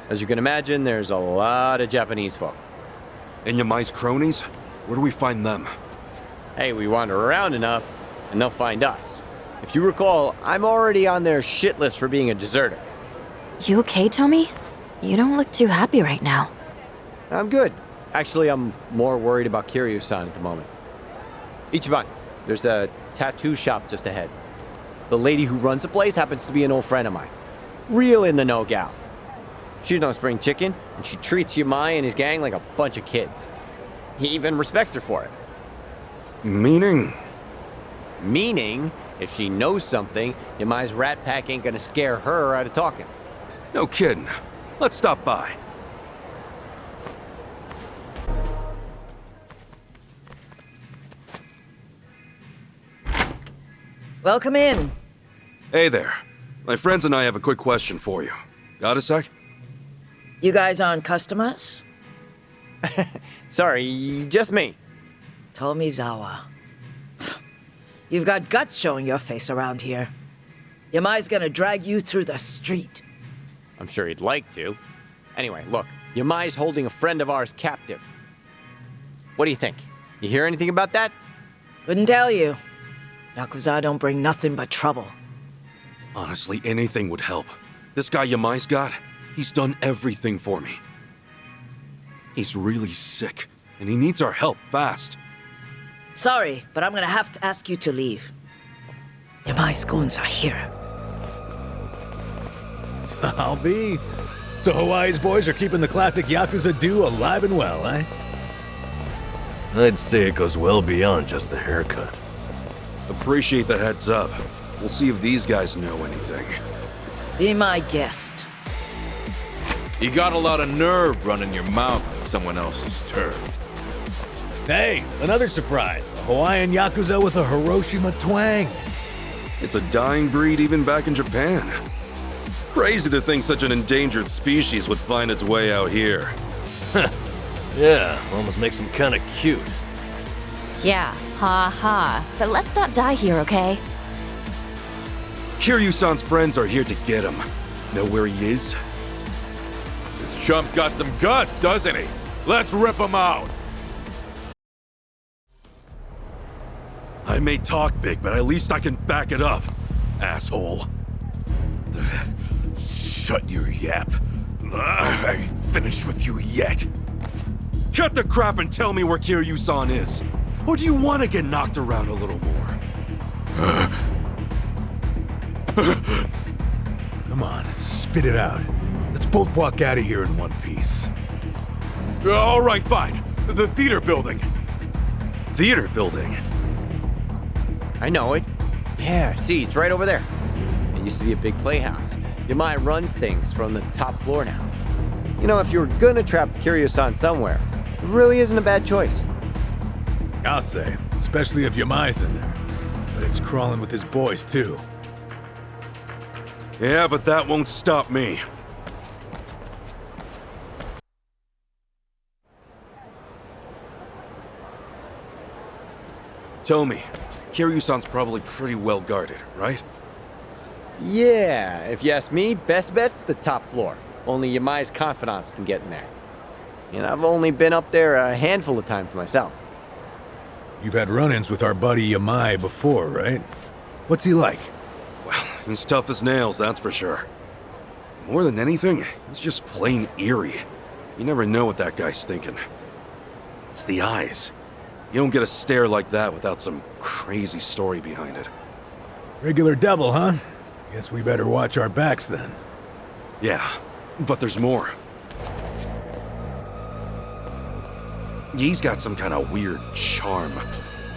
As you can imagine, there's a lot of Japanese folk. And Yamai's cronies? Where do we find them? Hey, we wander around enough, and they'll find us. If you recall, I'm already on their shit list for being a deserter. You okay, Tomi? You don't look too happy right now. I'm good. Actually, I'm more worried about Kiryu-san at the moment. Ichiban, there's a tattoo shop just ahead. The lady who runs the place happens to be an old friend of mine. Real in the know gal. She's no spring chicken, and she treats Yamai and his gang like a bunch of kids. He even respects her for it. Meaning? Meaning, if she knows something, Yamai's rat pack ain't gonna scare her out of talking. No kidding. Let's stop by. Welcome in. Hey there. My friends and I have a quick question for you. Got a sec? You guys aren't customers? Sorry, just me. Tomizawa. You've got guts showing your face around here. Yamai's gonna drag you through the street. I'm sure he'd like to. Anyway, look, Yamai's holding a friend of ours captive. What do you think? You hear anything about that? Couldn't tell you. Yakuza don't bring nothing but trouble. Honestly, anything would help. This guy Yamai's got, he's done everything for me. He's really sick, and he needs our help fast. Sorry, but I'm gonna have to ask you to leave. Yamai's goons are here. I'll be. So Hawaii's boys are keeping the classic Yakuza-do alive and well, eh? I'd say it goes well beyond just the haircut. Appreciate the heads up. We'll see if these guys know anything. Be my guest. You got a lot of nerve running your mouth on someone else's turf. Hey, another surprise. A Hawaiian Yakuza with a Hiroshima twang. It's a dying breed even back in Japan. Crazy to think such an endangered species would find its way out here. Yeah, almost makes him kinda cute. Yeah, ha ha. But let's not die here, okay? Kiryu-san's friends are here to get him. Know where he is? This chump's got some guts, doesn't he? Let's rip him out! I may talk big, but at least I can back it up, asshole. Shut your yap. I ain't finished with you yet. Cut the crap and tell me where Kiryu-san is. Or do you want to get knocked around a little more? Come on, spit it out. Let's both walk out of here in one piece. All right, fine. The theater building. Theater building? I know it. Yeah, see, it's right over there. It used to be a big playhouse. Yamai runs things from the top floor now. You know, if you were gonna trap Kiryu-san somewhere, it really isn't a bad choice. I'll say, especially if Yamai's in there. But it's crawling with his boys, too. Yeah, but that won't stop me. Tomi, Kiryu-san's probably pretty well guarded, right? Yeah, if you ask me, best bet's the top floor. Only Yamai's confidants can get in there. And I've only been up there a handful of times myself. You've had run-ins with our buddy Yamai before, right? What's he like? Well, he's tough as nails, that's for sure. More than anything, he's just plain eerie. You never know what that guy's thinking. It's the eyes. You don't get a stare like that without some crazy story behind it. Regular devil, huh? Guess we better watch our backs then. Yeah, but there's more. He's got some kind of weird charm.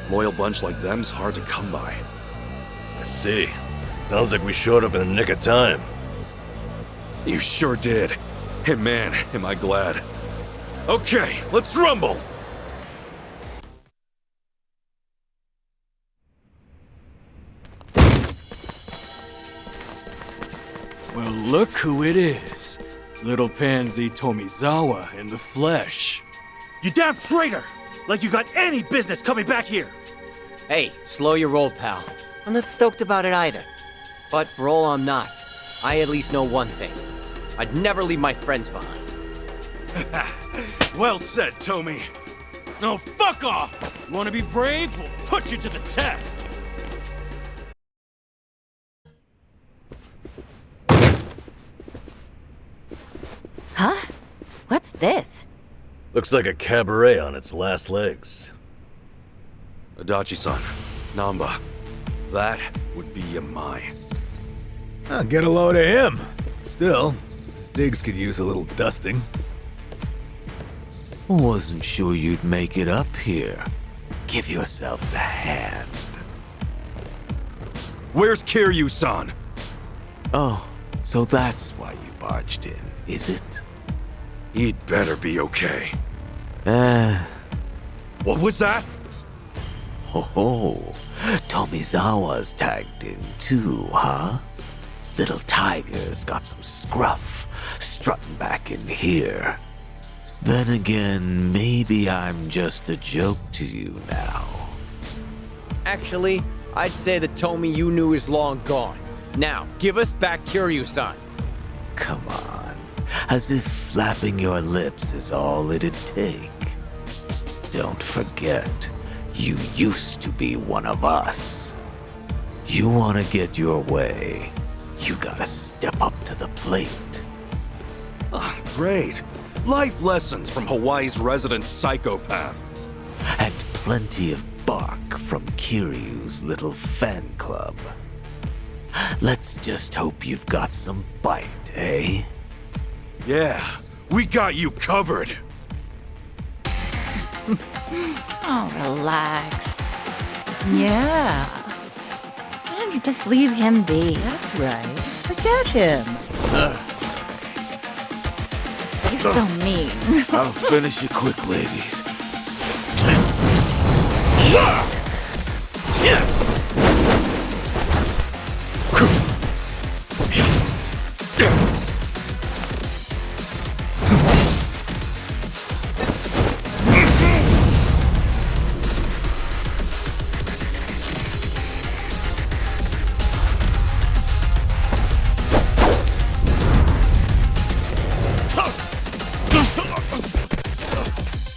Loyal bunch like them's hard to come by. I see. Sounds like we showed up in the nick of time. You sure did. And man, am I glad. Okay, let's rumble! Well, look who it is. Little pansy Tomizawa in the flesh. You damn traitor! Like you got any business coming back here! Hey, slow your roll, pal. I'm not stoked about it either. But for all I'm not, I at least know one thing. I'd never leave my friends behind. Well said, Tomi. No, fuck off! You wanna be brave? We'll put you to the test! Huh? What's this? Looks like a cabaret on its last legs. Adachi-san, Namba. That would be Yamai. I'll get a load of him. Still, his digs could use a little dusting. Wasn't sure you'd make it up here. Give yourselves a hand. Where's Kiryu-san? Oh, so that's why you barged in, is it? He'd better be okay. What was that? Oh, Tomizawa's tagged in too, huh? Little tiger's got some scruff, strutting back in here. Then again, maybe I'm just a joke to you now. Actually, I'd say the Tomi you knew is long gone. Now, give us back Kiryu-san. Come on, as if flapping your lips is all it'd take. Don't forget, you used to be one of us. You want to get your way, you gotta step up to the plate. Oh, great. Life lessons from Hawaii's resident psychopath. And plenty of bark from Kiryu's little fan club. Let's just hope you've got some bite, eh? Yeah, we got you covered. Oh, relax. Yeah. Why don't you just leave him be? That's right. Forget him. You're so mean. I'll finish it quick, ladies.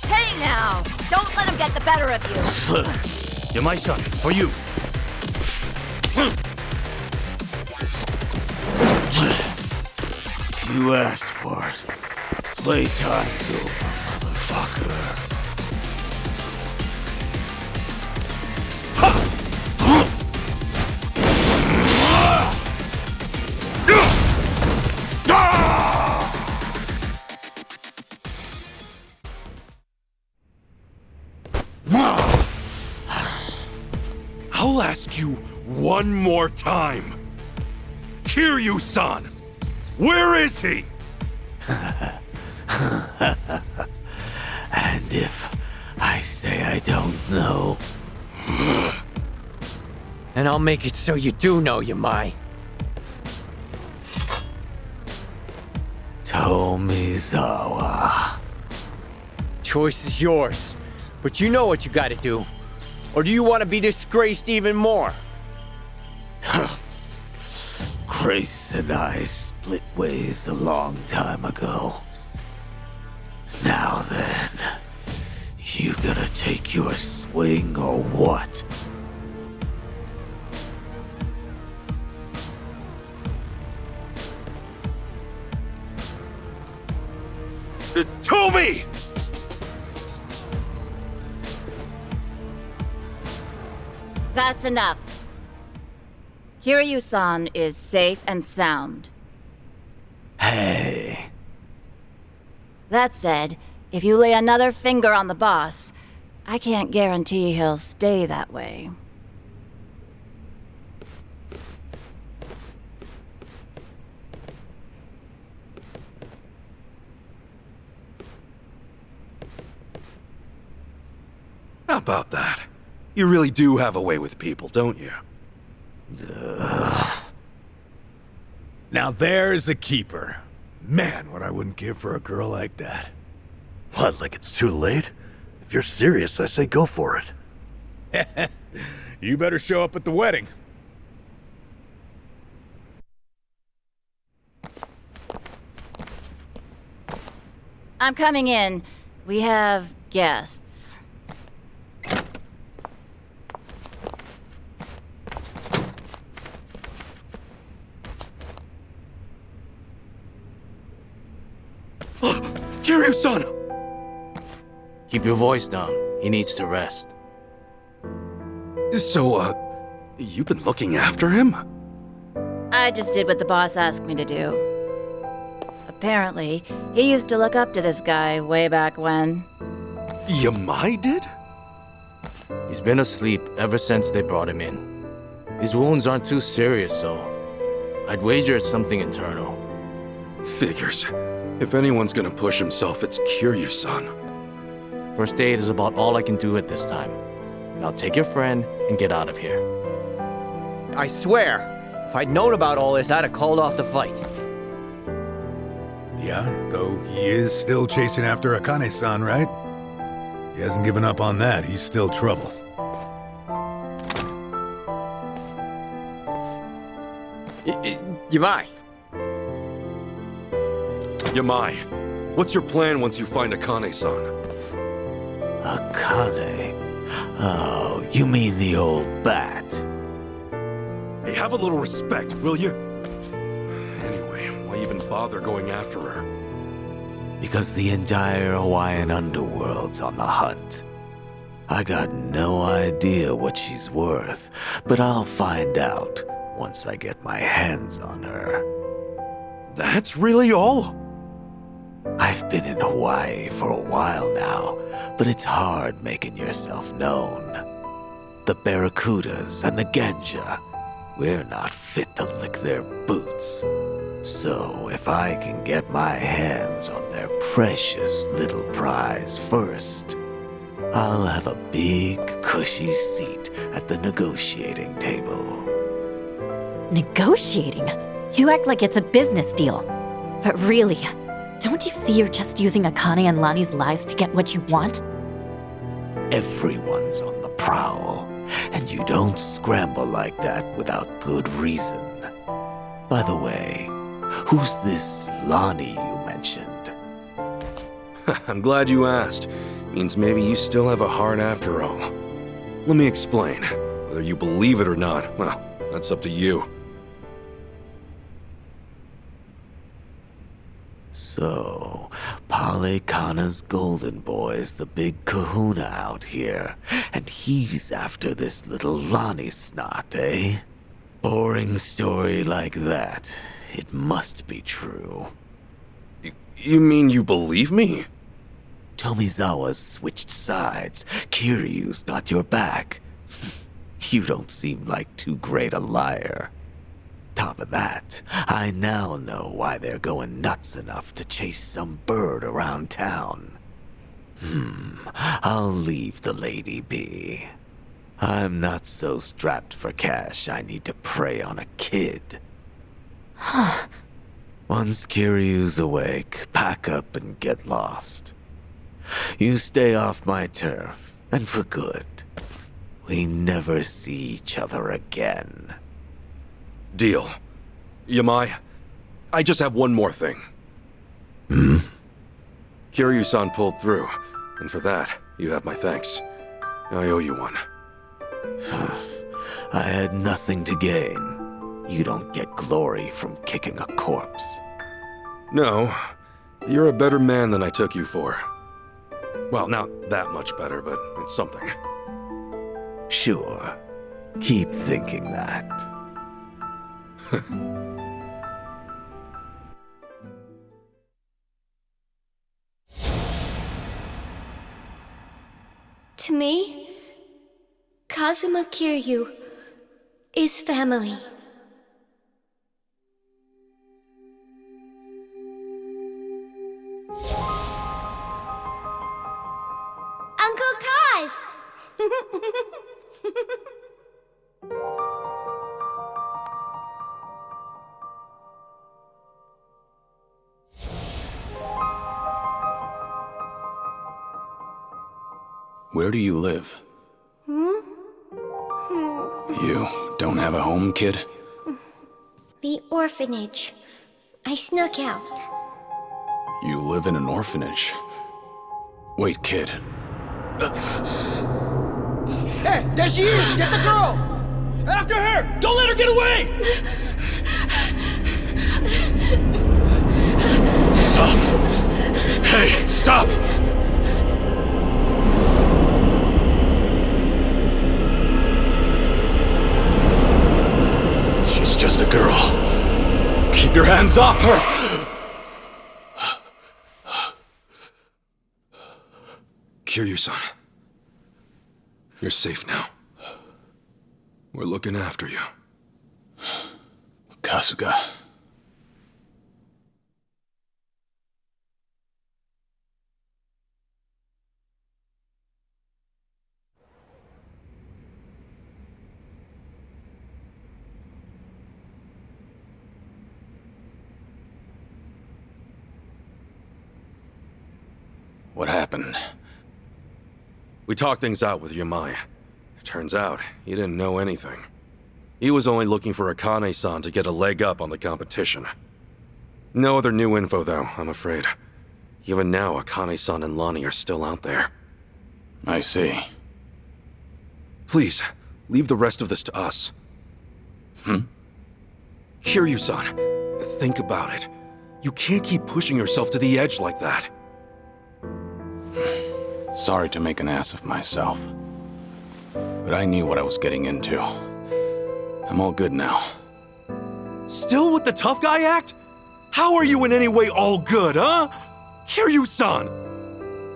Hey now! Don't let him get the better of you! Yamai-san, for you. You asked for it. Playtime's over, motherfucker. I'll ask you one more time. Kiryu-san, where is he? And if I say I don't know... And I'll make it so you do know, Yamai. Tomizawa. Choice is yours. But you know what you gotta do. Or do you want to be disgraced even more? Grace and I split ways a long time ago. Now then, you gonna take your swing or what? Tomi! That's enough. Kiryu-san is safe and sound. Hey. That said, if you lay another finger on the boss, I can't guarantee he'll stay that way. How about that? You really do have a way with people, don't you? Now there's a keeper. Man, what I wouldn't give for a girl like that. What, like it's too late? If you're serious, I say go for it. You better show up at the wedding. I'm coming in. We have guests. Kiryu-san! Keep your voice down. He needs to rest. So, You've been looking after him? I just did what the boss asked me to do. Apparently, he used to look up to this guy way back when. Yamai did? He's been asleep ever since they brought him in. His wounds aren't too serious, so I'd wager it's something internal. Figures. If anyone's gonna push himself, it's Kiryu-san. First aid is about all I can do at this time. Now take your friend and get out of here. I swear, if I'd known about all this, I'd have called off the fight. Yeah, though he is still chasing after Akane-san, right? He hasn't given up on that. He's still trouble. Yamai. Yamai, what's your plan once you find Akane-san? Akane? Oh, you mean the old bat? Hey, have a little respect, will you? Anyway, why even bother going after her? Because the entire Hawaiian underworld's on the hunt. I got no idea what she's worth, but I'll find out once I get my hands on her. That's really all? I've been in Hawaii for a while now, but it's hard making yourself known. The Barracudas and the Ganja, we're not fit to lick their boots. So if I can get my hands on their precious little prize first, I'll have a big, cushy seat at the negotiating table. Negotiating? You act like it's a business deal. But really, don't you see you're just using Akane and Lani's lives to get what you want? Everyone's on the prowl, and you don't scramble like that without good reason. By the way, who's this Lani you mentioned? I'm glad you asked. Means maybe you still have a heart after all. Let me explain. Whether you believe it or not, well, that's up to you. So, Palekana's golden boy's the big kahuna out here, and he's after this little Lani snot, eh? Boring story like that. It must be true. You mean you believe me? Tomizawa's switched sides. Kiryu's got your back. You don't seem like too great a liar. Top of that, I now know why they're going nuts enough to chase some bird around town. I'll leave the lady be. I'm not so strapped for cash I need to prey on a kid. Once Kiryu's awake, pack up and get lost. You stay off my turf, and for good. We never see each other again. Deal. Yamai, I just have one more thing. Kiryu-san pulled through, and for that, you have my thanks. I owe you one. I had nothing to gain. You don't get glory from kicking a corpse. No, you're a better man than I took you for. Well, not that much better, but it's something. Sure. Keep thinking that. To me, Kazuma Kiryu is family. Uncle Kaz! Where do you live? You don't have a home, kid? The orphanage. I snuck out. You live in an orphanage. Wait, kid. Hey, there she is! Get the girl! After her! Don't let her get away! Stop! Hey, stop! hands off her! Kiryu-san, you're safe now. We're looking after you. Kasuga. What happened? We talked things out with Yamai. Turns out, he didn't know anything. He was only looking for Akane-san to get a leg up on the competition. No other new info, though, I'm afraid. Even now, Akane-san and Lonnie are still out there. I see. Please, leave the rest of this to us. Kiryu-san, think about it. You can't keep pushing yourself to the edge like that. Sorry to make an ass of myself. But I knew what I was getting into. I'm all good now. Still with the tough guy act? How are you in any way all good, huh? Kiryu-san!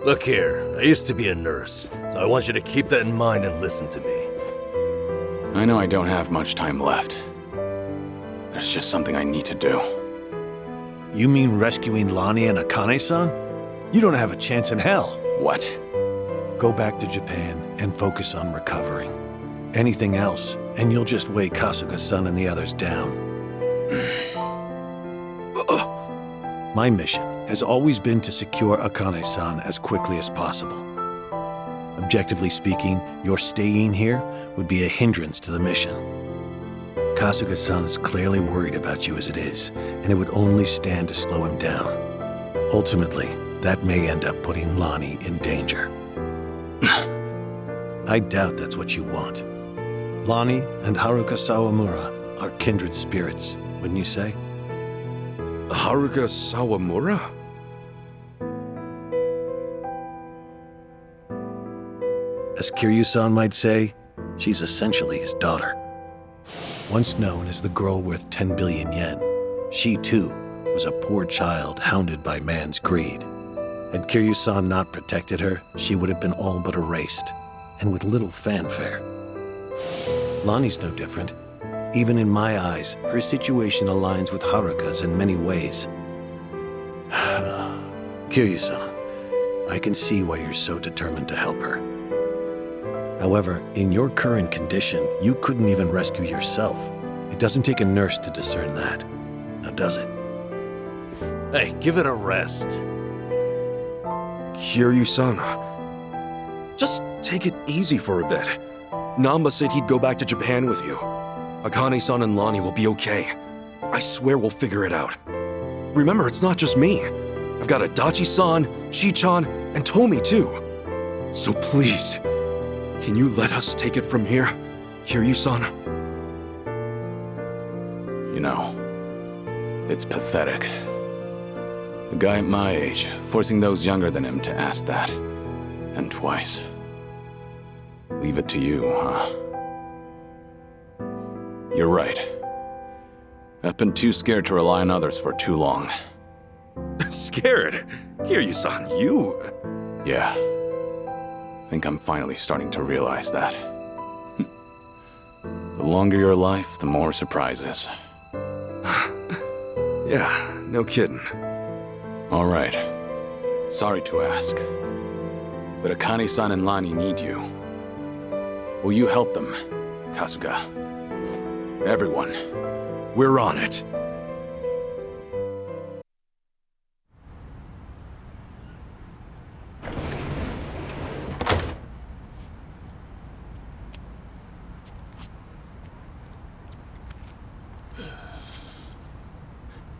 Look here, I used to be a nurse, so I want you to keep that in mind and listen to me. I know I don't have much time left. There's just something I need to do. You mean rescuing Lonnie and Akane-san? You don't have a chance in hell. What? Go back to Japan and focus on recovering. Anything else, and you'll just weigh Kasuga-san and the others down. My mission has always been to secure Akane-san as quickly as possible. Objectively speaking, your staying here would be a hindrance to the mission. Kasuga-san is clearly worried about you as it is, and it would only stand to slow him down. Ultimately, that may end up putting Lonnie in danger. I doubt that's what you want. Lonnie and Haruka Sawamura are kindred spirits, wouldn't you say? Haruka Sawamura? As Kiryu-san might say, she's essentially his daughter. Once known as the girl worth 10 billion yen, she too was a poor child hounded by man's greed. Had Kiryu-san not protected her, she would have been all but erased, and with little fanfare. Lonnie's no different. Even in my eyes, her situation aligns with Haruka's in many ways. Kiryu-san, I can see why you're so determined to help her. However, in your current condition, you couldn't even rescue yourself. It doesn't take a nurse to discern that. Now, does it? Hey, give it a rest. Kiryu-san, just take it easy for a bit. Namba said he'd go back to Japan with you. Akane-san and Lonnie will be okay. I swear we'll figure it out. Remember, it's not just me. I've got Adachi-san, Chi-chan, and Tomi too. So please, can you let us take it from here, Kiryu-san? You know, it's pathetic. A guy at my age, forcing those younger than him to ask that. And twice. Leave it to you, huh? You're right. I've been too scared to rely on others for too long. Scared? Kiryu-san, you... Yeah. I think I'm finally starting to realize that. The longer your life, the more surprises. Yeah, no kidding. All right. Sorry to ask. But Akane-san and Lonnie need you. Will you help them, Kasuga? Everyone. We're on it.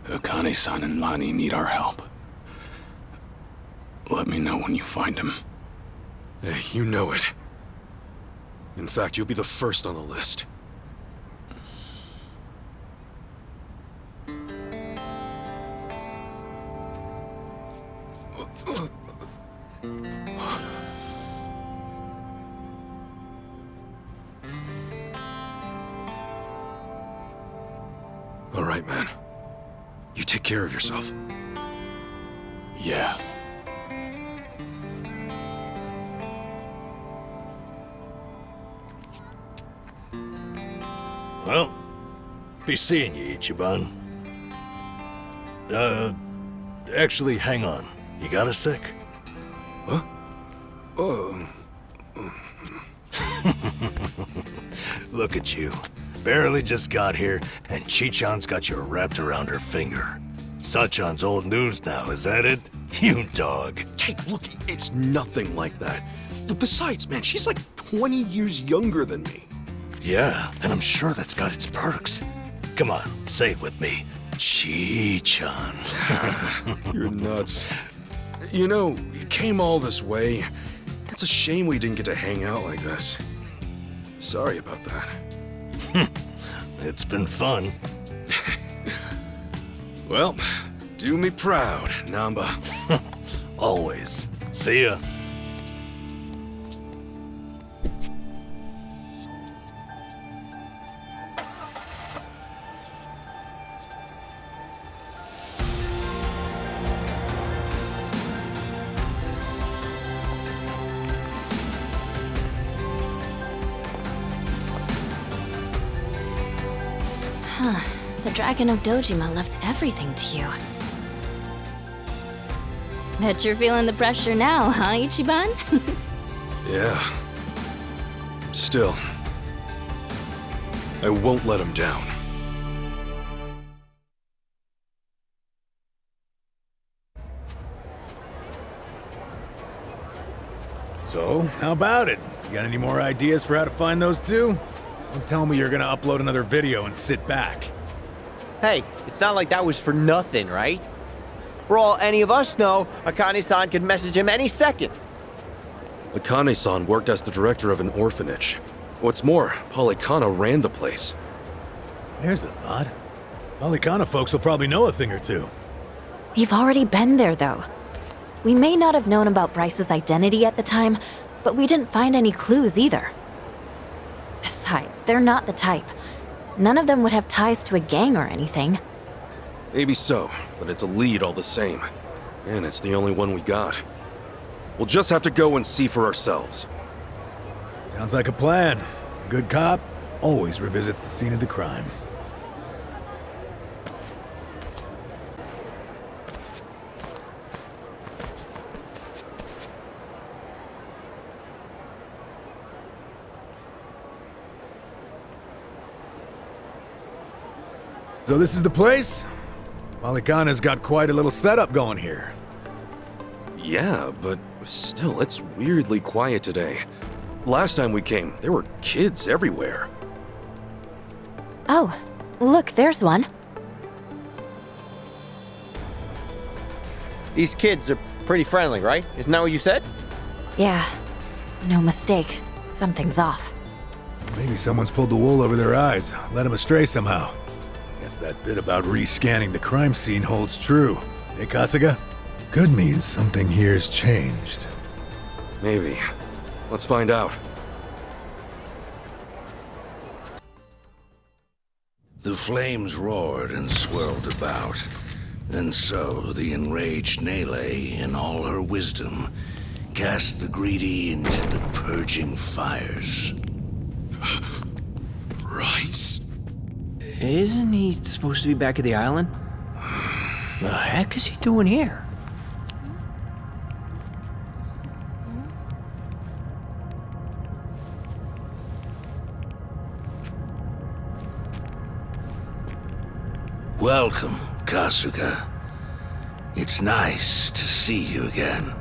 Akane-san and Lonnie need our help. Let me know when you find him. Hey, you know it. In fact, you'll be the first on the list. All right, man. You take care of yourself. Yeah. Well, be seeing you, Ichiban. Actually, hang on. You got a sec? Huh? Oh. Look at you. Barely just got here, and Chichan's got you wrapped around her finger. Sachan's old news now, is that it? You dog. Hey, look, it's nothing like that. Besides, man, she's like 20 years younger than me. Yeah, and I'm sure that's got its perks. Come on, say it with me. Chichan. You're nuts. You know, you came all this way. It's a shame we didn't get to hang out like this. Sorry about that. It's been fun. Well, do me proud, Namba. Always. See ya. The Dragon of Dojima left everything to you. Bet you're feeling the pressure now, huh, Ichiban? Yeah. Still, I won't let him down. So, how about it? You got any more ideas for how to find those two? Don't tell me you're gonna upload another video and sit back. Hey, it's not like that was for nothing, right? For all any of us know, Akane-san could message him any second. Akane-san worked as the director of an orphanage. What's more, Polycana ran the place. There's a thought. Polycana folks will probably know a thing or two. We've already been there, though. We may not have known about Bryce's identity at the time, but we didn't find any clues either. Besides, they're not the type. None of them would have ties to a gang or anything. Maybe so, but it's a lead all the same. And it's the only one we got. We'll just have to go and see for ourselves. Sounds like a plan. A good cop always revisits the scene of the crime. So this is the place? Polycana's got quite a little setup going here. Yeah, but still, it's weirdly quiet today. Last time we came, there were kids everywhere. Oh, look, there's one. These kids are pretty friendly, right? Isn't that what you said? Yeah, no mistake. Something's off. Maybe someone's pulled the wool over their eyes, led them astray somehow. Guess that bit about rescanning the crime scene holds true. Hey, Kasuga? Could mean something here's changed. Maybe. Let's find out. The flames roared and swirled about. And so the enraged Nele, in all her wisdom, cast the greedy into the purging fires. Rice? Isn't he supposed to be back at the island? The heck is he doing here? Welcome, Kasuga. It's nice to see you again.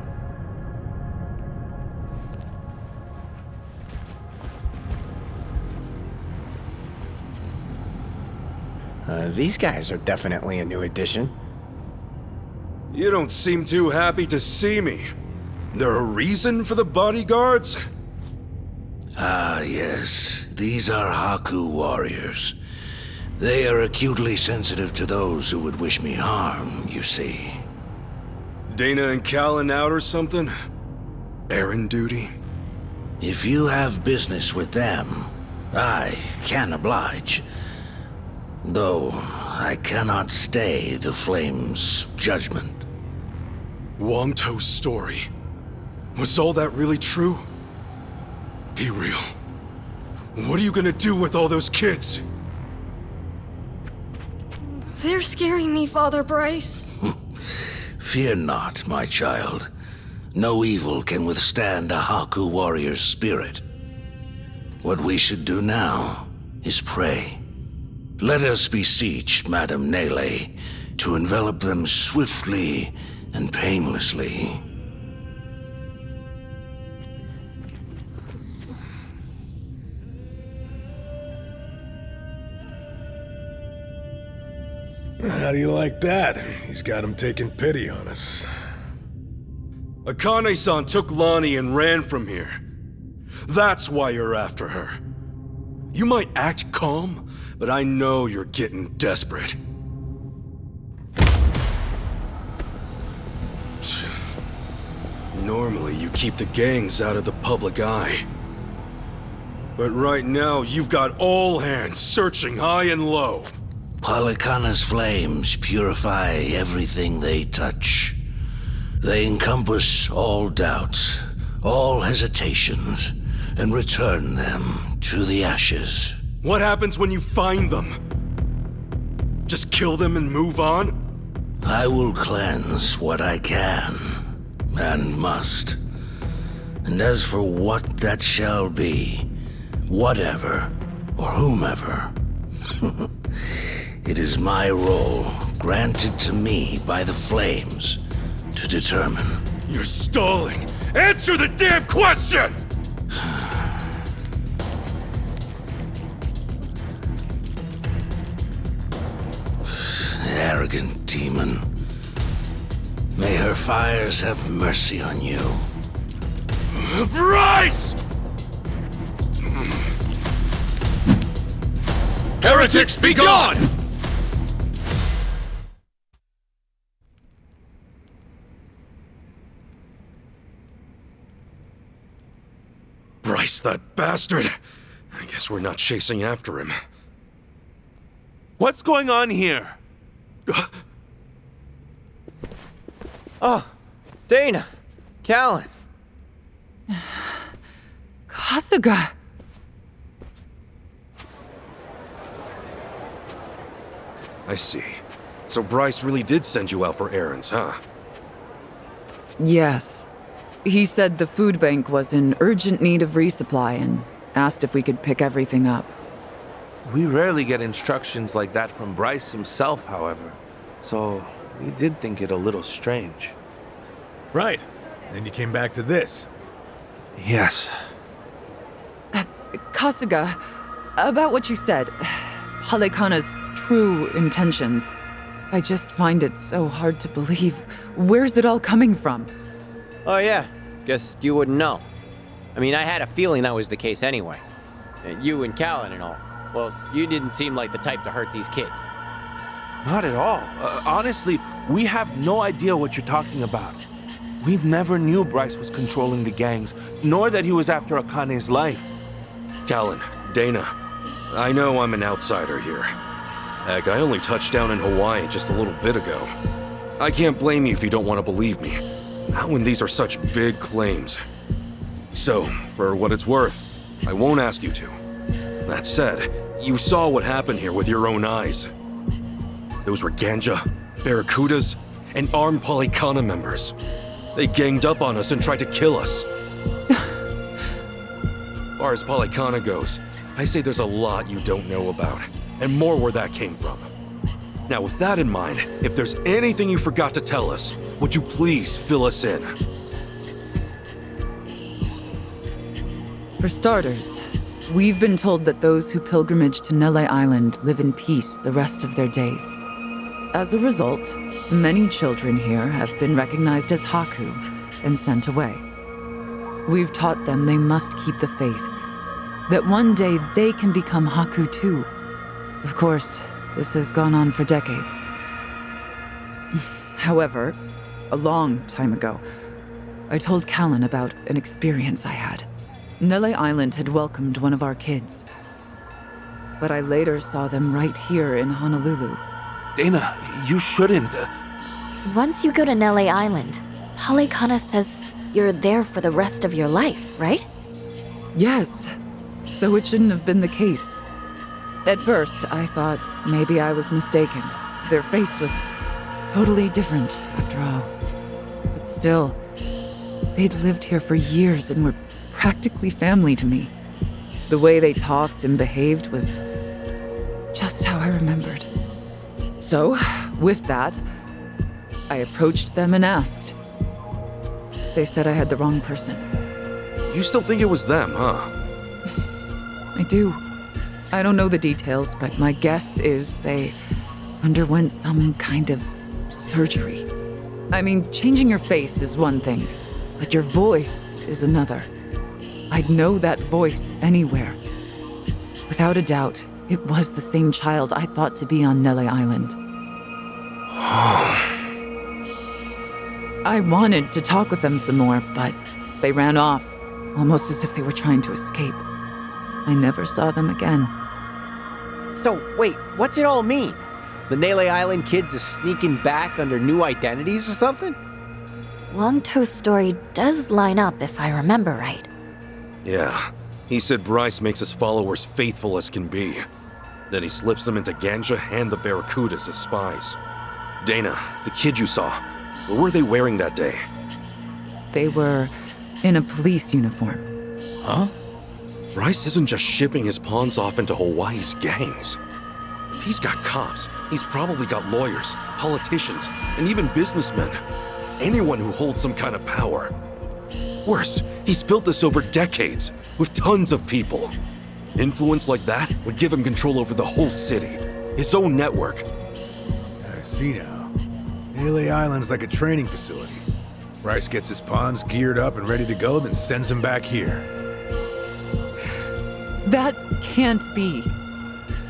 These guys are definitely a new addition. You don't seem too happy to see me. There a reason for the bodyguards? Ah, yes. These are Haku warriors. They are acutely sensitive to those who would wish me harm, you see. Dana and Callan out or something? Errand duty? If you have business with them, I can oblige. Though, I cannot stay the Flame's judgment. Wang To's story. Was all that really true? Be real. What are you gonna do with all those kids? They're scaring me, Father Bryce. Fear not, my child. No evil can withstand a Haku warrior's spirit. What we should do now is pray. Let us beseech Madame Nele to envelop them swiftly and painlessly. How do you like that? He's got him taking pity on us. Akane-san took Lonnie and ran from here. That's why you're after her. You might act calm, but I know you're getting desperate. Normally, you keep the gangs out of the public eye. But right now, you've got all hands searching high and low. Polychana's flames purify everything they touch. They encompass all doubts, all hesitations, and return them to the ashes. What happens when you find them? Just kill them and move on? I will cleanse what I can, and must. And as for what that shall be, whatever, or whomever, it is my role, granted to me by the Flames, to determine. You're stalling! Answer the damn question! Arrogant demon. May her fires have mercy on you. Bryce! Heretics, be gone! Bryce, that bastard! I guess we're not chasing after him. What's going on here? Oh, Dana, Callan. Kasuga. I see. So Bryce really did send you out for errands, huh? Yes. He said the food bank was in urgent need of resupply and asked if we could pick everything up. We rarely get instructions like that from Bryce himself, however. So, we did think it a little strange. Right. Then you came back to this. Yes. Kasuga, about what you said, Halekana's true intentions. I just find it so hard to believe. Where's it all coming from? Oh yeah, guess you wouldn't know. I mean, I had a feeling that was the case anyway. You and Callan and all. Well, you didn't seem like the type to hurt these kids. Not at all. Honestly, we have no idea what you're talking about. We never knew Bryce was controlling the gangs, nor that he was after Akane's life. Callan, Dana, I know I'm an outsider here. Heck, I only touched down in Hawaii just a little bit ago. I can't blame you if you don't want to believe me. Not when these are such big claims. So, for what it's worth, I won't ask you to. That said, you saw what happened here with your own eyes. Those were Ganja, Barracudas, and armed Polychana members. They ganged up on us and tried to kill us. As far as Polychana goes, I say there's a lot you don't know about, and more where that came from. Now, with that in mind, if there's anything you forgot to tell us, would you please fill us in? For starters, we've been told that those who pilgrimage to Nele Island live in peace the rest of their days. As a result, many children here have been recognized as Haku and sent away. We've taught them they must keep the faith, that one day they can become Haku too. Of course, this has gone on for decades. However, a long time ago, I told Callan about an experience I had. Nele Island had welcomed one of our kids, but I later saw them right here in Honolulu. Dana, you shouldn't. Once you go to Nele Island, Halekana says you're there for the rest of your life, right? Yes. So it shouldn't have been the case. At first, I thought maybe I was mistaken. Their face was totally different, after all. But still, they'd lived here for years and were practically family to me. The way they talked and behaved was just how I remembered. So, with that, I approached them and asked. They said I had the wrong person. You still think it was them, huh? I do. I don't know the details, but my guess is they underwent some kind of surgery. I mean, changing your face is one thing, but your voice is another. I'd know that voice anywhere. Without a doubt, it was the same child I thought to be on Nele Island. I wanted to talk with them some more, but they ran off, almost as if they were trying to escape. I never saw them again. So, wait, what's it all mean? The Nele Island kids are sneaking back under new identities or something? Longtoe's story does line up if I remember right. Yeah. He said Bryce makes his followers faithful as can be. Then he slips them into Ganja and the Barracudas as spies. Dana, the kid you saw, what were they wearing that day? They were in a police uniform. Huh? Bryce isn't just shipping his pawns off into Hawaii's gangs. If he's got cops, he's probably got lawyers, politicians, and even businessmen. Anyone who holds some kind of power. Worse, he's built this over decades, with tons of people. Influence like that would give him control over the whole city, his own network. I see now. Nele Island's like a training facility. Bryce gets his pawns geared up and ready to go, then sends them back here. That can't be.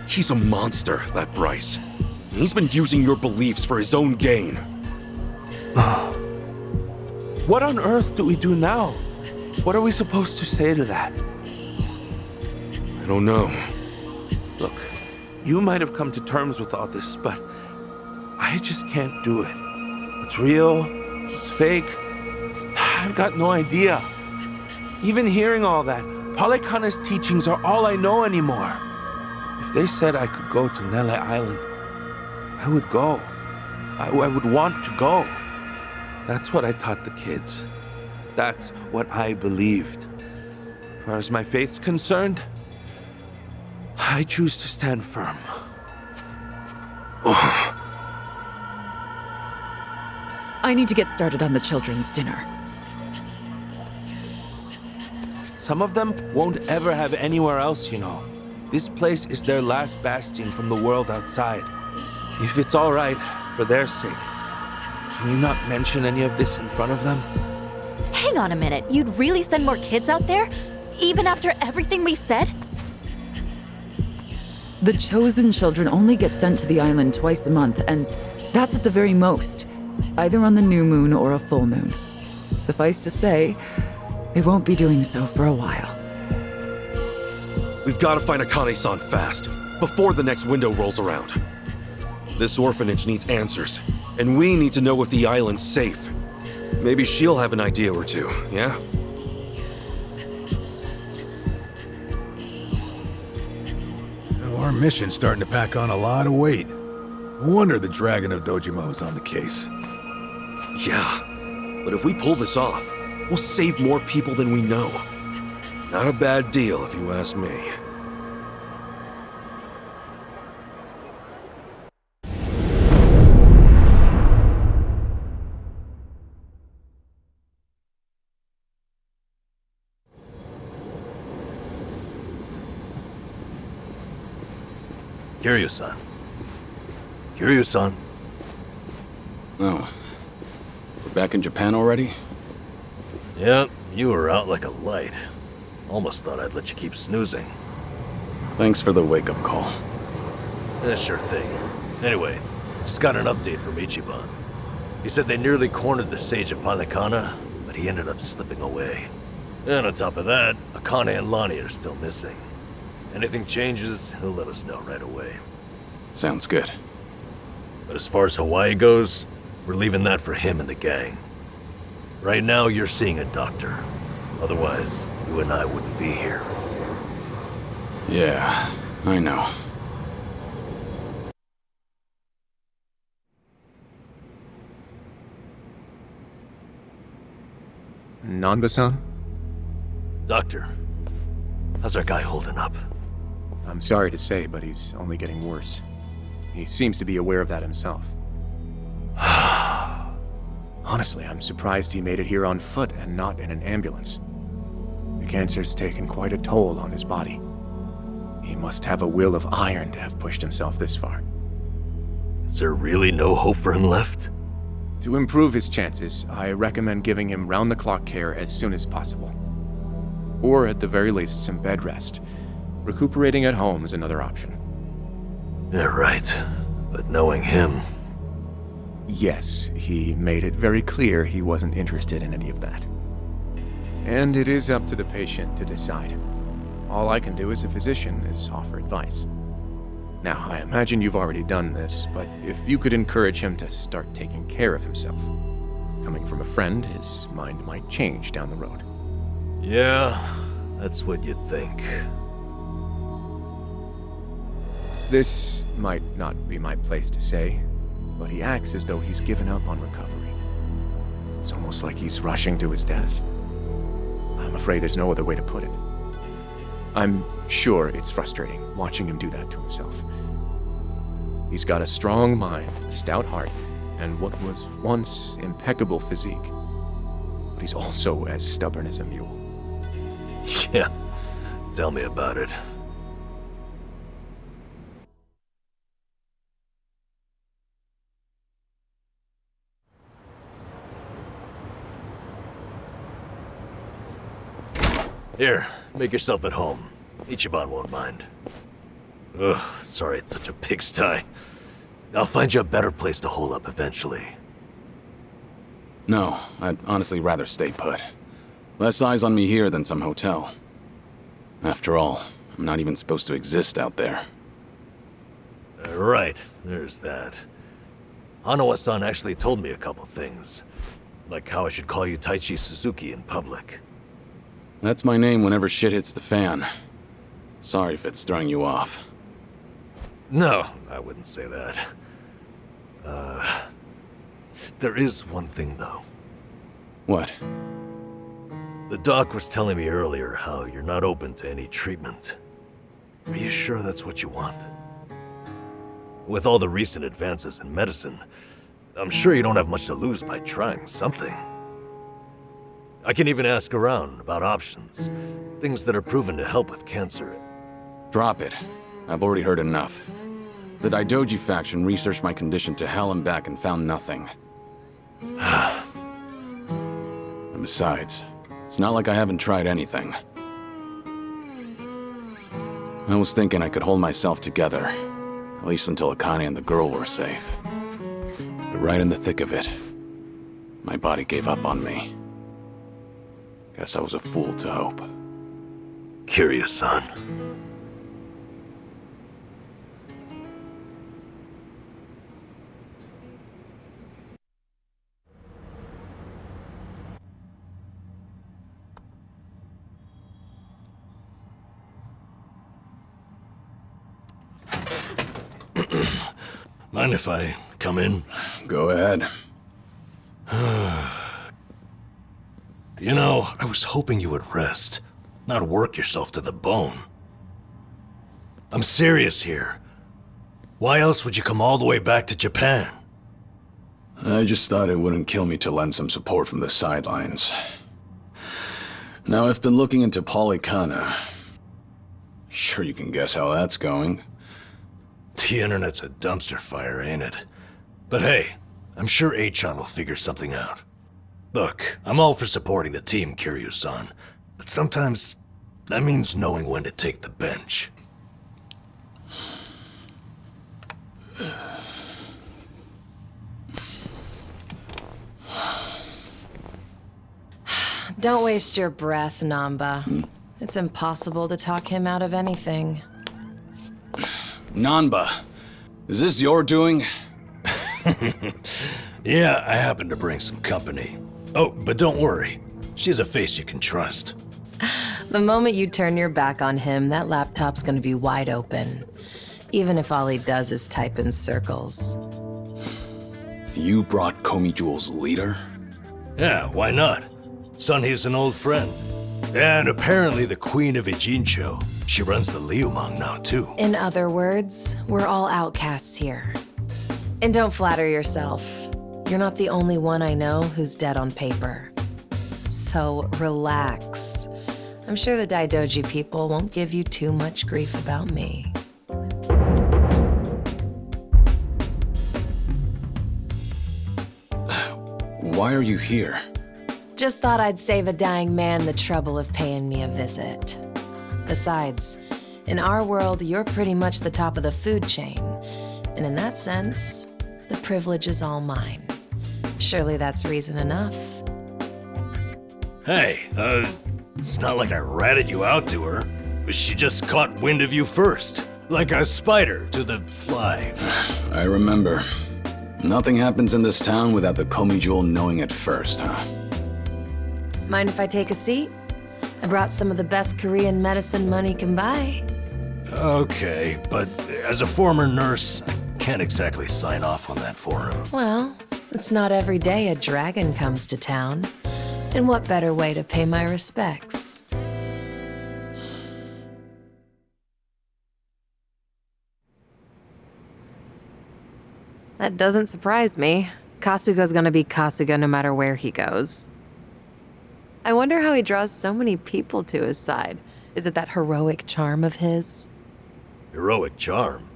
He's a monster, that Bryce. He's been using your beliefs for his own gain. What on earth do we do now? What are we supposed to say to that? I don't know. Look, you might have come to terms with all this, but I just can't do it. What's real? What's fake? I've got no idea. Even hearing all that, Palekana's teachings are all I know anymore. If they said I could go to Nele Island, I would go. I would want to go. That's what I taught the kids. That's what I believed. As far as my faith's concerned, I choose to stand firm. I need to get started on the children's dinner. Some of them won't ever have anywhere else, you know. This place is their last bastion from the world outside. If it's all right, for their sake, can you not mention any of this in front of them? Hang on a minute, you'd really send more kids out there? Even after everything we said? The chosen children only get sent to the island twice a month, and that's at the very most. Either on the new moon or a full moon. Suffice to say, they won't be doing so for a while. We've got to find Akane-san fast, before the next window rolls around. This orphanage needs answers, and we need to know if the island's safe. Maybe she'll have an idea or two, yeah? Our mission's starting to pack on a lot of weight. No wonder the Dragon of Dojimo's on the case. Yeah, but if we pull this off, we'll save more people than we know. Not a bad deal, if you ask me. Kiryu-san. Kiryu-san. Oh. We're back in Japan already? Yep, you were out like a light. Almost thought I'd let you keep snoozing. Thanks for the wake-up call. Sure thing. Anyway, just got an update from Ichiban. He said they nearly cornered the Sage of Palekana, but he ended up slipping away. And on top of that, Akane and Lonnie are still missing. Anything changes, he'll let us know right away. Sounds good. But as far as Hawaii goes, we're leaving that for him and the gang. Right now, you're seeing a doctor. Otherwise, you and I wouldn't be here. Yeah, I know. Nanba-san? Doctor, how's our guy holding up? I'm sorry to say, but he's only getting worse. He seems to be aware of that himself. Honestly, I'm surprised he made it here on foot and not in an ambulance. The cancer's taken quite a toll on his body. He must have a will of iron to have pushed himself this far. Is there really no hope for him left? To improve his chances, I recommend giving him round-the-clock care as soon as possible. Or at the very least, some bed rest. Recuperating at home is another option. Yeah, right. But knowing him... Yes, he made it very clear he wasn't interested in any of that. And it is up to the patient to decide. All I can do as a physician is offer advice. Now, I imagine you've already done this, but if you could encourage him to start taking care of himself. Coming from a friend, his mind might change down the road. Yeah, that's what you'd think. This might not be my place to say, but he acts as though he's given up on recovery. It's almost like he's rushing to his death. I'm afraid there's no other way to put it. I'm sure it's frustrating watching him do that to himself. He's got a strong mind, a stout heart, and what was once impeccable physique. But he's also as stubborn as a mule. Yeah, tell me about it. Here, make yourself at home. Ichiban won't mind. Ugh, sorry it's such a pigsty. I'll find you a better place to hole up eventually. No, I'd honestly rather stay put. Less eyes on me here than some hotel. After all, I'm not even supposed to exist out there. Right, there's that. Hanawa-san actually told me a couple things. Like how I should call you Taichi Suzuki in public. That's my name whenever shit hits the fan. Sorry if it's throwing you off. No, I wouldn't say that. There is one thing, though. What? The doc was telling me earlier how you're not open to any treatment. Are you sure that's what you want? With all the recent advances in medicine, I'm sure you don't have much to lose by trying something. I can even ask around about options. Things that are proven to help with cancer. Drop it. I've already heard enough. The Daidoji faction researched my condition to hell and back and found nothing. And besides, it's not like I haven't tried anything. I was thinking I could hold myself together, at least until Akane and the girl were safe. But right in the thick of it, my body gave up on me. Guess I was a fool to hope. Curious, son. Mind if I come in? Go ahead. You know, I was hoping you would rest, not work yourself to the bone. I'm serious here. Why else would you come all the way back to Japan? I just thought it wouldn't kill me to lend some support from the sidelines. Now I've been looking into Polycana. Sure you can guess how that's going. The internet's a dumpster fire, ain't it? But hey, I'm sure Achan will figure something out. Look, I'm all for supporting the team, Kiryu-san, but sometimes that means knowing when to take the bench. Don't waste your breath, Namba. It's impossible to talk him out of anything. Nanba, is this your doing? Yeah, I happen to bring some company. Oh, but don't worry. She's a face you can trust. The moment you turn your back on him, that laptop's gonna be wide open. Even if all he does is type in circles. You brought Komi Jewel's leader? Yeah, why not? Sunhee's an old friend. And apparently the Queen of Ijincho. She runs the Liumang now, too. In other words, we're all outcasts here. And don't flatter yourself. You're not the only one I know who's dead on paper. So relax. I'm sure the Daidoji people won't give you too much grief about me. Why are you here? Just thought I'd save a dying man the trouble of paying me a visit. Besides, in our world, you're pretty much the top of the food chain. And in that sense, the privilege is all mine. Surely that's reason enough. Hey, it's not like I ratted you out to her. She just caught wind of you first. Like a spider to the fly. I remember. Nothing happens in this town without the Komi Jewel knowing it first, huh? Mind if I take a seat? I brought some of the best Korean medicine money can buy. Okay, but as a former nurse, I can't exactly sign off on that for him. Well, it's not every day a dragon comes to town. And what better way to pay my respects? That doesn't surprise me. Kasuga's gonna be Kasuga no matter where he goes. I wonder how he draws so many people to his side. Is it that heroic charm of his? Heroic charm?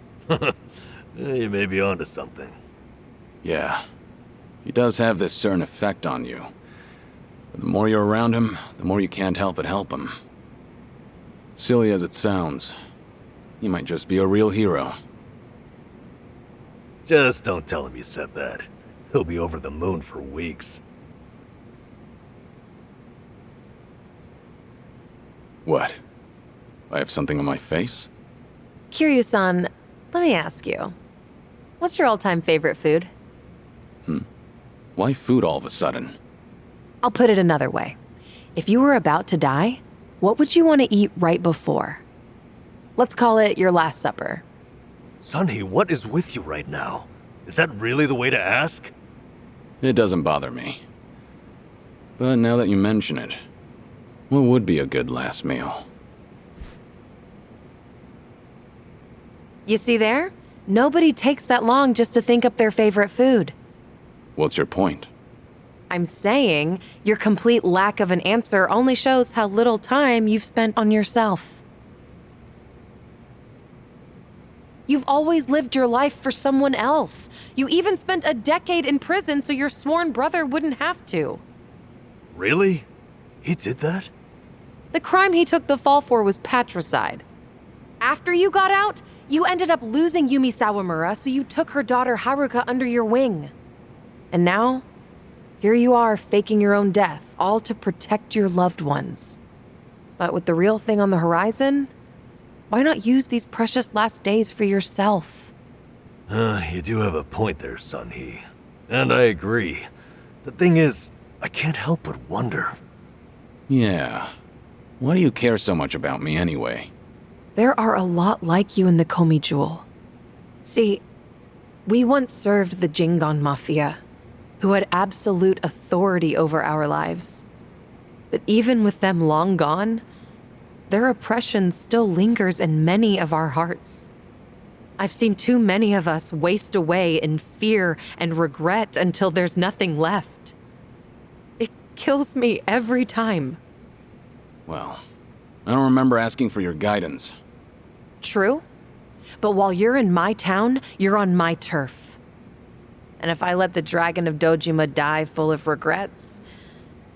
You may be onto something. Yeah. He does have this certain effect on you. But the more you're around him, the more you can't help but help him. Silly as it sounds, he might just be a real hero. Just don't tell him you said that. He'll be over the moon for weeks. What? I have something on my face? Kiryu-san, let me ask you. What's your all-time favorite food? Why food all of a sudden? I'll put it another way. If you were about to die, what would you want to eat right before? Let's call it your last supper. Sunhee, what is with you right now? Is that really the way to ask? It doesn't bother me. But now that you mention it, what would be a good last meal? You see there? Nobody takes that long just to think up their favorite food. What's your point? I'm saying your complete lack of an answer only shows how little time you've spent on yourself. You've always lived your life for someone else. You even spent a decade in prison so your sworn brother wouldn't have to. Really? He did that? The crime he took the fall for was patricide. After you got out, you ended up losing Yumi Sawamura, so you took her daughter Haruka under your wing. And now, here you are faking your own death, all to protect your loved ones. But with the real thing on the horizon, why not use these precious last days for yourself? You do have a point there, Sunhee. And I agree. The thing is, I can't help but wonder. Yeah. Why do you care so much about me anyway? There are a lot like you in the Komi Jewel. See, we once served the Jingon Mafia, who had absolute authority over our lives. But even with them long gone, their oppression still lingers in many of our hearts. I've seen too many of us waste away in fear and regret until there's nothing left. It kills me every time. Well, I don't remember asking for your guidance. True, but while you're in my town, you're on my turf. And if I let the Dragon of Dojima die full of regrets,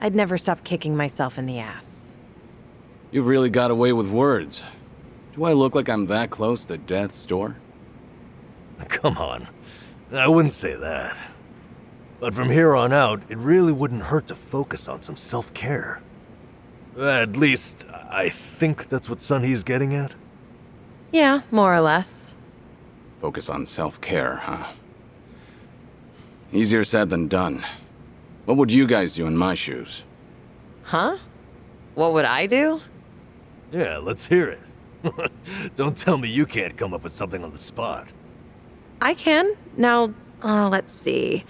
I'd never stop kicking myself in the ass. You've really got away with words. Do I look like I'm that close to death's door? Come on. I wouldn't say that. But from here on out, it really wouldn't hurt to focus on some self-care. At least, I think that's what Sunhee's getting at. Yeah, more or less. Focus on self-care, huh? Easier said than done. What would you guys do in my shoes? Huh? What would I do? Yeah, let's hear it. Don't tell me you can't come up with something on the spot. I can. Now, let's see.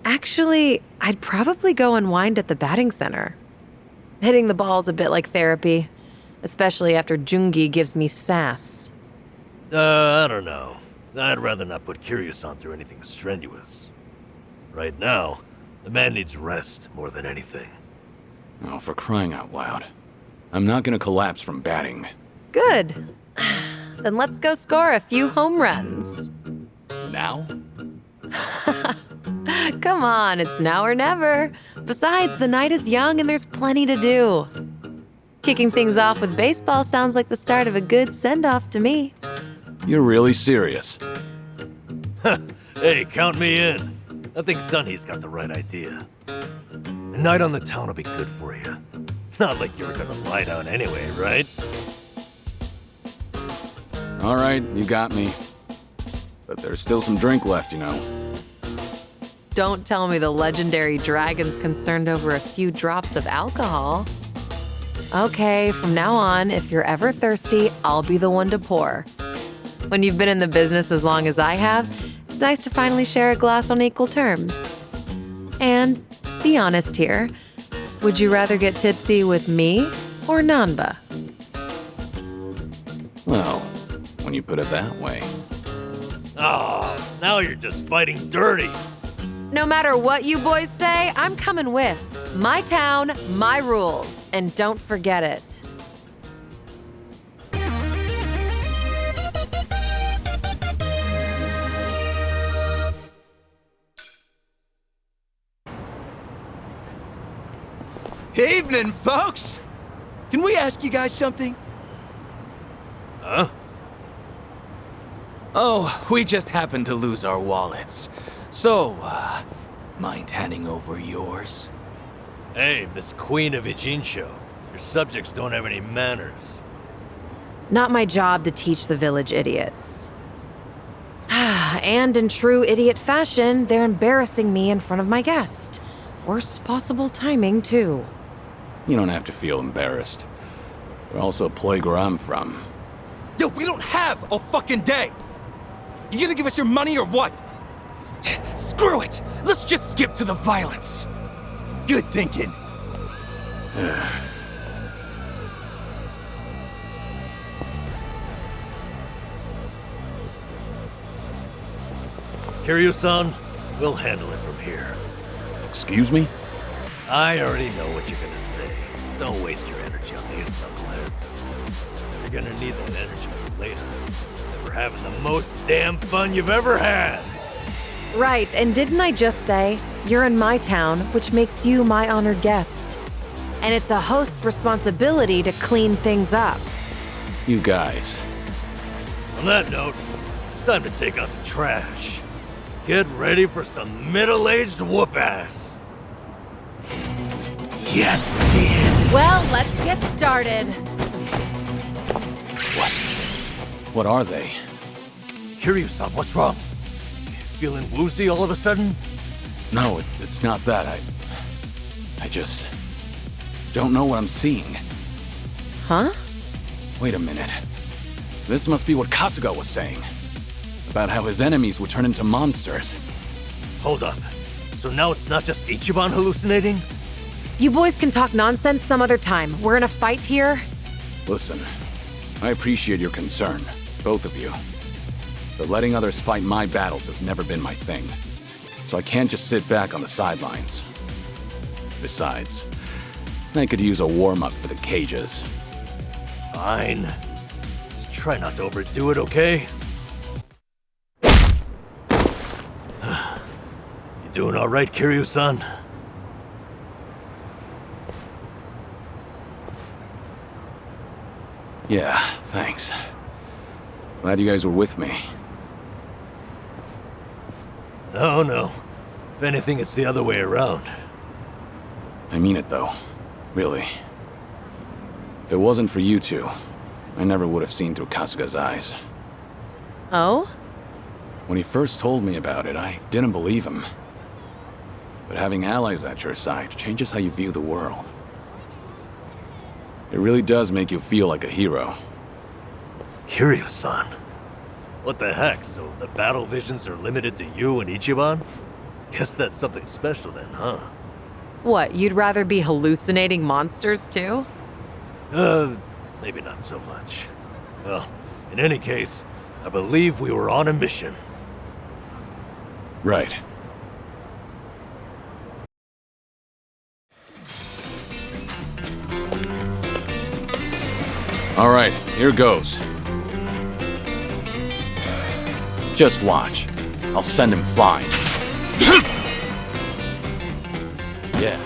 Actually, I'd probably go unwind at the batting center. Hitting the ball's a bit like therapy, especially after Jungi gives me sass. I don't know. I'd rather not put Kiryu-san through anything strenuous. Right now, the man needs rest more than anything. Oh, for crying out loud. I'm not gonna collapse from batting. Good. Then let's go score a few home runs. Now? Come on, it's now or never. Besides, the night is young and there's plenty to do. Kicking things off with baseball sounds like the start of a good send-off to me. You're really serious? Hey, count me in. I think Sunny's got the right idea. A night on the town will be good for you. Not like you were gonna lie down anyway, right? All right, you got me. But there's still some drink left, you know. Don't tell me the legendary dragon's concerned over a few drops of alcohol. Okay, from now on, if you're ever thirsty, I'll be the one to pour. When you've been in the business as long as I have, it's nice to finally share a glass on equal terms. And be honest here, would you rather get tipsy with me or Nanba? Well, when you put it that way. Oh, now you're just fighting dirty. No matter what you boys say, I'm coming with. My town, my rules, and don't forget it. Evening, folks! Can we ask you guys something? Huh? Oh, we just happened to lose our wallets. So, mind handing over yours? Hey, Miss Queen of Ijincho, your subjects don't have any manners. Not my job to teach the village idiots. And in true idiot fashion, they're embarrassing me in front of my guest. Worst possible timing, too. You don't have to feel embarrassed. They're also a plague where I'm from. Yo, we don't have a fucking day! You gonna give us your money or what? Screw it! Let's just skip to the violence. Good thinking. Kiryu-san, we'll handle it from here. Excuse me? I already know what you're gonna say. Don't waste your energy on these knuckleheads. You're gonna need that energy later. We're having the most damn fun you've ever had! Right, and didn't I just say, you're in my town, which makes you my honored guest. And it's a host's responsibility to clean things up. You guys. On that note, it's time to take out the trash. Get ready for some middle-aged whoop-ass. Well, let's get started. What are they? Kiryu-san, what's wrong? Feeling woozy all of a sudden? No, it's not that. I just don't know what I'm seeing. Huh? Wait a minute. This must be what Kasuga was saying. About how his enemies would turn into monsters. Hold up. So now it's not just Ichiban hallucinating? You boys can talk nonsense some other time. We're in a fight here. Listen, I appreciate your concern, both of you. But letting others fight my battles has never been my thing. So I can't just sit back on the sidelines. Besides, I could use a warm-up for the cages. Fine. Just try not to overdo it, okay? You doing all right, Kiryu-san? Yeah, thanks. Glad you guys were with me. No. If anything, it's the other way around. I mean it, though. Really. If it wasn't for you two, I never would have seen through Kasuga's eyes. Oh? When he first told me about it, I didn't believe him. But having allies at your side changes how you view the world. It really does make you feel like a hero. Kiryu-san? What the heck, so the battle visions are limited to you and Ichiban? Guess that's something special then, huh? What, you'd rather be hallucinating monsters too? Maybe not so much. Well, in any case, I believe we were on a mission. Right. All right, here goes. Just watch. I'll send him flying. Yeah.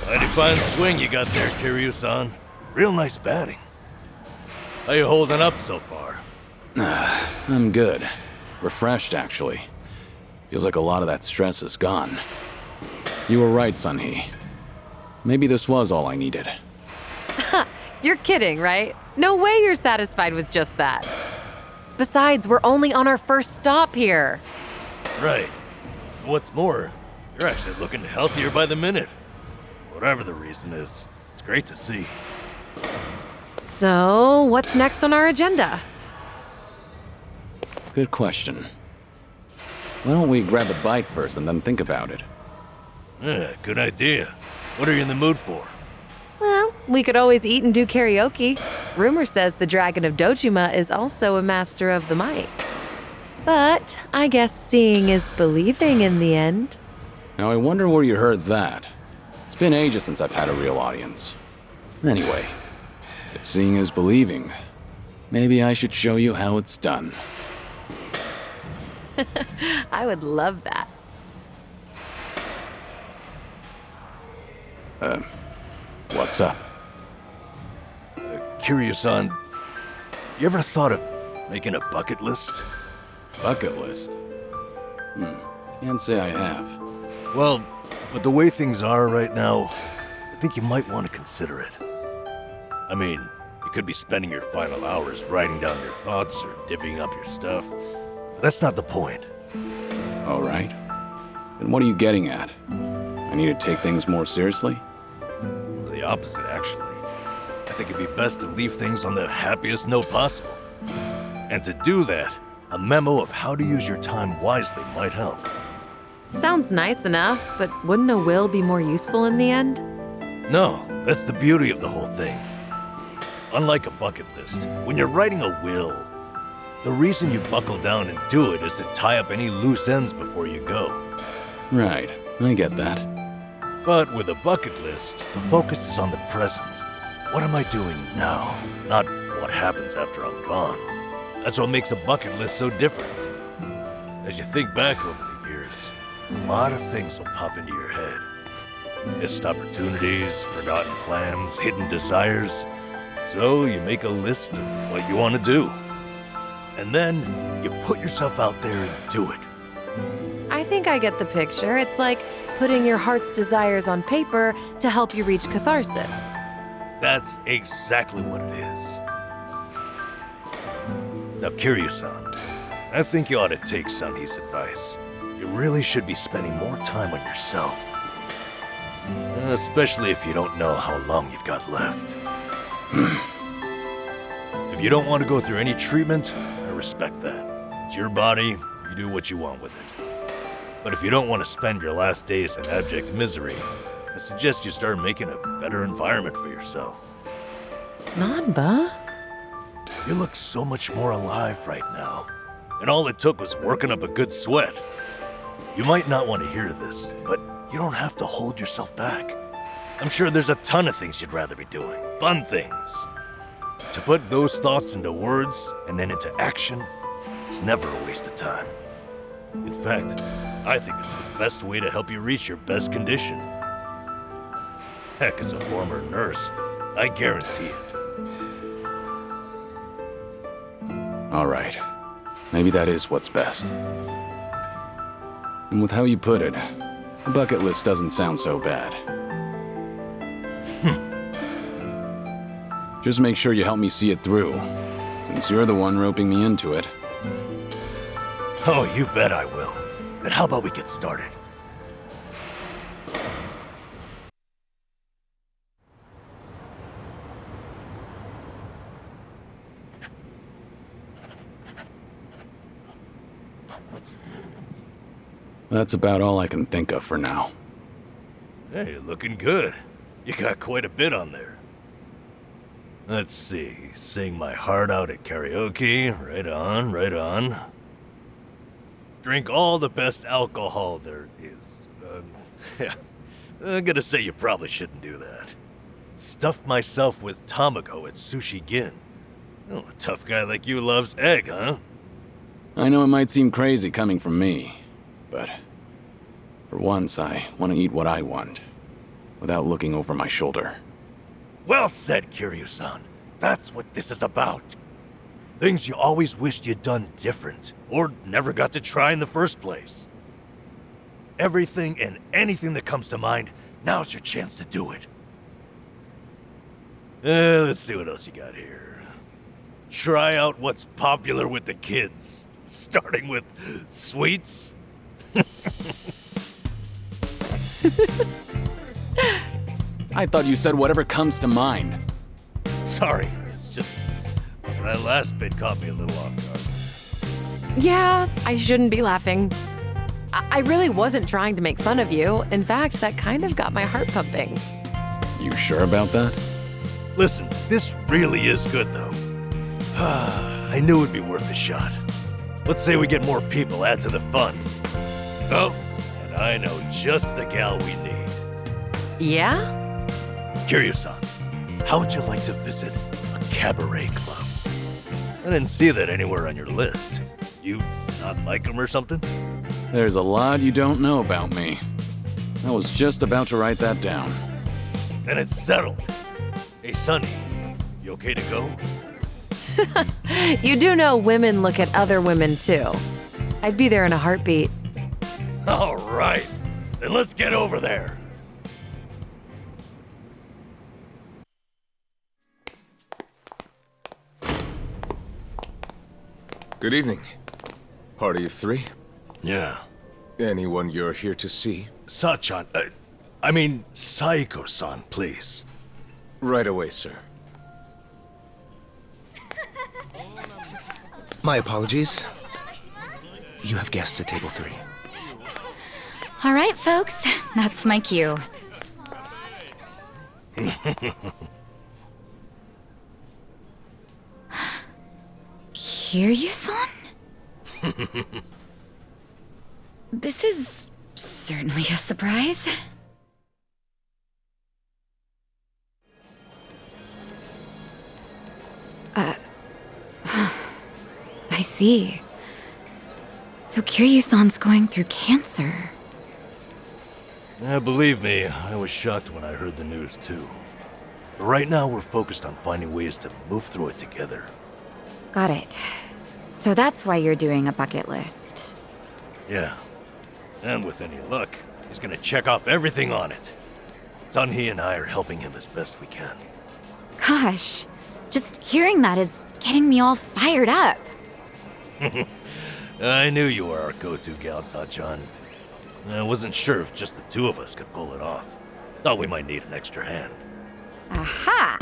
Mighty fine swing you got there, Kiryu-san. Real nice batting. How you holding up so far? I'm good. Refreshed, actually. Feels like a lot of that stress is gone. You were right, Sun-hee. Maybe this was all I needed. You're kidding, right? No way you're satisfied with just that. Besides, we're only on our first stop here. Right. What's more, you're actually looking healthier by the minute. Whatever the reason is, it's great to see. So, what's next on our agenda? Good question. Why don't we grab a bite first and then think about it? Yeah, good idea. What are you in the mood for? Well, we could always eat and do karaoke. Rumor says the Dragon of Dojima is also a master of the mic. But I guess seeing is believing in the end. Now I wonder where you heard that. It's been ages since I've had a real audience. Anyway, if seeing is believing, maybe I should show you how it's done. I would love that. What's up? Kiryu-san, you ever thought of making a bucket list? Bucket list? Can't say I have. Well, with the way things are right now, I think you might want to consider it. I mean, you could be spending your final hours writing down your thoughts or divvying up your stuff. But that's not the point. All right. Then what are you getting at? I need to take things more seriously? The opposite, actually. I think it'd be best to leave things on the happiest note possible. And to do that, a memo of how to use your time wisely might help. Sounds nice enough, but wouldn't a will be more useful in the end? No, that's the beauty of the whole thing. Unlike a bucket list, when you're writing a will, the reason you buckle down and do it is to tie up any loose ends before you go. Right, I get that. But with a bucket list, the focus is on the present. What am I doing now? Not what happens after I'm gone. That's what makes a bucket list so different. As you think back over the years, a lot of things will pop into your head. Missed opportunities, forgotten plans, hidden desires. So you make a list of what you want to do. And then you put yourself out there and do it. I think I get the picture. It's like putting your heart's desires on paper to help you reach catharsis. That's exactly what it is. Now, Kiryu-san, I think you ought to take Sun-hee's advice. You really should be spending more time on yourself. Especially if you don't know how long you've got left. If you don't want to go through any treatment, I respect that. It's your body, you do what you want with it. But if you don't want to spend your last days in abject misery, I suggest you start making a better environment for yourself. Nanba? You look so much more alive right now. And all it took was working up a good sweat. You might not want to hear this, but you don't have to hold yourself back. I'm sure there's a ton of things you'd rather be doing. Fun things. To put those thoughts into words and then into action, it's never a waste of time. In fact, I think it's the best way to help you reach your best condition. Heck, as a former nurse, I guarantee it. All right. Maybe that is what's best. And with how you put it, a bucket list doesn't sound so bad. Just make sure you help me see it through. since you're the one roping me into it. Oh, you bet I will. Then how about we get started? That's about all I can think of for now. Hey, looking good. You got quite a bit on there. Let's see. Sing my heart out at karaoke. Right on, right on. Drink all the best alcohol there is. Yeah. I'm gonna say you probably shouldn't do that. Stuff myself with tamago at Sushi Gin. Oh, a tough guy like you loves egg, huh? I know it might seem crazy coming from me, but for once I want to eat what I want, without looking over my shoulder. Well said, Kiryu-san. That's what this is about. Things you always wished you'd done different, or never got to try in the first place. Everything and anything that comes to mind, now's your chance to do it. Let's see what else you got here. Try out what's popular with the kids, starting with sweets. I thought you said whatever comes to mind. Sorry, it's just that last bit caught me a little off guard. Yeah, I shouldn't be laughing. I really wasn't trying to make fun of you. In fact, that kind of got my heart pumping. You sure about that? Listen, this really is good, though. I knew it'd be worth a shot. Let's say we get more people, add to the fun. Oh, and I know just the gal we need. Yeah? Kiryu-san, how would you like to visit a cabaret club? I didn't see that anywhere on your list. You not like them or something? There's a lot you don't know about me. I was just about to write that down. Then it's settled. Hey, Sonny, you okay to go? You do know women look at other women, too. I'd be there in a heartbeat. All right, then let's get over there. Good evening. Party of three? Yeah. Anyone you're here to see? Sachan, I mean Saiko-san, please. Right away, sir. My apologies. You have guests at table 3. All right, folks, that's my cue. Kiryu-san? This is certainly a surprise. I see. So Kiryu-san's going through cancer. Yeah, believe me, I was shocked when I heard the news too. But right now we're focused on finding ways to move through it together. Got it. So that's why you're doing a bucket list. Yeah. And with any luck, he's gonna check off everything on it. Sunhee and I are helping him as best we can. Gosh, just hearing that is getting me all fired up. I knew you were our go-to gal, Sachan. I wasn't sure if just the two of us could pull it off. Thought we might need an extra hand. Aha!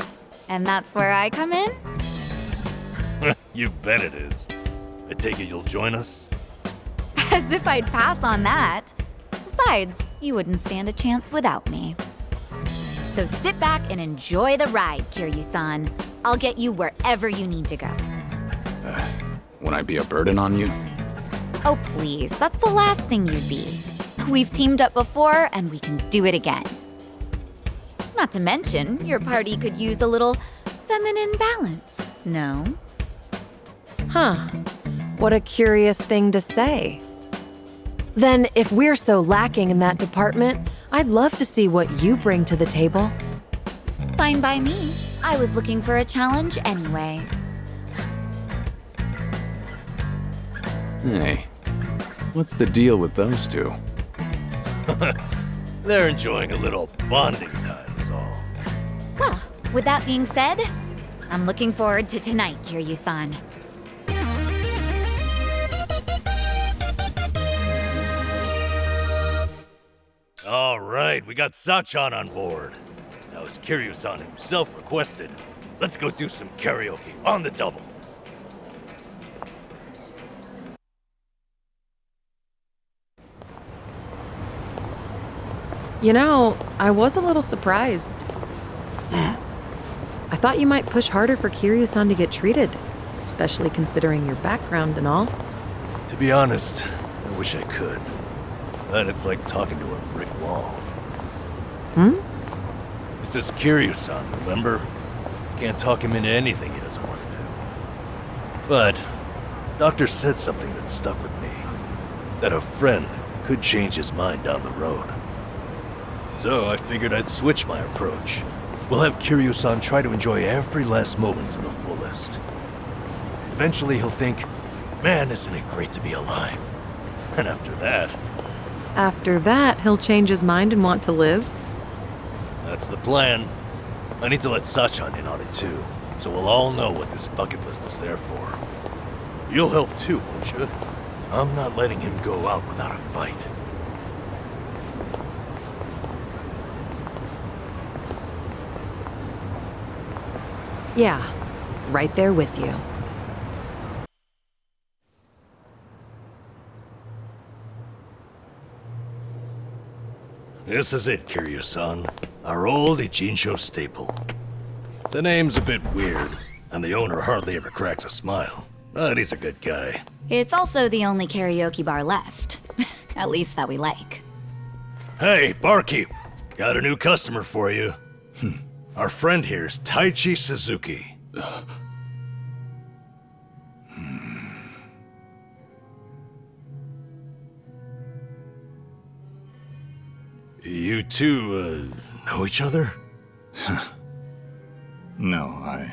And that's where I come in? You bet it is. I take it you'll join us? As if I'd pass on that. Besides, you wouldn't stand a chance without me. So sit back and enjoy the ride, Kiryu-san. I'll get you wherever you need to go. Would I be a burden on you? Oh, please, that's the last thing you'd be. We've teamed up before, and we can do it again. Not to mention, your party could use a little feminine balance, no? Huh. What a curious thing to say. Then, if we're so lacking in that department, I'd love to see what you bring to the table. Fine by me. I was looking for a challenge anyway. Hey, what's the deal with those two? They're enjoying a little bonding time, is all. Well, with that being said, I'm looking forward to tonight, Kiryu-san. All right, we got Sachan on board. Now, as Kiryu-san himself requested, let's go do some karaoke on the double. You know, I was a little surprised. I thought you might push harder for Kiryu-san to get treated, especially considering your background and all. To be honest, I wish I could. But it's like talking to a brick wall. Hmm? It's this Kiryu-san, remember? Can't talk him into anything he doesn't want to do. But, Doctor said something that stuck with me. That a friend could change his mind down the road. So I figured I'd switch my approach. We'll have Kiryu-san try to enjoy every last moment to the fullest. Eventually he'll think, man, isn't it great to be alive? And after that... After that, he'll change his mind and want to live? That's the plan. I need to let Sachan in on it too, so we'll all know what this bucket list is there for. You'll help too, won't you? I'm not letting him go out without a fight. Yeah, right there with you. This is it, Kiryu-san. Our old Ichinsho staple. The name's a bit weird, and the owner hardly ever cracks a smile. But he's a good guy. It's also the only karaoke bar left. At least that we like. Hey, barkeep. Got a new customer for you. Our friend here's Taichi Suzuki. You two, know each other? No, I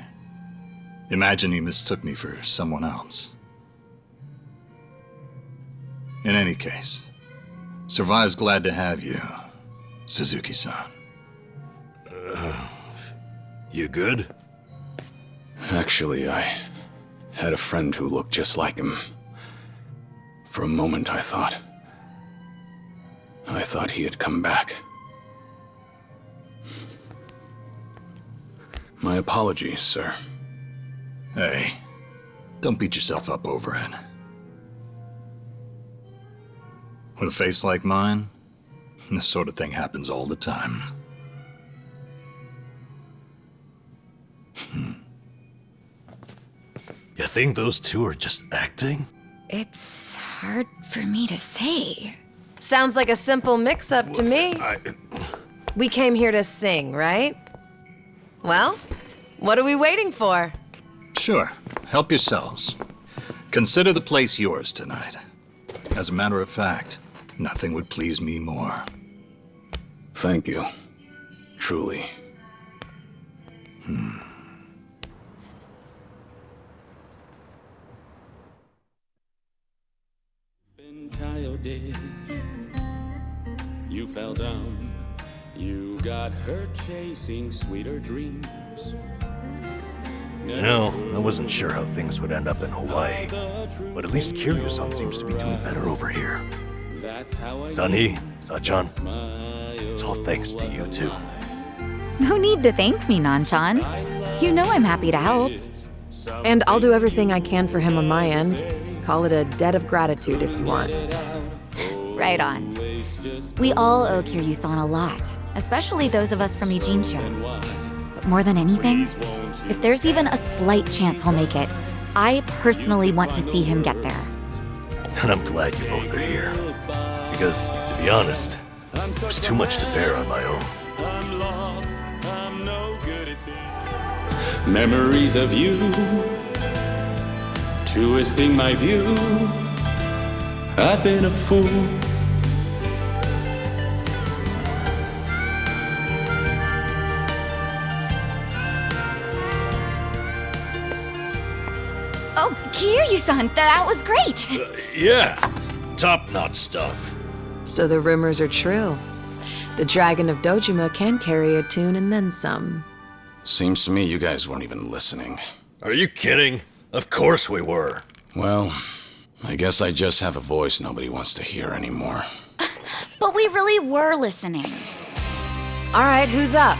imagine he mistook me for someone else. In any case, Survive's glad to have you, Suzuki-san. You good? Actually, I had a friend who looked just like him. For a moment, I thought he had come back. My apologies, sir. Hey, don't beat yourself up over it. With a face like mine, this sort of thing happens all the time. You think those two are just acting? It's hard for me to say. Sounds like a simple mix-up to me. We came here to sing, right? Well, what are we waiting for? Sure, help yourselves. Consider the place yours tonight. As a matter of fact, nothing would please me more. Thank you. Truly. Childish, you fell down, you got hurt chasing sweeter dreams. You know, I wasn't sure how things would end up in Hawaii, but at least Kiryu-san seems to be doing better over here. Sunny, Sachan, it's all thanks to you two. No need to thank me, Nanshan. You know I'm happy to help. And I'll do everything I can for him on my end. Call it a debt of gratitude if you want. Right on. We all owe Kiryu-san a lot, especially those of us from Ichinsho. But more than anything, if there's even a slight chance he'll make it, I personally want to see him get there. And I'm glad you both are here. Because, to be honest, there's too much to bear on my own. I'm lost, I'm no good at this. Memories of you, twisting my view. I've been a fool. Oh, Kiryu-san, that was great! Yeah, top-notch stuff. So the rumors are true. The Dragon of Dojima can carry a tune and then some. Seems to me you guys weren't even listening. Are you kidding? Of course we were. Well, I guess I just have a voice nobody wants to hear anymore. But we really were listening. All right, who's up?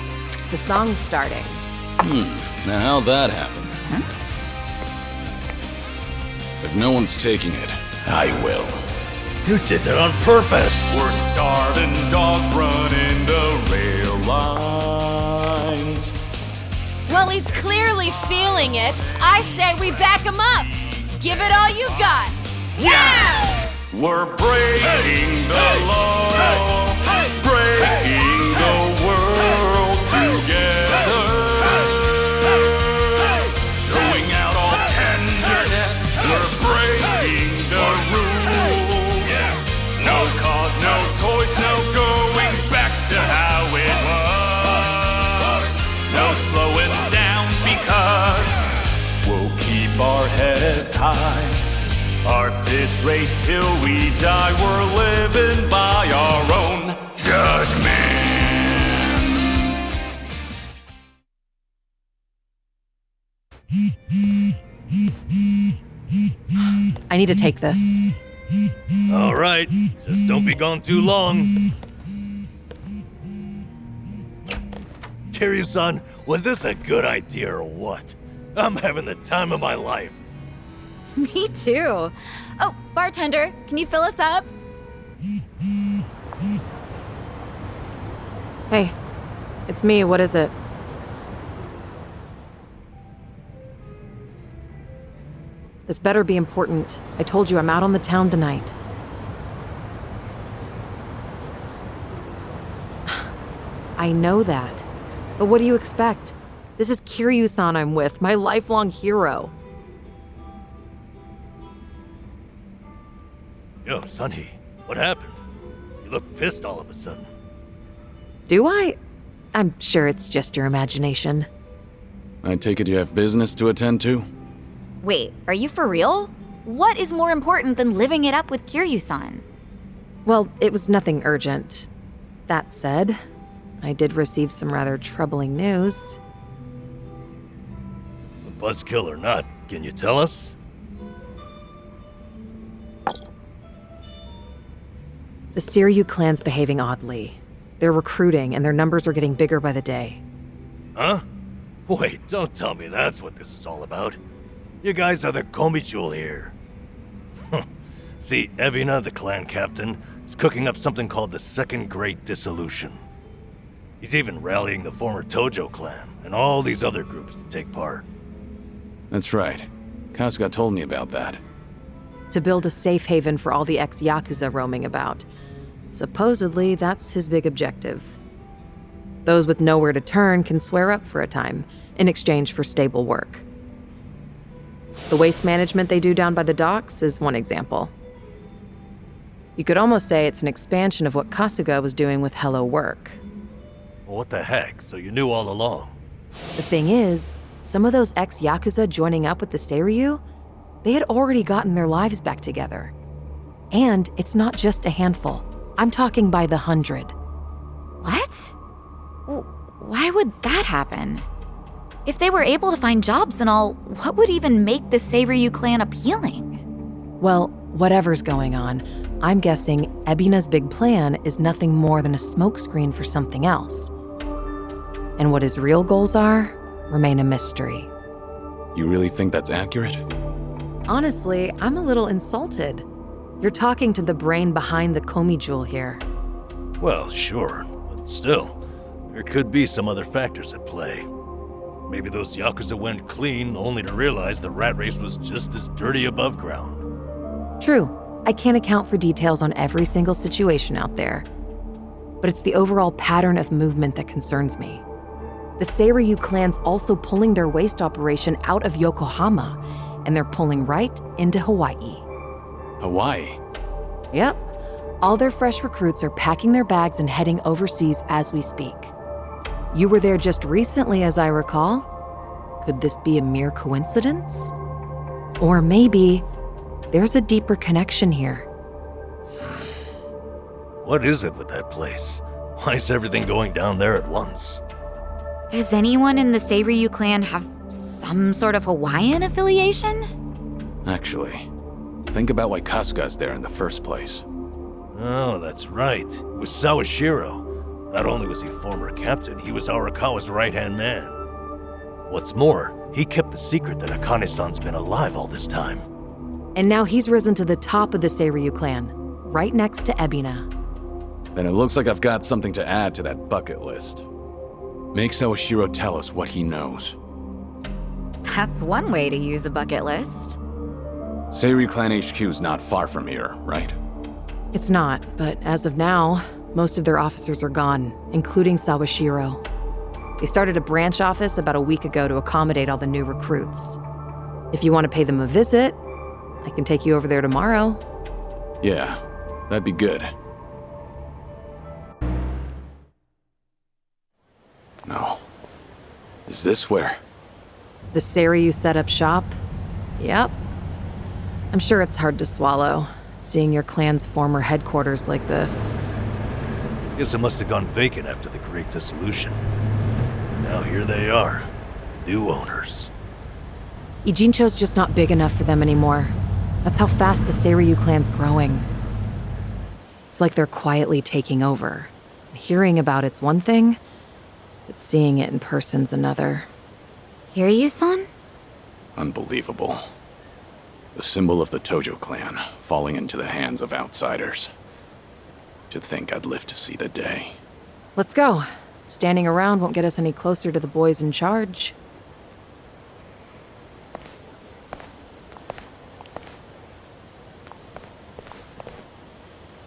The song's starting. Now how'd that happen? If no one's taking it, I will. You did that on purpose. We're starving dogs running the rail lines. Well, he's clearly feeling it. I say we back him up. Give it all you got. Yeah! We're breaking the law, breaking the world together. Throwing out all tenderness, we're breaking the rules. No cause, no choice, no going back to how it was. No slowing down because we'll keep our heads high. Our fists raised till we die. We're living by our own judgment. I need to take this. All right, just don't be gone too long. Kiryu-san, was this a good idea or what? I'm having the time of my life. Me too. Oh, bartender, can you fill us up? Hey, it's me. What is it? This better be important. I told you I'm out on the town tonight. I know that. But what do you expect? This is Kiryu-san I'm with, my lifelong hero. Yo, Sunny, what happened? You look pissed all of a sudden. Do I? I'm sure it's just your imagination. I take it you have business to attend to? Wait, are you for real? What is more important than living it up with Kiryu-san? Well, it was nothing urgent. That said, I did receive some rather troubling news. Buzzkill or not, can you tell us? The Seiryu clan's behaving oddly. They're recruiting, and their numbers are getting bigger by the day. Huh? Wait, don't tell me that's what this is all about. You guys are the Komijul here. See, Ebina, the clan captain, is cooking up something called the Second Great Dissolution. He's even rallying the former Tojo clan and all these other groups to take part. That's right. Kasuga told me about that. To build a safe haven for all the ex-Yakuza roaming about. Supposedly, that's his big objective. Those with nowhere to turn can swear up for a time, in exchange for stable work. The waste management they do down by the docks is one example. You could almost say it's an expansion of what Kasuga was doing with Hello Work. Well, what the heck? So you knew all along? The thing is, some of those ex-Yakuza joining up with the Seiryu, they had already gotten their lives back together. And it's not just a handful. I'm talking by the 100. What? Why would that happen? If they were able to find jobs and all, what would even make the Seiryu clan appealing? Well, whatever's going on, I'm guessing Ebina's big plan is nothing more than a smokescreen for something else. And what his real goals are remain a mystery. You really think that's accurate? Honestly, I'm a little insulted. You're talking to the brain behind the Komijul here. Well, sure, but still, there could be some other factors at play. Maybe those Yakuza went clean only to realize the rat race was just as dirty above ground. True, I can't account for details on every single situation out there. But it's the overall pattern of movement that concerns me. The Seiryu clan's also pulling their waste operation out of Yokohama, and they're pulling right into Hawaii. Hawaii? Yep. All their fresh recruits are packing their bags and heading overseas as we speak. You were there just recently, as I recall. Could this be a mere coincidence? Or maybe there's a deeper connection here. What is it with that place? Why is everything going down there at once? Does anyone in the Seiryu clan have some sort of Hawaiian affiliation? Actually, think about why Kasuga's there in the first place. Oh, that's right. It was Sawashiro. Not only was he former captain, he was Arakawa's right-hand man. What's more, he kept the secret that Akane-san's been alive all this time. And now he's risen to the top of the Seiryu clan, right next to Ebina. Then it looks like I've got something to add to that bucket list. Make Sawashiro tell us what he knows. That's one way to use a bucket list. Seiryu Clan HQ's not far from here, right? It's not, but as of now, most of their officers are gone, including Sawashiro. They started a branch office about a week ago to accommodate all the new recruits. If you want to pay them a visit, I can take you over there tomorrow. Yeah, that'd be good. No. Is this where? The Seiryu set up shop? Yep. I'm sure it's hard to swallow, seeing your clan's former headquarters like this. Guess it must have gone vacant after the Great Dissolution. Now here they are, new owners. Ijincho's just not big enough for them anymore. That's how fast the Seiryu clan's growing. It's like they're quietly taking over. Hearing about it's one thing, but seeing it in person's another. Kiryu-san? Unbelievable. The symbol of the Tojo clan, falling into the hands of outsiders. To think I'd live to see the day. Let's go. Standing around won't get us any closer to the boys in charge.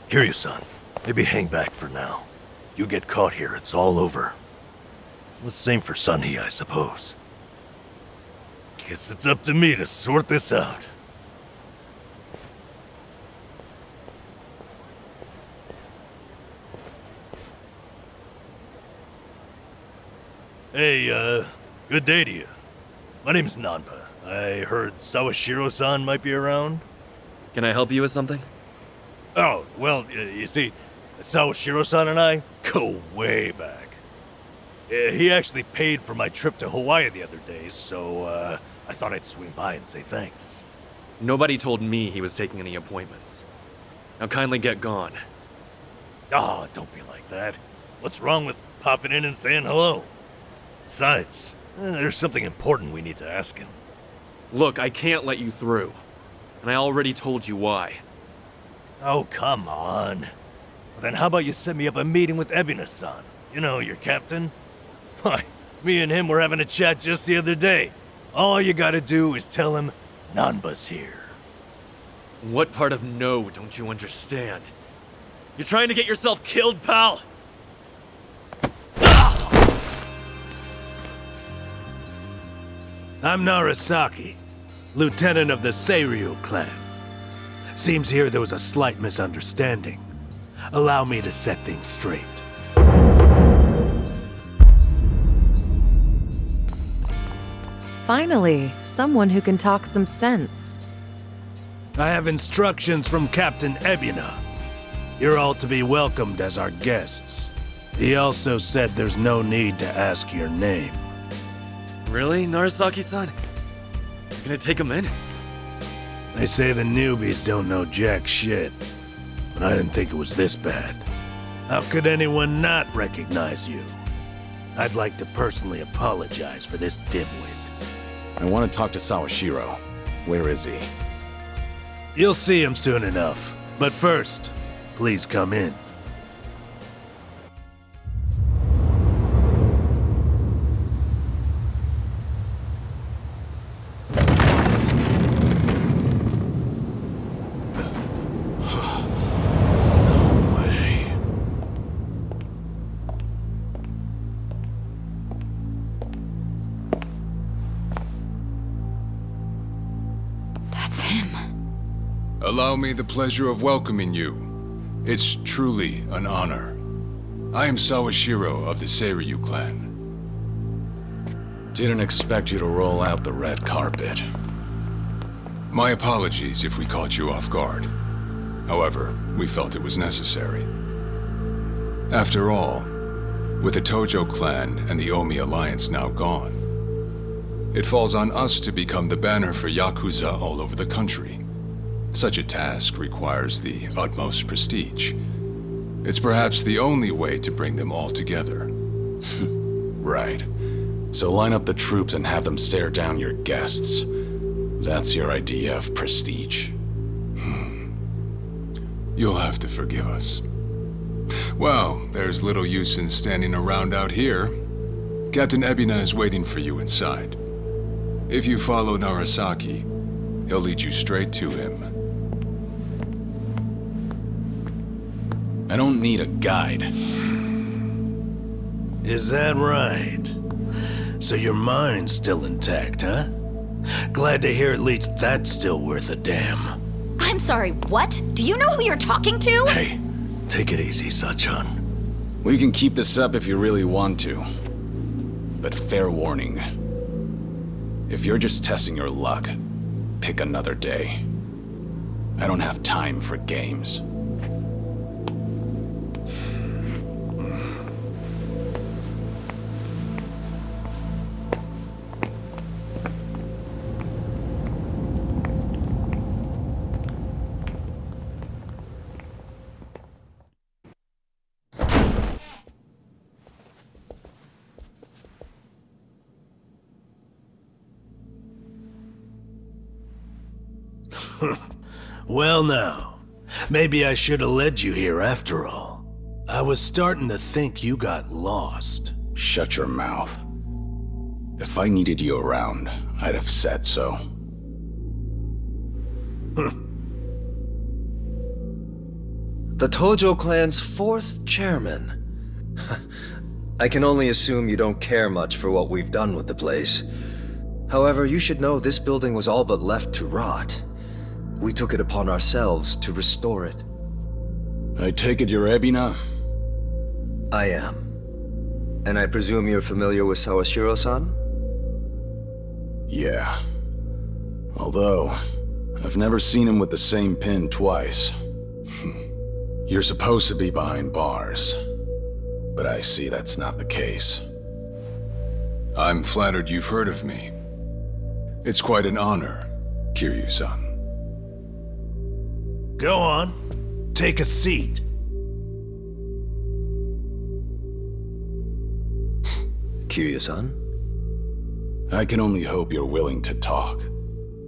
Kiryu-san, maybe hang back for now. If you get caught here, it's all over. The same for Sunhee, I suppose. Guess it's up to me to sort this out. Hey, good day to you. My name's Nanpa. I heard Sawashiro-san might be around. Can I help you with something? Oh, well, you see, Sawashiro-san and I go way back. He actually paid for my trip to Hawaii the other day, so, I thought I'd swing by and say thanks. Nobody told me he was taking any appointments. Now kindly get gone. Oh, don't be like that. What's wrong with popping in and saying hello? Besides, there's something important we need to ask him. Look, I can't let you through. And I already told you why. Oh, come on. Well, then how about you set me up a meeting with Ebina-san? You know, your captain? Why, me and him were having a chat just the other day. All you gotta do is tell him Nanba's here. What part of no don't you understand? You're trying to get yourself killed, pal? I'm Narasaki, lieutenant of the Seiryu clan. Seems here there was a slight misunderstanding. Allow me to set things straight. Finally, someone who can talk some sense. I have instructions from Captain Ebina. You're all to be welcomed as our guests. He also said there's no need to ask your name. Really, Narasaki-san? You're gonna take him in? They say the newbies don't know jack shit, but I didn't think it was this bad. How could anyone not recognize you? I'd like to personally apologize for this dimwit. I want to talk to Sawashiro. Where is he? You'll see him soon enough. But first, please come in. Allow me the pleasure of welcoming you. It's truly an honor. I am Sawashiro of the Seiryu clan. Didn't expect you to roll out the red carpet. My apologies if we caught you off guard. However, we felt it was necessary. After all, With the Tojo clan and the Omi alliance now gone, it falls on us to become the banner for Yakuza all over the country. Such a task requires the utmost prestige. It's perhaps the only way to bring them all together. Right. So line up the troops and have them stare down your guests. That's your idea of prestige. You'll have to forgive us. Well, there's little use in standing around out here. Captain Ebina is waiting for you inside. If you follow Narasaki, he'll lead you straight to him. I don't need a guide. Is that right? So your mind's still intact, huh? Glad to hear at least that's still worth a damn. I'm sorry, what? Do you know who you're talking to? Hey, take it easy, Sachan. We can keep this up if you really want to. But fair warning. If you're just testing your luck, pick another day. I don't have time for games. Well now, maybe I should have led you here after all. I was starting to think you got lost. Shut your mouth. If I needed you around, I'd have said so. The Tojo clan's 4th chairman. I can only assume you don't care much for what we've done with the place. However, you should know this building was all but left to rot. We took it upon ourselves to restore it. I take it you're Ebina? I am. And I presume you're familiar with Sawashiro-san? Yeah. Although, I've never seen him with the same pin twice. You're supposed to be behind bars. But I see that's not the case. I'm flattered you've heard of me. It's quite an honor, Kiryu-san. Go on. Take a seat. Kiryu-san? I can only hope you're willing to talk.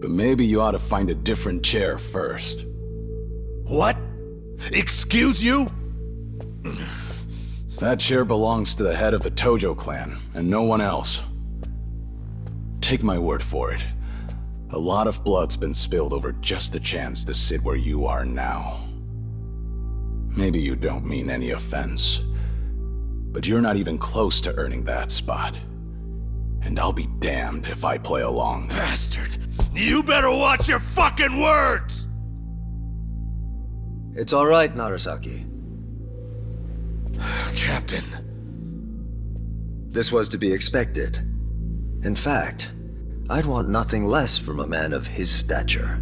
But maybe you ought to find a different chair first. What? Excuse you? That chair belongs to the head of the Tojo clan, and no one else. Take my word for it. A lot of blood's been spilled over just a chance to sit where you are now. Maybe you don't mean any offense, but you're not even close to earning that spot. And I'll be damned if I play along. Bastard! You better watch your fucking words! It's all right, Narasaki. Captain. This was to be expected. In fact, I'd want nothing less from a man of his stature.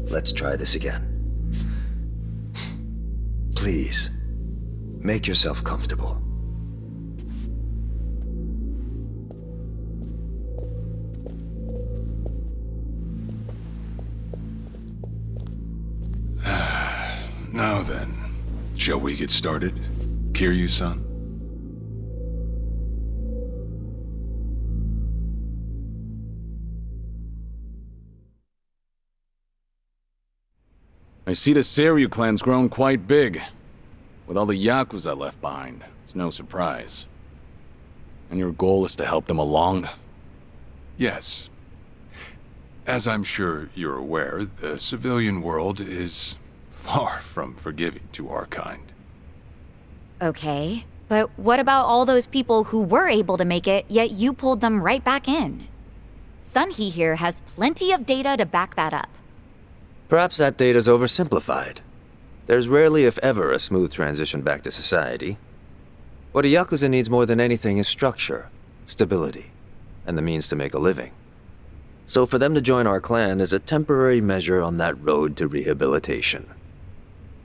Let's try this again. Please, make yourself comfortable. Now then, shall we get started, Kiryu-san? I see the Seiryu clan's grown quite big. With all the Yakuza left behind, it's no surprise. And your goal is to help them along? Yes. As I'm sure you're aware, the civilian world is far from forgiving to our kind. Okay, but what about all those people who were able to make it, yet you pulled them right back in? Sunhee here has plenty of data to back that up. Perhaps that data's oversimplified. There's rarely, if ever, a smooth transition back to society. What a Yakuza needs more than anything is structure, stability, and the means to make a living. So for them to join our clan is a temporary measure on that road to rehabilitation.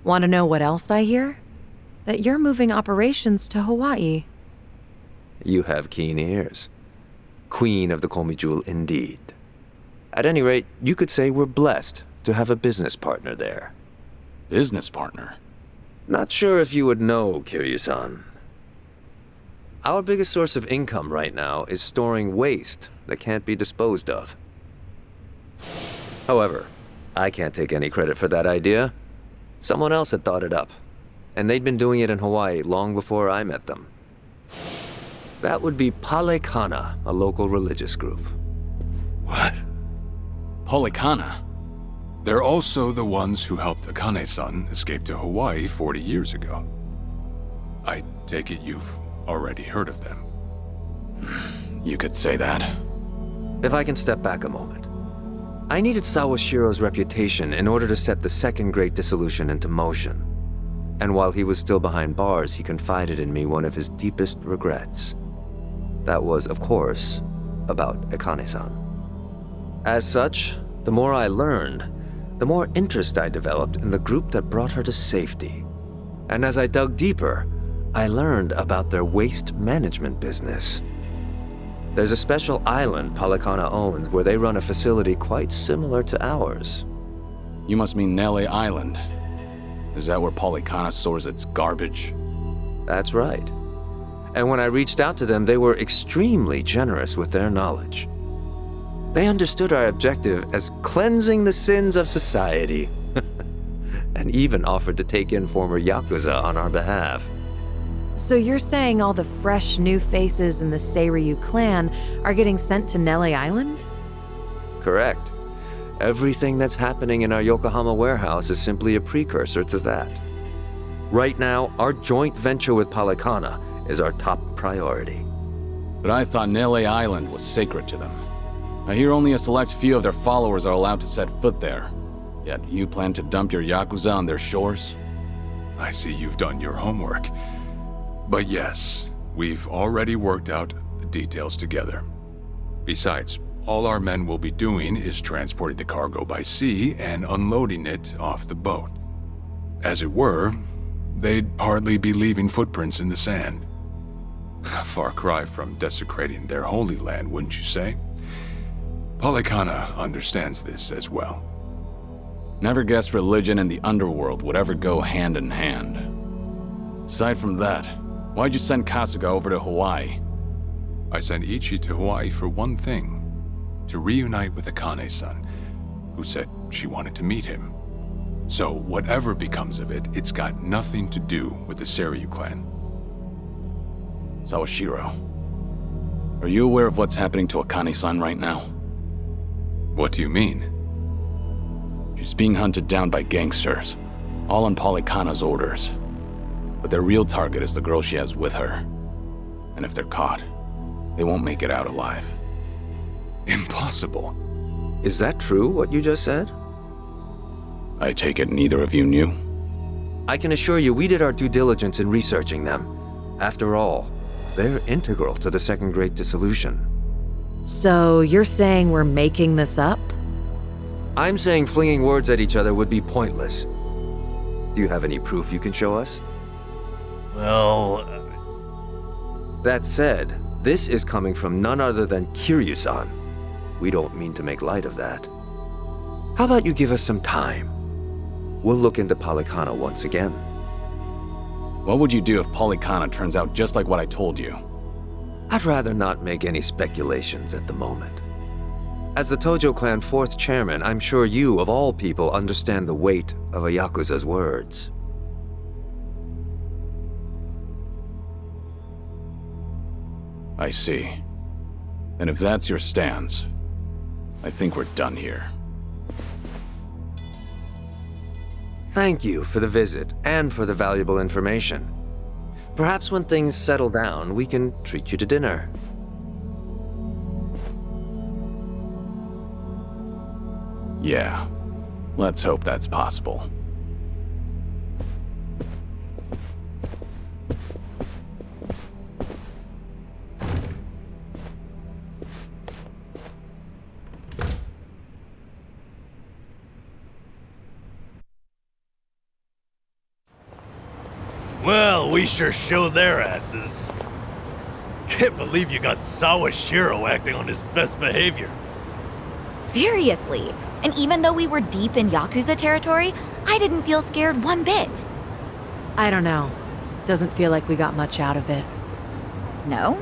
Want to know what else I hear? that you're moving operations to Hawaii. You have keen ears. Queen of the Komi Jewel, indeed. At any rate, you could say we're blessed to have a business partner there. Business partner? Not sure if you would know, Kiryu-san. Our biggest source of income right now is storing waste that can't be disposed of. However, I can't take any credit for that idea. Someone else had thought it up, and they'd been doing it in Hawaii long before I met them. That would be Palekana, a local religious group. What? Palekana? They're also the ones who helped Akane-san escape to Hawaii 40 years ago. I take it you've already heard of them. You could say that. If I can step back a moment. I needed Sawashiro's reputation in order to set the second Great Dissolution into motion. And while he was still behind bars, he confided in me one of his deepest regrets. That was, of course, about Akane-san. As such, the more I learned, the more interest I developed in the group that brought her to safety. And as I dug deeper, I learned about their waste management business. There's a special island Palekana owns where they run a facility quite similar to ours. You must mean Nele Island. Is that where Palekana stores its garbage? That's right. And when I reached out to them, they were extremely generous with their knowledge. They understood our objective as cleansing the sins of society, and even offered to take in former Yakuza on our behalf. So you're saying all the fresh new faces in the Seiryu clan are getting sent to Nele Island? Correct. Everything that's happening in our Yokohama warehouse is simply a precursor to that. Right now, our joint venture with Palekana is our top priority. But I thought Nele Island was sacred to them. I hear only a select few of their followers are allowed to set foot there. Yet you plan to dump your Yakuza on their shores? I see you've done your homework. But yes, we've already worked out the details together. Besides, all our men will be doing is transporting the cargo by sea and unloading it off the boat. As it were, they'd hardly be leaving footprints in the sand. A far cry from desecrating their holy land, wouldn't you say? Palekana understands this as well. Never guessed religion and the underworld would ever go hand in hand. Aside from that, why'd you send Kasuga over to Hawaii? I sent Ichi to Hawaii for one thing. To reunite with Akane-san, who said she wanted to meet him. So whatever becomes of it, it's got nothing to do with the Seiryu clan. Sawashiro, are you aware of what's happening to Akane-san right now? What do you mean? She's being hunted down by gangsters, all on Palekana's orders. But their real target is the girl she has with her. And if they're caught, they won't make it out alive. Impossible. Is that true, what you just said? I take it neither of you knew? I can assure you we did our due diligence in researching them. After all, they're integral to the Second Great Dissolution. So you're saying we're making this up? I'm saying flinging words at each other would be pointless. Do you have any proof you can show us? Well... That said, this is coming from none other than Kiryu-san. We don't mean to make light of that. How about you give us some time? We'll look into Palekana once again. What would you do if Palekana turns out just like what I told you? I'd rather not make any speculations at the moment. As the Tojo clan 4th chairman, I'm sure you, of all people, understand the weight of a Yakuza's words. I see. And if that's your stance, I think we're done here. Thank you for the visit and for the valuable information. Perhaps when things settle down, we can treat you to dinner. Yeah, let's hope that's possible. Well, we sure showed their asses. Can't believe you got Sawashiro acting on his best behavior. Seriously. And even though we were deep in Yakuza territory, I didn't feel scared one bit. I don't know. Doesn't feel like we got much out of it. No?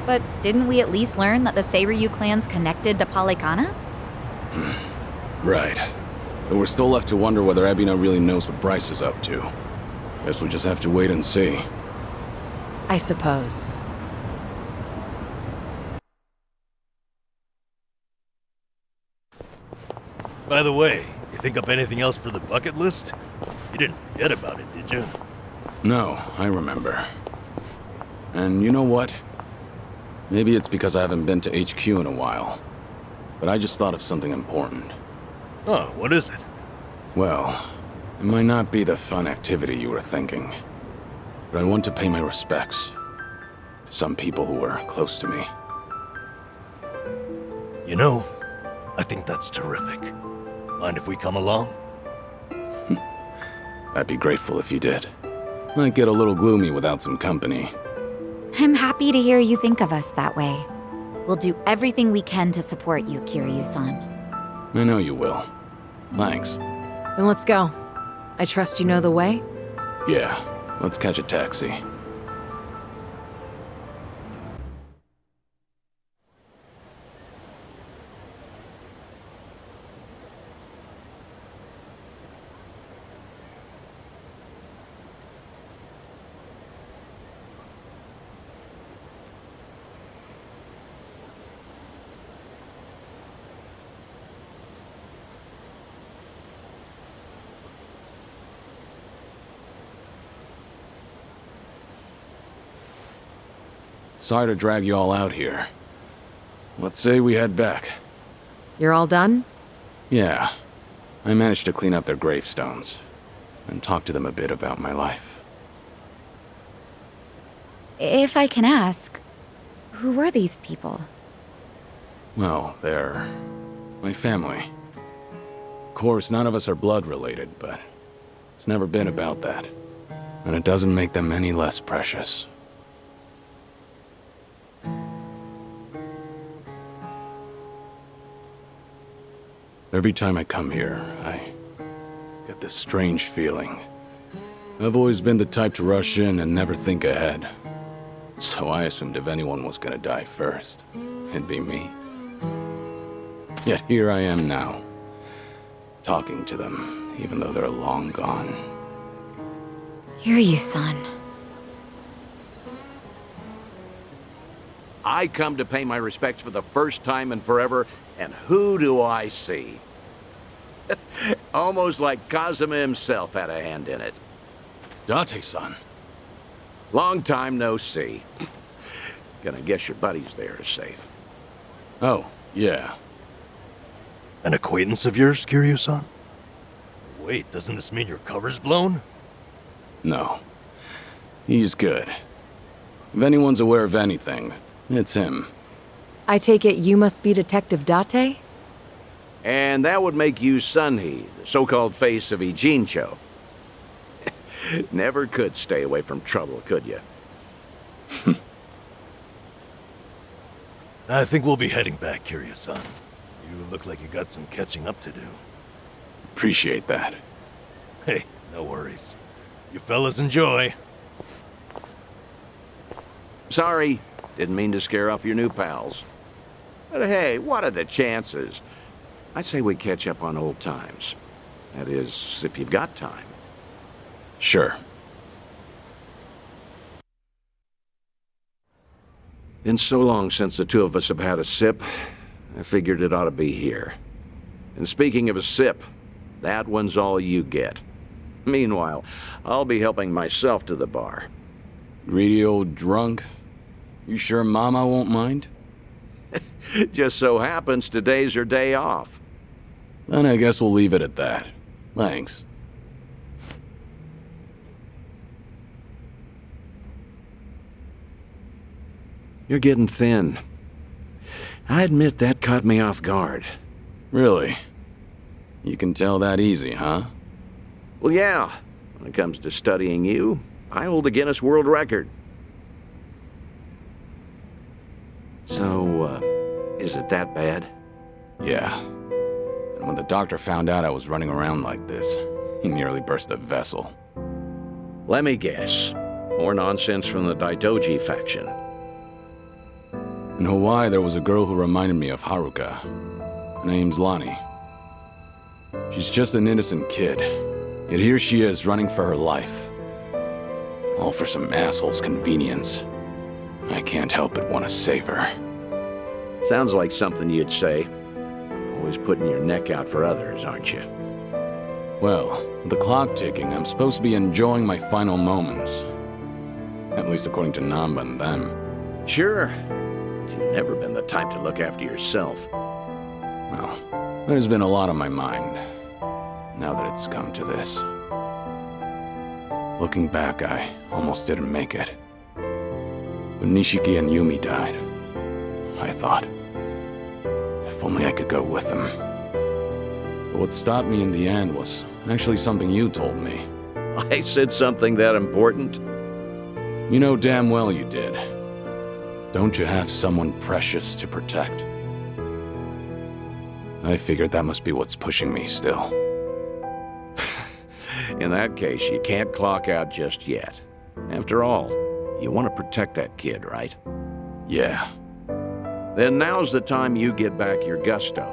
But didn't we at least learn that the Seiryu clan's connected to Palikana? Right. But we're still left to wonder whether Ebina really knows what Bryce is up to. Guess we'll just have to wait and see. I suppose. By the way, you think up anything else for the bucket list? You didn't forget about it, did you? No, I remember. And you know what? Maybe it's because I haven't been to HQ in a while. But I just thought of something important. Oh, what is it? Well, it might not be the fun activity you were thinking. But I want to pay my respects to some people who were close to me. You know, I think that's terrific. Mind if we come along? I'd be grateful if you did. Might get a little gloomy without some company. I'm happy to hear you think of us that way. We'll do everything we can to support you, Kiryu-san. I know you will. Thanks. Then let's go. I trust you know the way? Yeah, let's catch a taxi. Sorry to drag you all out here. Let's say we head back. You're all done? Yeah. I managed to clean up their gravestones and talk to them a bit about my life. If I can ask, who were these people? Well, they're my family. Of course, none of us are blood related, but it's never been about that. And it doesn't make them any less precious. Every time I come here, I get this strange feeling. I've always been the type to rush in and never think ahead. So I assumed if anyone was gonna die first, it'd be me. Yet here I am now, talking to them, even though they're long gone. Kiryu-san. I come to pay my respects for the first time in forever, and who do I see? Almost like Kazuma himself had a hand in it. Date-san. Long time no see. Gonna guess your buddies there are safe. Oh, yeah. An acquaintance of yours, Kiryu-san? Wait, doesn't this mean your cover's blown? No. He's good. If anyone's aware of anything, it's him. I take it you must be Detective Date? And that would make you Sunhee, the so-called face of Ijincho. Never could stay away from trouble, could you? I think we'll be heading back, Kiryu-san. You look like you got some catching up to do. Appreciate that. Hey, no worries. You fellas enjoy. Sorry, didn't mean to scare off your new pals. But hey, what are the chances? I say we catch up on old times. That is, if you've got time. Sure. Been so long since the two of us have had a sip, I figured it ought to be here. And speaking of a sip, that one's all you get. Meanwhile, I'll be helping myself to the bar. Greedy old drunk? You sure Mama won't mind? Just so happens today's her day off. Then I guess we'll leave it at that. Thanks. You're getting thin. I admit that caught me off guard. Really? You can tell that easy, huh? Well, yeah. When it comes to studying you, I hold a Guinness World Record. So, is it that bad? Yeah. And when the doctor found out I was running around like this, he nearly burst a vessel. Let me guess. More nonsense from the Daidoji faction. In Hawaii, there was a girl who reminded me of Haruka. Her name's Lonnie. She's just an innocent kid. Yet here she is, running for her life. All for some asshole's convenience. I can't help but want to save her. Sounds like something you'd say. Always putting your neck out for others, aren't you? Well, with the clock ticking, I'm supposed to be enjoying my final moments. At least according to Namba and them. Sure. You've never been the type to look after yourself. Well, there's been a lot on my mind, now that it's come to this. Looking back, I almost didn't make it. When Nishiki and Yumi died, I thought, if only I could go with them. But what stopped me in the end was actually something you told me. I said something that important? You know damn well you did. Don't you have someone precious to protect? I figured that must be what's pushing me still. In that case, you can't clock out just yet. After all, you want to protect that kid, right? Yeah. Then now's the time you get back your gusto.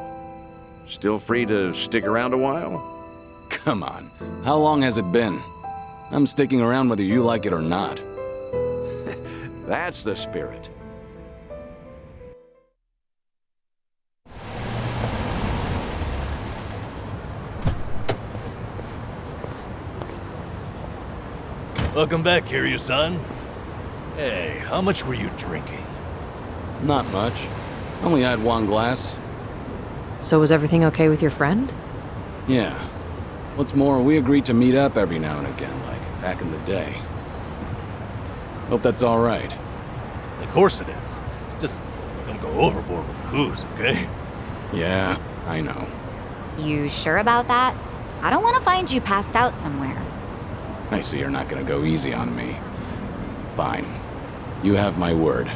Still free to stick around a while? Come on, how long has it been? I'm sticking around whether you like it or not. That's the spirit. Welcome back, Kiryu-san. Hey, how much were you drinking? Not much. Only had one glass. So was everything okay with your friend? Yeah. What's more, we agreed to meet up every now and again, like back in the day. Hope that's all right. Of course it is. Just don't go overboard with the booze, okay? Yeah, I know. You sure about that? I don't want to find you passed out somewhere. I see you're not gonna go easy on me. Fine. You have my word.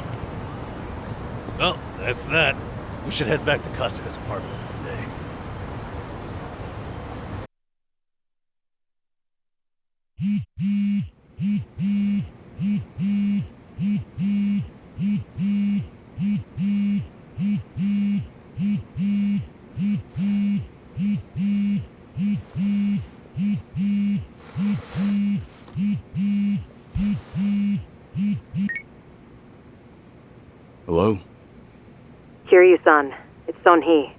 Well, that's that. We should head back to Kasuga's apartment for the day. Hello? Kiryu-san, it's Son-hee.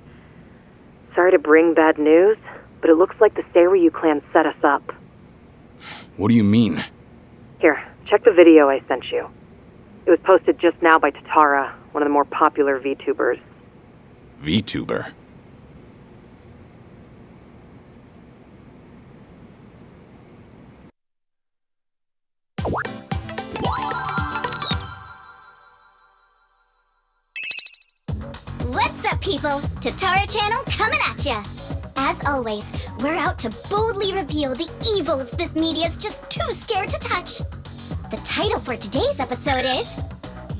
Sorry to bring bad news, but it looks like the Seiryu clan set us up. What do you mean? Here, check the video I sent you. It was posted just now by Tatara, one of the more popular VTubers. VTuber? What's up, people? Tatara Channel coming at ya! As always, we're out to boldly reveal the evils this media's just too scared to touch. The title for today's episode is...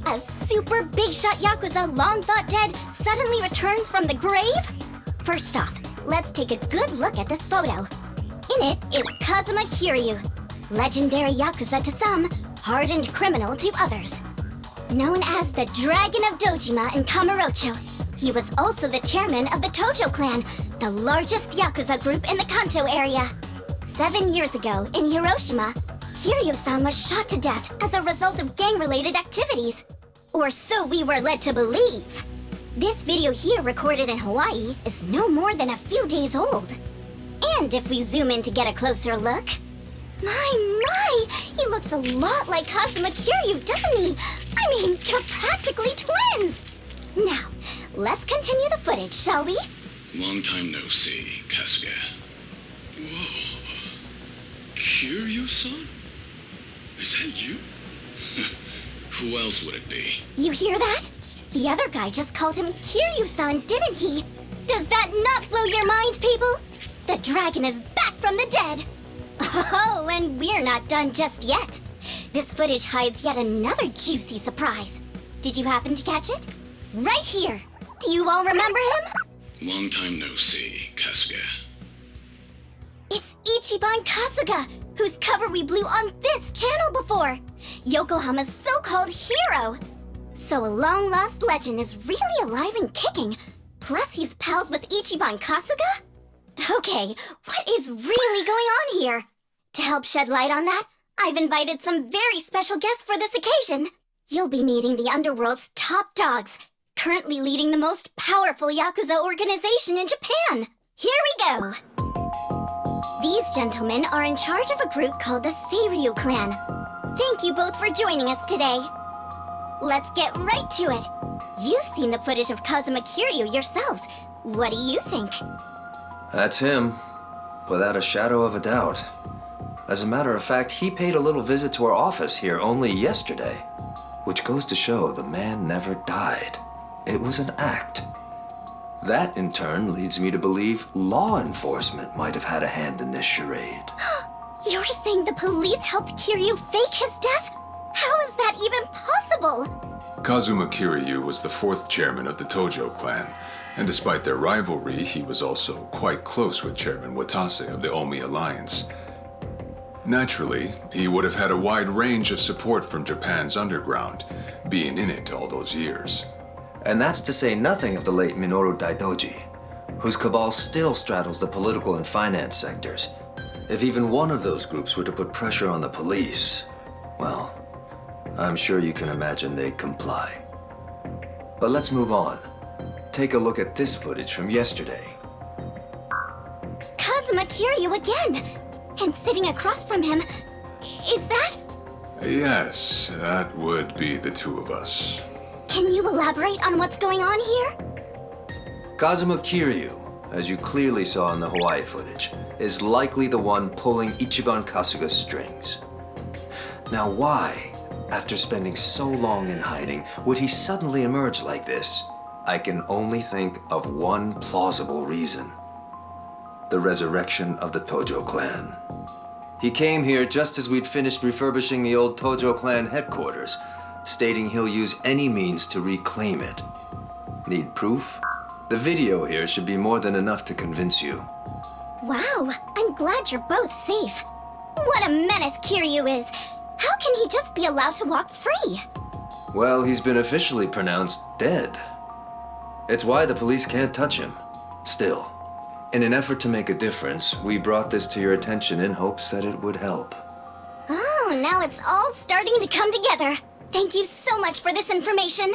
A super big shot Yakuza long thought dead suddenly returns from the grave? First off, let's take a good look at this photo. In it is Kazuma Kiryu, legendary Yakuza to some, hardened criminal to others. Known as the Dragon of Dojima in Kamurocho, he was also the chairman of the Tojo clan, the largest Yakuza group in the Kanto area. 7 years ago, in Hiroshima, Kiryu-san was shot to death as a result of gang-related activities. Or so we were led to believe. This video here, recorded in Hawaii, is no more than a few days old. And if we zoom in to get a closer look... My! He looks a lot like Kazuma Kiryu, doesn't he? I mean, you're practically twins! Now, let's continue the footage, shall we? Long time no see, Kasuga. Whoa. Kiryu-san? Is that you? Who else would it be? You hear that? The other guy just called him Kiryu-san, didn't he? Does that not blow your mind, people? The dragon is back from the dead! Oh, and we're not done just yet. This footage hides yet another juicy surprise. Did you happen to catch it? Right here. Do you all remember him? Long time no see, Kasuga. It's Ichiban Kasuga, whose cover we blew on this channel before. Yokohama's so-called hero. So a long-lost legend is really alive and kicking. Plus he's pals with Ichiban Kasuga? Okay, what is really going on here? To help shed light on that, I've invited some very special guests for this occasion. You'll be meeting the Underworld's top dogs, currently leading the most powerful Yakuza organization in Japan. Here we go! These gentlemen are in charge of a group called the Seiryu Clan. Thank you both for joining us today. Let's get right to it. You've seen the footage of Kazuma Kiryu yourselves. What do you think? That's him, without a shadow of a doubt. As a matter of fact, he paid a little visit to our office here only yesterday, which goes to show the man never died. It was an act. That, in turn, leads me to believe law enforcement might have had a hand in this charade. You're saying the police helped Kiryu fake his death? How is that even possible? Kazuma Kiryu was the 4th chairman of the Tojo clan, and despite their rivalry, he was also quite close with Chairman Watase of the Omi Alliance. Naturally, he would have had a wide range of support from Japan's underground, being in it all those years. And that's to say nothing of the late Minoru Daidoji, whose cabal still straddles the political and finance sectors. If even one of those groups were to put pressure on the police, well, I'm sure you can imagine they'd comply. But let's move on. Take a look at this footage from yesterday. Kazuma Kiryu again! And sitting across from him, is that? Yes, that would be the two of us. Can you elaborate on what's going on here? Kazuma Kiryu, as you clearly saw in the Hawaii footage, is likely the one pulling Ichiban Kasuga's strings. Now why, after spending so long in hiding, would he suddenly emerge like this? I can only think of one plausible reason. The resurrection of the Tojo clan. He came here just as we'd finished refurbishing the old Tojo clan headquarters, stating he'll use any means to reclaim it. Need proof? The video here should be more than enough to convince you. Wow, I'm glad you're both safe. What a menace Kiryu is! How can he just be allowed to walk free? Well, he's been officially pronounced dead. It's why the police can't touch him. Still, in an effort to make a difference, we brought this to your attention in hopes that it would help. Oh, now it's all starting to come together. Thank you so much for this information.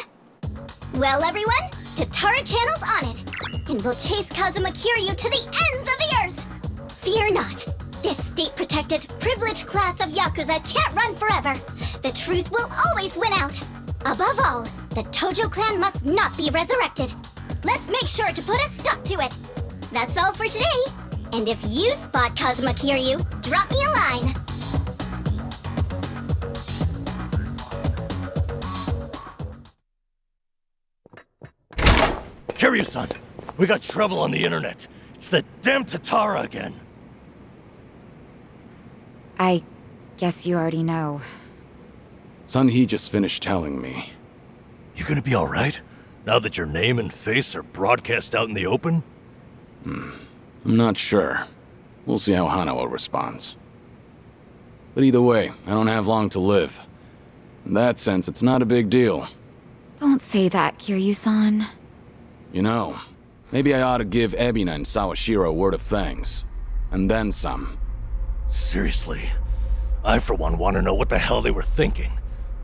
Well, everyone, Tatara Channel's on it, and we'll chase Kazuma Kiryu to the ends of the earth. Fear not. This state-protected, privileged class of Yakuza can't run forever. The truth will always win out. Above all, the Tojo clan must not be resurrected. Let's make sure to put a stop to it. That's all for today. And if you spot Kazuma Kiryu, drop me a line. Kiryu-san, we got trouble on the internet. It's the damn Tatara again. I guess you already know. Sun-hee just finished telling me. You gonna be alright? Now that your name and face are broadcast out in the open? I'm not sure. We'll see how Hanao responds. But either way, I don't have long to live. In that sense, it's not a big deal. Don't say that, Kiryu-san. You know, maybe I ought to give Ebina and Sawashiro a word of thanks. And then some. Seriously? I, for one, want to know what the hell they were thinking.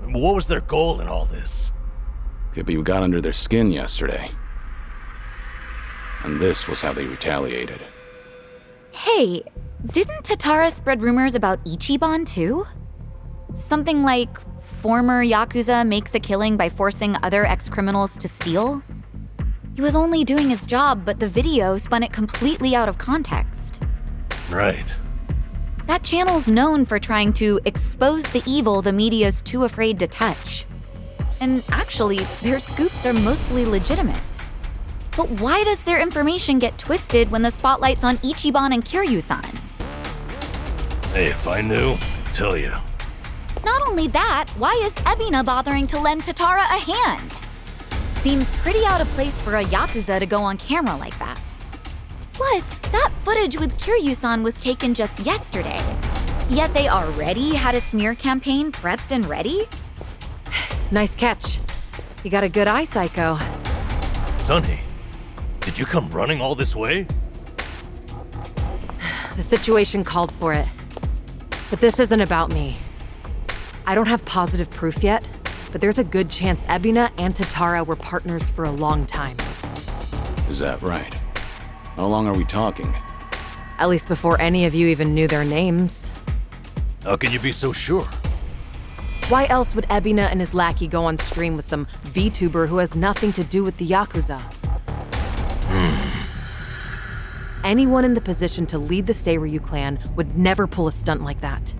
What was their goal in all this? Could be we got under their skin yesterday. And this was how they retaliated. Hey, didn't Tatara spread rumors about Ichiban too? Something like former Yakuza makes a killing by forcing other ex-criminals to steal? He was only doing his job, but the video spun it completely out of context. Right. That channel's known for trying to expose the evil the media's too afraid to touch. And actually, their scoops are mostly legitimate. But why does their information get twisted when the spotlight's on Ichiban and Kiryu-san? Hey, if I knew, I'd tell you. Not only that, why is Ebina bothering to lend Tatara a hand? Seems pretty out of place for a Yakuza to go on camera like that. Plus, that footage with Kiryu-san was taken just yesterday. Yet they already had a smear campaign prepped and ready? Nice catch. You got a good eye, Psycho. Sunny, did you come running all this way? The situation called for it. But this isn't about me. I don't have positive proof yet, but there's a good chance Ebina and Tatara were partners for a long time. Is that right? How long are we talking? At least before any of you even knew their names. How can you be so sure? Why else would Ebina and his lackey go on stream with some VTuber who has nothing to do with the Yakuza? Anyone in the position to lead the Seiryu clan would never pull a stunt like that.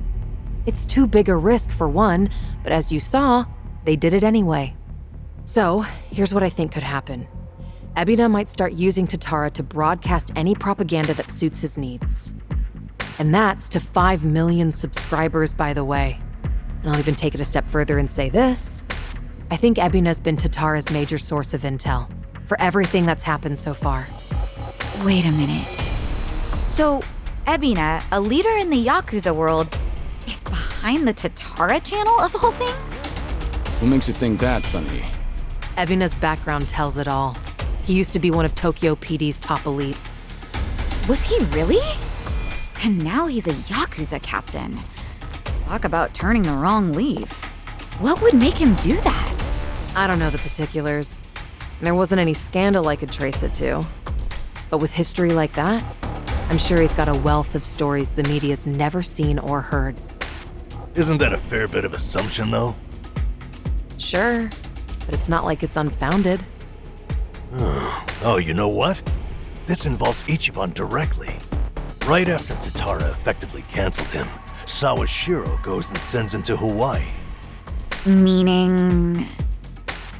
It's too big a risk for one, but as you saw, they did it anyway. So, here's what I think could happen. Ebina might start using Tatara to broadcast any propaganda that suits his needs. And that's to 5 million subscribers, by the way. And I'll even take it a step further and say this. I think Ebina's been Tatara's major source of intel for everything that's happened so far. Wait a minute. So, Ebina, a leader in the Yakuza world, is behind the Tatara channel of all things? What makes you think that, Sunny? Ebina's background tells it all. He used to be one of Tokyo PD's top elites. Was he really? And now he's a Yakuza captain. Talk about turning the wrong leaf. What would make him do that? I don't know the particulars. There wasn't any scandal I could trace it to. But with history like that, I'm sure he's got a wealth of stories the media's never seen or heard. Isn't that a fair bit of assumption, though? Sure, but it's not like it's unfounded. Oh, you know what? This involves Ichiban directly. Right after Tatara effectively canceled him, Sawashiro goes and sends him to Hawaii. Meaning?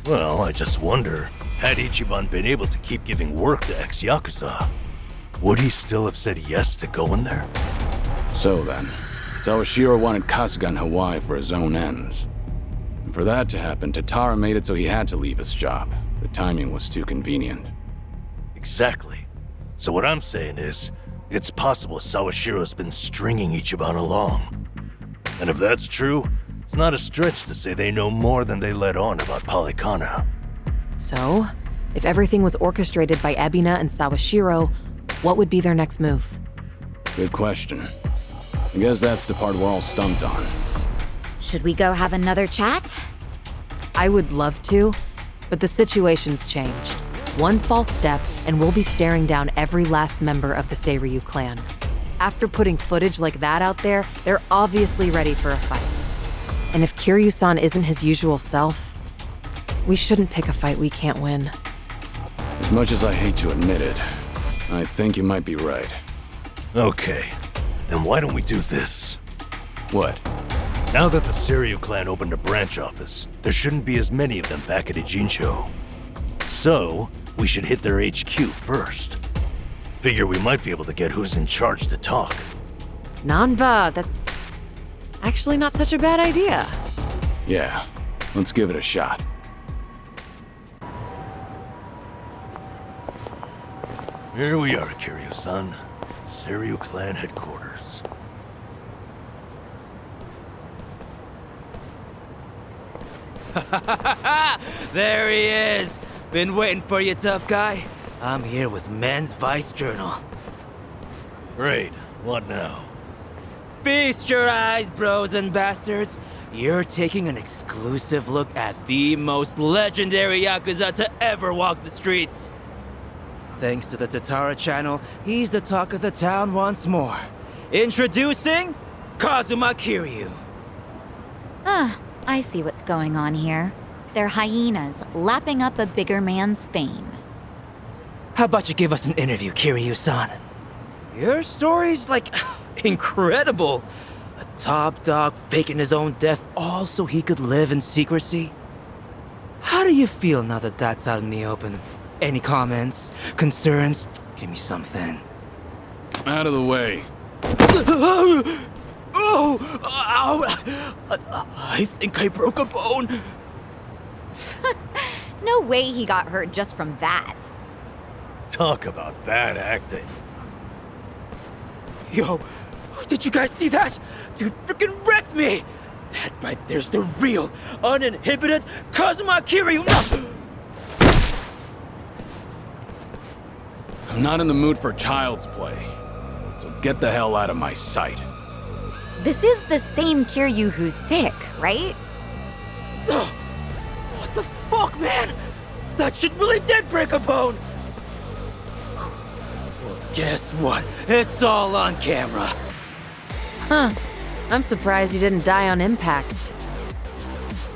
Well, I just wonder, had Ichiban been able to keep giving work to ex-Yakuza, would he still have said yes to going there? So then, Sawashiro wanted Kasuga in Hawaii for his own ends. And for that to happen, Tatara made it so he had to leave his job. The timing was too convenient. Exactly. So what I'm saying is, it's possible Sawashiro's been stringing Ichiban along. And if that's true, it's not a stretch to say they know more than they let on about Polycana. So, if everything was orchestrated by Ebina and Sawashiro, what would be their next move? Good question. I guess that's the part we're all stumped on. Should we go have another chat? I would love to, but the situation's changed. One false step, and we'll be staring down every last member of the Seiryu clan. After putting footage like that out there, they're obviously ready for a fight. And if Kiryu-san isn't his usual self, we shouldn't pick a fight we can't win. As much as I hate to admit it, I think you might be right. Okay, then why don't we do this? What? Now that the Seiryu clan opened a branch office, there shouldn't be as many of them back at Ijincho. So, we should hit their HQ first. Figure we might be able to get who's in charge to talk. Nanba, that's actually not such a bad idea. Yeah, let's give it a shot. Here we are, Kiryu-san. Seiryu clan headquarters. There he is! Been waiting for you, tough guy. I'm here with Men's Vice Journal. Great. What now? Feast your eyes, bros and bastards. You're taking an exclusive look at the most legendary Yakuza to ever walk the streets. Thanks to the Tatara channel, he's the talk of the town once more. Introducing Kazuma Kiryu. I see what's going on here. They're hyenas, lapping up a bigger man's fame. How about you give us an interview, Kiryu-san? Your story's, like, incredible. A top dog faking his own death all so he could live in secrecy. How do you feel now that that's out in the open? Any comments? Concerns? Give me something. Out of the way. Oh! Ow! I think I broke a bone. No way he got hurt just from that. Talk about bad acting. Yo, did you guys see that? Dude freaking wrecked me! That right there's the real, uninhibited Kazuma Kiryu! I'm not in the mood for child's play, so get the hell out of my sight. This is the same Kiryu who's sick, right? What the fuck, man? That shit really did break a bone! Well, guess what? It's all on camera. Huh. I'm surprised you didn't die on impact.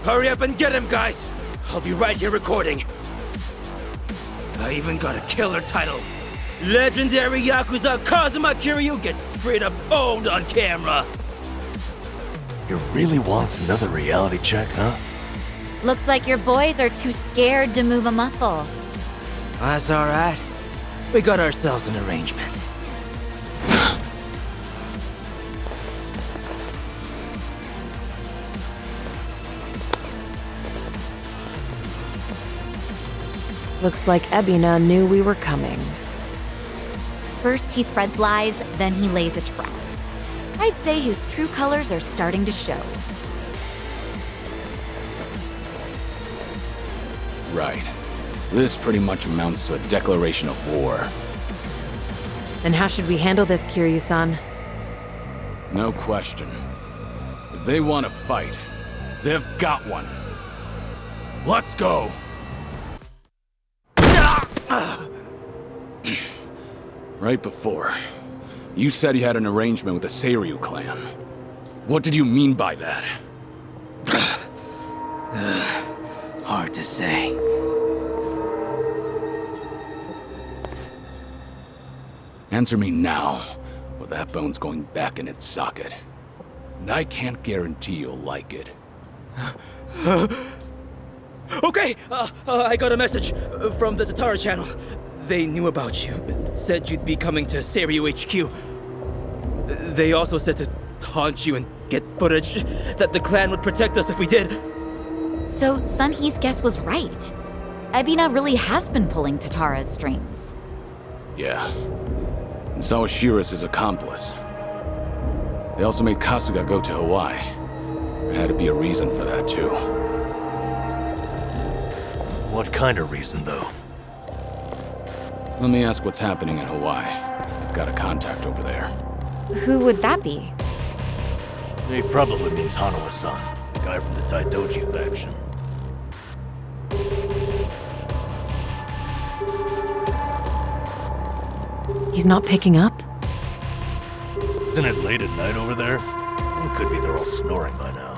Hurry up and get him, guys! I'll be right here recording. I even got a killer title. Legendary Yakuza Kazuma Kiryu gets straight up owned on camera. You really want another reality check, huh? Looks like your boys are too scared to move a muscle. That's alright. We got ourselves an arrangement. Looks like Ebina knew we were coming. First he spreads lies, then he lays a trap. I'd say his true colors are starting to show. Right. This pretty much amounts to a declaration of war. Then how should we handle this, Kiryu-san? No question. If they want to fight, they've got one. Let's go! Right before, you said you had an arrangement with the Seiryu clan. What did you mean by that? Hard to say. Answer me now, or that bone's going back in its socket. And I can't guarantee you'll like it. Okay, I got a message from the Tatara channel. They knew about you. Said you'd be coming to Seiryu HQ. They also said to taunt you and get footage, that the clan would protect us if we did. So Sunhee's guess was right. Ebina really has been pulling Tatara's strings. Yeah. And so is Shira's his accomplice. They also made Kasuga go to Hawaii. There had to be a reason for that, too. What kind of reason, though? Let me ask what's happening in Hawaii. I've got a contact over there. Who would that be? He probably means Hanawa-san, the guy from the Daidoji faction. He's not picking up? Isn't it late at night over there? It could be they're all snoring by now.